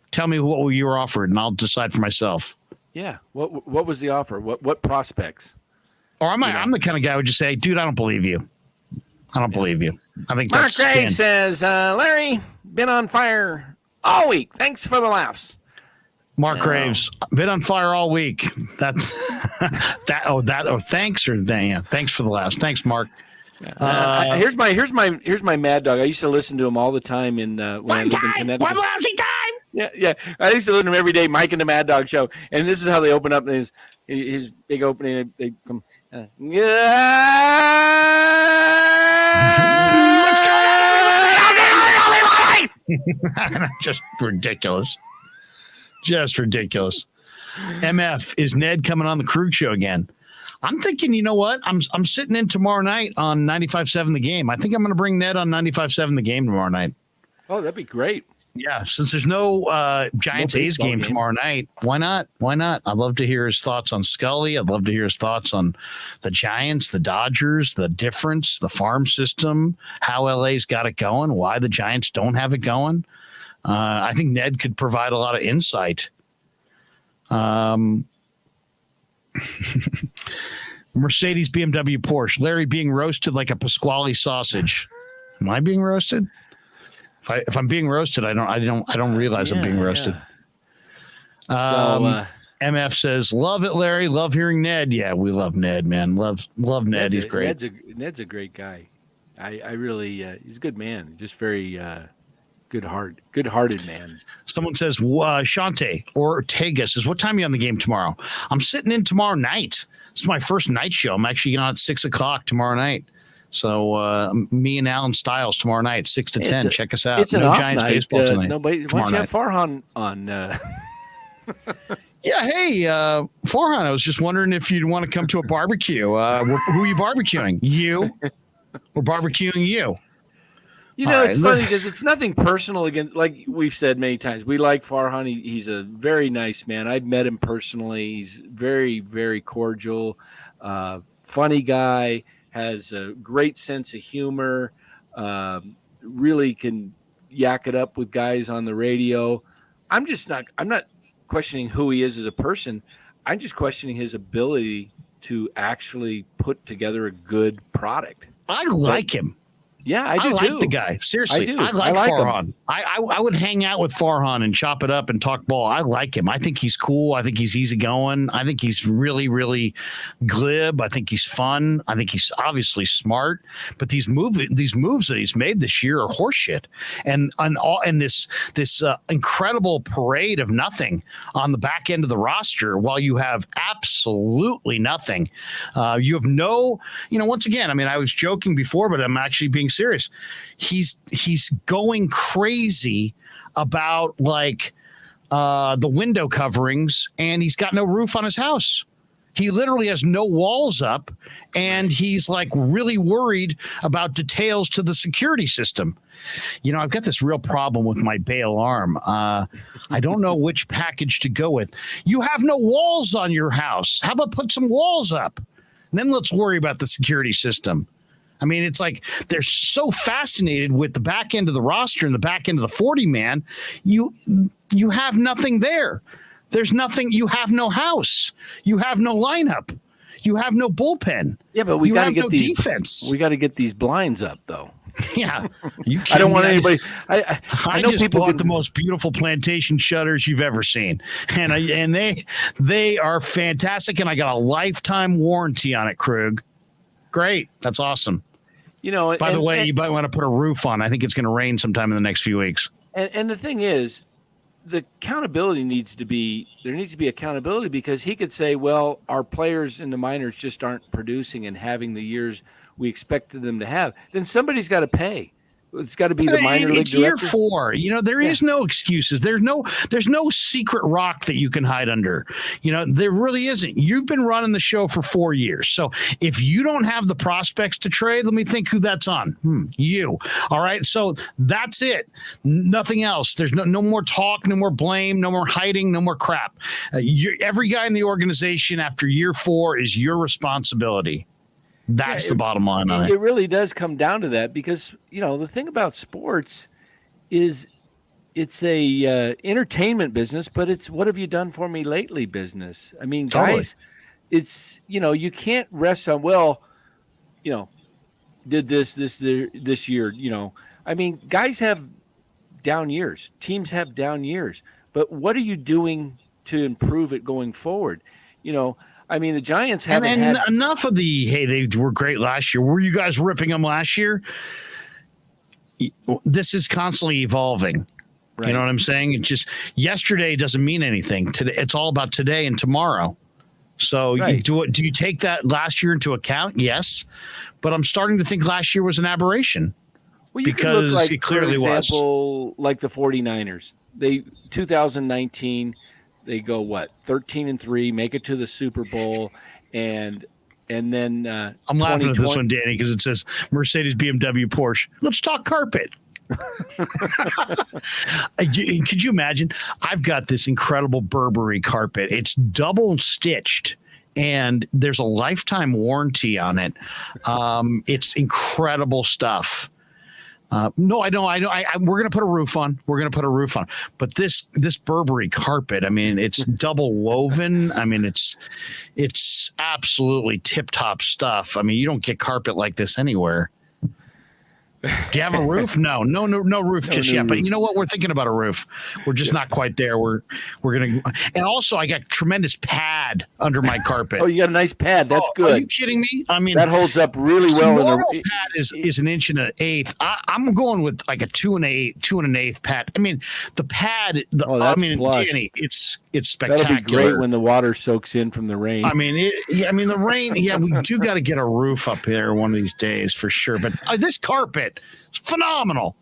A: Tell me what you were offered, and I'll decide for myself.
B: Yeah. What was the offer? What prospects?
A: Or I'm the kind of guy who would just say, dude, I don't believe you. I don't believe you. I think
B: Mark
A: that's
B: Gray says, Larry, been on fire all week. Thanks for the laughs.
A: Mark Graves, been on fire all week. Thanks thanks for the last. Thanks, Mark.
B: Here's my Mad Dog. I used to listen to him all the time when I lived in Connecticut.
A: One lousy time.
B: Yeah. I used to listen to him every day, Mike and the Mad Dog Show. And this is how they open up his big opening. They come,
A: Just ridiculous. MF, is Ned coming on the Krueg show again? I'm thinking, you know what? I'm sitting in tomorrow night on 95.7 The Game. I think I'm going to bring Ned on 95.7 The Game tomorrow night.
B: Oh, that'd be great.
A: Yeah, since there's no Giants A's game tomorrow night, why not? I'd love to hear his thoughts on Scully. I'd love to hear his thoughts on the Giants, the Dodgers, the difference, the farm system, how LA's got it going, why the Giants don't have it going. I think Ned could provide a lot of insight. Mercedes, BMW, Porsche. Larry being roasted like a Pasquale sausage. Am I being roasted? If I'm being roasted, I don't realize I'm being roasted. MF says, "Love it, Larry. Love hearing Ned." Yeah, we love Ned, man. Love Ned. He's great.
B: Ned's a great guy. I really he's a good man. Just very Good-hearted man.
A: Someone says, Shante or Tegas says, what time are you on the game tomorrow? I'm sitting in tomorrow night. This is my first night show. I'm actually on at 6:00 tomorrow night. So me and Alan Stiles tomorrow night, 6 to 10. Check us out.
B: It's an off
A: Giants
B: night.
A: baseball tonight.
B: Nobody. Why don't you have Farhan on?
A: Yeah, hey, Farhan, I was just wondering if you'd want to come to a barbecue. Who are you barbecuing? You? We're barbecuing you.
B: It's funny because it's nothing personal. Again, like we've said many times, we like Farhan. He's a very nice man. I've met him personally. He's very, very cordial, funny guy, has a great sense of humor, really can yak it up with guys on the radio. I'm not questioning who he is as a person. I'm just questioning his ability to actually put together a good product.
A: I like him.
B: Yeah, I do
A: like
B: too.
A: the guy. Seriously,
B: I
A: like Farhan.
B: him.
A: I would hang out with Farhan and chop it up and talk ball. I like him. I think he's cool. I think he's easygoing. I think he's really, really glib. I think he's fun. I think he's obviously smart. But these moves that he's made this year are horseshit. And this incredible parade of nothing on the back end of the roster, while you have absolutely nothing. You have no. Once again, I mean, I was joking before, but I'm actually being serious. He's going crazy about the window coverings, and he's got no roof on his house. He literally has no walls up, and he's really worried about details to the security system. I've got this real problem with my bay alarm. I don't know which package to go with. You have no walls on your house. How about put some walls up? And then let's worry about the security system. I mean, it's like they're so fascinated with the back end of the roster and the back end of the 40-man. You have nothing there. There's nothing. You have no house. You have no lineup. You have no bullpen.
B: Yeah, but we got to get these
A: defense.
B: We got to get these blinds up, though.
A: Yeah,
B: I don't want anybody. I know
A: just
B: people
A: bought the most beautiful plantation shutters you've ever seen, and they are fantastic. And I got a lifetime warranty on it, Krueg. Great, that's awesome. By the way, you might want to put a roof on. I think it's going to rain sometime in the next few weeks.
B: And the thing is, the accountability needs to be accountability, because he could say, well, our players in the minors just aren't producing and having the years we expected them to have. Then somebody's got to pay. It's got to be the minor league director.
A: It's year 4. There is no excuses. There's no secret rock that you can hide under. There really isn't. You've been running the show for 4 years. So if you don't have the prospects to trade, let me think who that's on. You. All right. So that's it. Nothing else. There's no more talk, no more blame, no more hiding, no more crap. Every guy in the organization after year 4 is your responsibility. That's the bottom line on it.
B: It really does come down to that, because, the thing about sports is it's a entertainment business, but it's what have you done for me lately business. I mean, guys, it's, you can't rest on, did this year, I mean, guys have down years, teams have down years, but what are you doing to improve it going forward? I mean, the Giants haven't had
A: enough of they were great last year. Were you guys ripping them last year? This is constantly evolving. Right. You know what I'm saying? It's just yesterday doesn't mean anything. Today, it's all about today and tomorrow. So do you take that last year into account? Yes. But I'm starting to think last year was an aberration.
B: Well, you
A: because
B: look
A: it clearly
B: for example, like the 49ers. 2019 they go 13-3, make it to the Super Bowl, and then
A: I'm laughing at this one, Danny, because it says Mercedes, BMW, Porsche. Let's talk carpet. Could you imagine? I've got this incredible Burberry carpet. It's double stitched, and there's a lifetime warranty on it. It's incredible stuff. No, I know. We're going to put a roof on. But this Burberry carpet, I mean, it's double woven. I mean, it's absolutely tip top stuff. I mean, you don't get carpet like this anywhere. Do you have a roof? No roof just yet. But you know what? We're thinking about a roof. We're just not quite there. We're going to, and also I got tremendous pads pad under my carpet.
B: Oh, you got a nice pad. That's good.
A: Are you kidding me? I mean,
B: that holds up really well.
A: Normal pad is an inch and an eighth. I'm going with like a 2 1/8 pad. I mean, the pad. Danny, it's spectacular.
B: That'll be great when the water soaks in from the rain.
A: I mean, the rain. Yeah, we do got to get a roof up there one of these days for sure. But this carpet is phenomenal.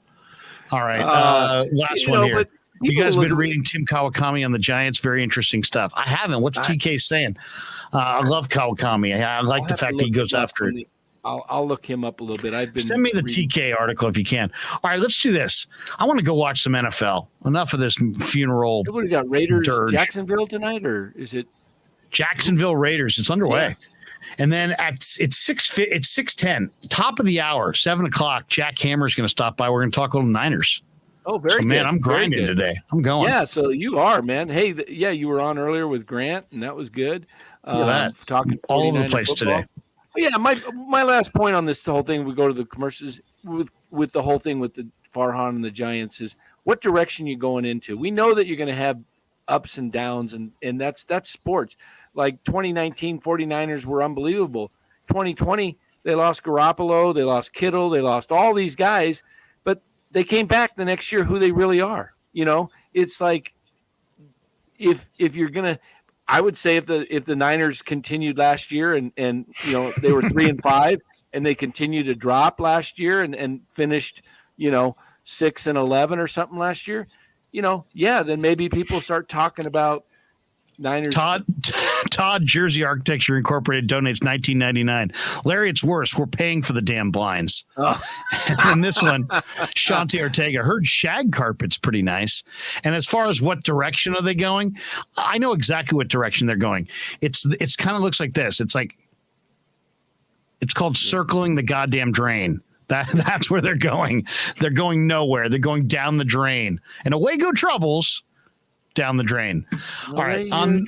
A: All right, last one here. You guys been reading Tim Kawakami on the Giants? Very interesting stuff. I haven't. What's TK saying? I love Kawakami. I like the fact that he goes after it.
B: I'll look him up a little bit.
A: Send me the TK article if you can. All right, let's do this. I want to go watch some NFL. Enough of this funeral.
B: What do we got? Raiders,
A: dirge.
B: Jacksonville tonight, or is it
A: Jacksonville Raiders? It's underway. Yeah. And then it's 6:10, top of the hour, 7:00. Jack Hammer is going to stop by. We're going to talk a little Niners.
B: Oh, very good.
A: Man, I'm grinding today. I'm going.
B: Yeah, so you are, man. Hey, you were on earlier with Grant, and that was good.
A: Talking all over the place football today.
B: Yeah, my last point on this whole thing, we go to the commercials, with the whole thing with the Farhan and the Giants is what direction you're going into. We know that you're going to have ups and downs, and that's sports. Like 2019 49ers were unbelievable. 2020, they lost Garoppolo, they lost Kittle, they lost all these guys, but they came back the next year who they really are. It's like if you're going to, I would say if the Niners continued last year and they were 3-5 and they continued to drop last year and finished 6-11 or something last year, then maybe people start talking about Niners.
A: Todd Jersey Architecture Incorporated donates $19.99. Larry, it's worse. We're paying for the damn blinds. Oh. And this one, Shanti Ortega, heard shag carpet's pretty nice. And as far as what direction are they going, I know exactly what direction they're going. It's kind of looks like this. It's called circling the goddamn drain. That's where they're going. They're going nowhere. They're going down the drain. And away go Troubles. Down the drain. All right. On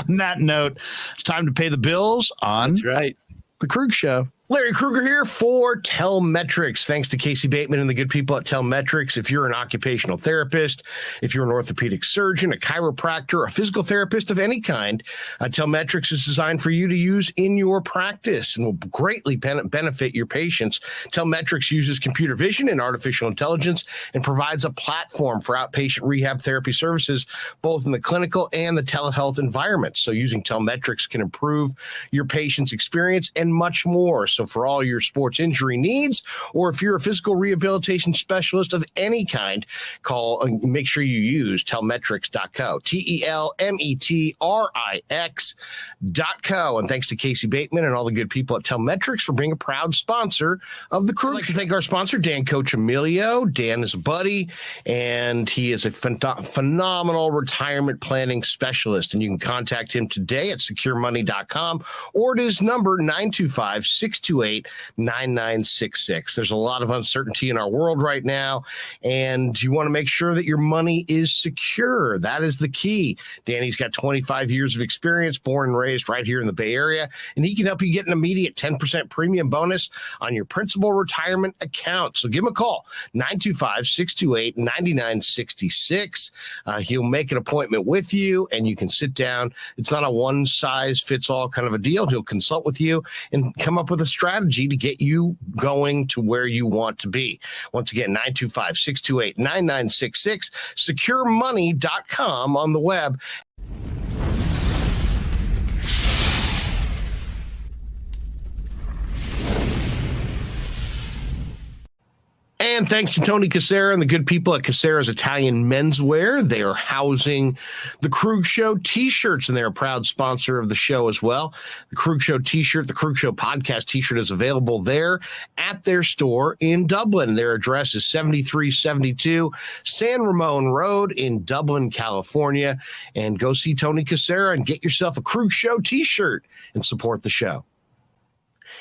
A: that note, it's time to pay the bills on
B: That's right.
A: The Krueg Show.
C: Larry Krueger here for Telmetrics. Thanks to Casey Bateman and the good people at Telmetrics. If you're an occupational therapist, if you're an orthopedic surgeon, a chiropractor, a physical therapist of any kind, Telmetrics is designed for you to use in your practice and will greatly benefit your patients. Telmetrics uses computer vision and artificial intelligence and provides a platform for outpatient rehab therapy services, both in the clinical and the telehealth environments. So using Telmetrics can improve your patient's experience and much more. So for all your sports injury needs, or if you're a physical rehabilitation specialist of any kind, make sure you use telmetrics.co, Telmetrix.co. And thanks to Casey Bateman and all the good people at Telmetrics for being a proud sponsor of the Krueg. I'd like to thank our sponsor, Dan Coccimilgio. Dan is a buddy, and he is a phenomenal retirement planning specialist. And you can contact him today at securemoney.com or at his number, 925-628-9966. There's a lot of uncertainty in our world right now, and you want to make sure that your money is secure. That is the key. Danny's got 25 years of experience, born and raised right here in the Bay Area, and he can help you get an immediate 10% premium bonus on your principal retirement account. So give him a call, 925-628-9966. He'll make an appointment with you, and you can sit down. It's not a one-size-fits-all kind of a deal. He'll consult with you and come up with a strategy to get you going to where you want to be. Once again, 925-628-9966, securemoney.com on the web. And thanks to Tony Cassera and the good people at Cassera's Italian Menswear. They are housing the Krueg Show t-shirts, and they're a proud sponsor of the show as well. The Krueg Show t-shirt, the Krueg Show podcast t-shirt is available there at their store in Dublin. Their address is 7372 San Ramon Road in Dublin, California. And go see Tony Cassera and get yourself a Krueg Show t-shirt and support the show.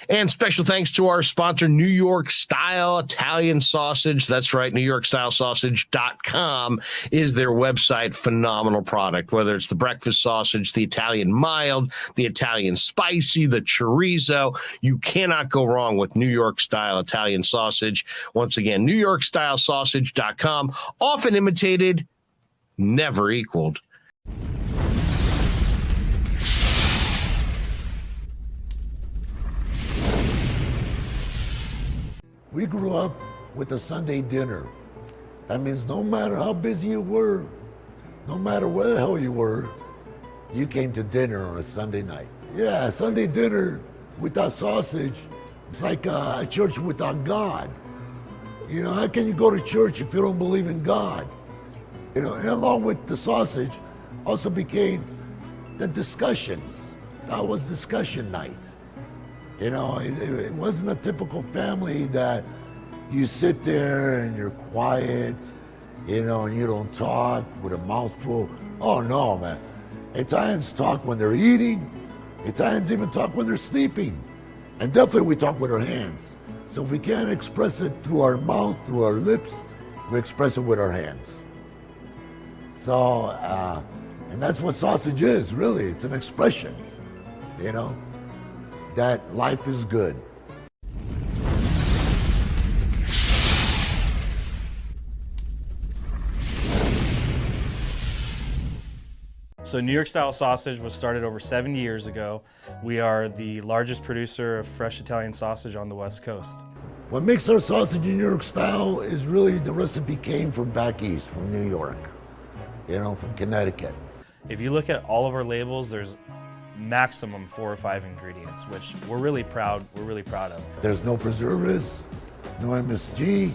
C: And special thanks to our sponsor, New York Style Italian Sausage. That's right, NewYorkStyleSausage.com is their website. Phenomenal product, whether it's the breakfast sausage, the Italian mild, the Italian spicy, the chorizo. You cannot go wrong with New York Style Italian Sausage. Once again, NewYorkStyleSausage.com. Often imitated, never equaled.
D: We grew up with a Sunday dinner. That means no matter how busy you were, no matter where the hell you were, you came to dinner on a Sunday night. Yeah, Sunday dinner without sausage, it's like a church without God. You know, how can you go to church if you don't believe in God? You know, and along with the sausage also became the discussions. That was discussion night. You know, it wasn't a typical family that you sit there and you're quiet, you know, and you don't talk with a mouthful. Oh no, man. Italians talk when they're eating. Italians even talk when they're sleeping. And definitely we talk with our hands. So if we can't express it through our mouth, through our lips, we express it with our hands. So, and that's what sausage is, really. It's an expression, you know, that life is good.
E: So New York style sausage was started over 70 years ago. We are the largest producer of fresh Italian sausage on the West Coast.
D: What makes our sausage in New York style is really the recipe came from back east, from New York, you know, from Connecticut.
E: If you look at all of our labels, there's maximum 4 or 5 ingredients, which we're really proud of.
D: There's no preservatives, no MSG,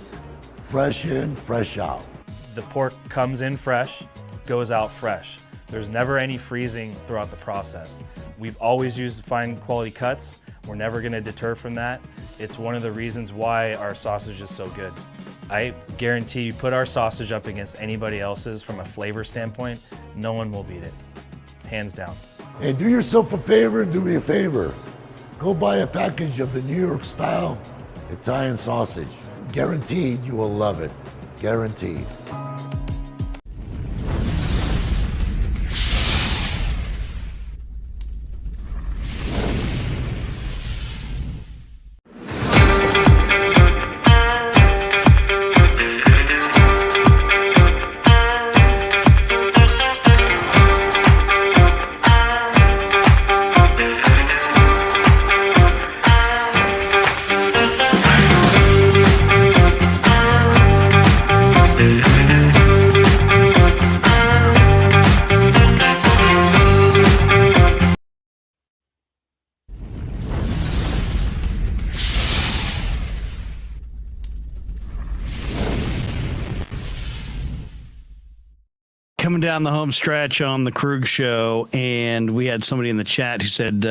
D: fresh in, fresh out.
E: The pork comes in fresh, goes out fresh. There's never any freezing throughout the process. We've always used fine quality cuts. We're never gonna deter from that. It's one of the reasons why our sausage is so good. I guarantee you put our sausage up against anybody else's from a flavor standpoint, no one will beat it, hands down.
D: Hey, do yourself a favor and do me a favor. Go buy a package of the New York style Italian sausage. Guaranteed you will love it, guaranteed.
A: Coming down the home stretch on the Krueg show, and we had somebody in the chat who said,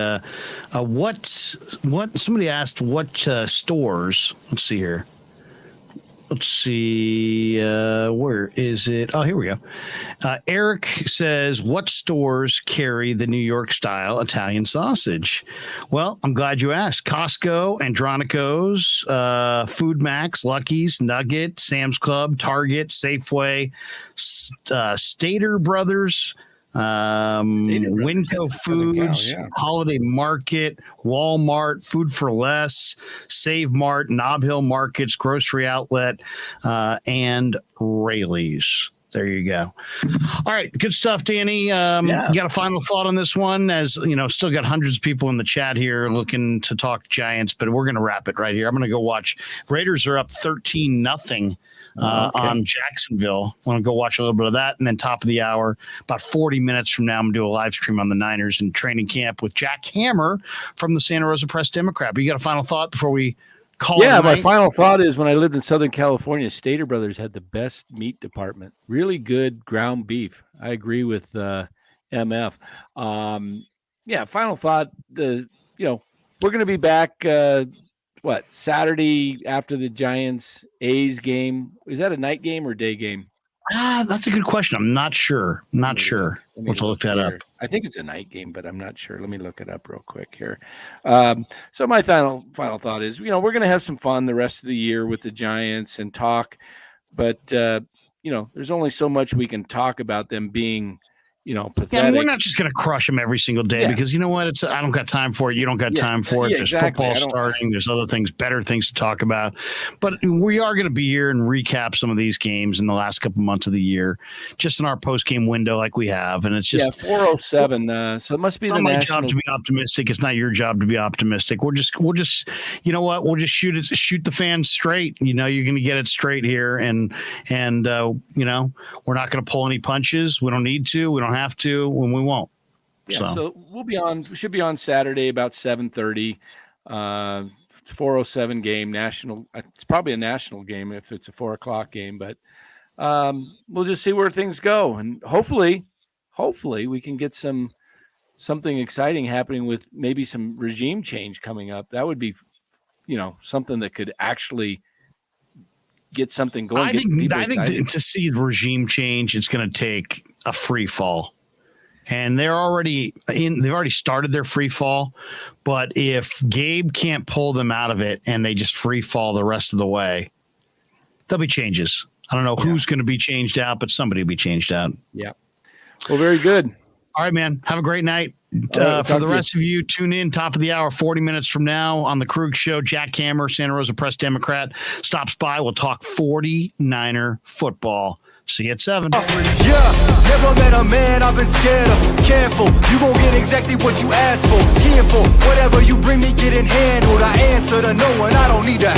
A: what somebody asked what stores, let's see here. Let's see, where is it? Oh, here we go. Eric says, what stores carry the New York style Italian sausage? Well, I'm glad you asked. Costco, Andronico's, Food Max, Lucky's, Nugget, Sam's Club, Target, Safeway, Stater Brothers, Winco Foods, Holiday Market, Walmart, Food for Less, Save Mart, Nob Hill Markets, Grocery Outlet, and Rayleigh's. There you go. All right, good stuff, Danny. You got a final thought on this one? As you know, still got hundreds of people in the chat here looking to talk Giants, but we're going to wrap it right here. I'm going to go watch. Raiders are up 13-0. On Jacksonville. I want to go watch a little bit of that. And then top of the hour, about 40 minutes from now, I'm going to do a live stream on the Niners in training camp with Jack Hammer from the Santa Rosa Press Democrat. But you got a final thought before we call it?
B: Yeah, my final thought is when I lived in Southern California, Stater Brothers had the best meat department. Really good ground beef. I agree with MF. Final thought, we're going to be back Saturday after the Giants A's game. Is that a night game or day game?
A: That's a good question. I'm not sure. We'll have to look that up.
B: I think it's a night game, but I'm not sure. Let me look it up real quick here. So my final thought is, we're going to have some fun the rest of the year with the Giants and talk, but there's only so much we can talk about them being, pathetic.
A: Yeah, I mean, we're not just going to crush them every single day because you know what? I don't got time for it. You don't got time for it. There's football starting. There's other things, better things to talk about. But we are going to be here and recap some of these games in the last couple months of the year, just in our post-game window like we have. And it's just
B: 4:07. So it must be
A: it's
B: the
A: not my
B: national
A: job to be optimistic. It's not your job to be optimistic. We'll just you know what? We'll just shoot the fans straight. You're going to get it straight here, and we're not going to pull any punches. We don't need to. We don't have to, and we won't.
B: Yeah, so we'll be on. We should be on Saturday about 7:30. 4:07 game, national. It's probably a national game if it's a 4:00 game, but we'll just see where things go, and hopefully we can get something exciting happening with maybe some regime change coming up. That would be, something that could actually get something going.
A: I think to see the regime change, it's going to take a free fall. And they've already started their free fall. But if Gabe can't pull them out of it and they just free fall the rest of the way, there'll be changes. I don't know who's going to be changed out, but somebody will be changed out.
B: Yeah. Well, very good.
A: All right, man. Have a great night. For the rest of you, tune in top of the hour, 40 minutes from now on the Krueg Show. Jack Hammer, Santa Rosa Press Democrat, stops by. We'll talk 49er football. See you at 7.
F: Yeah, never met a man I've been scared of. Careful, you gon' get exactly what you asked for. Careful, whatever you bring me getting handled. I answer to no one, I don't need to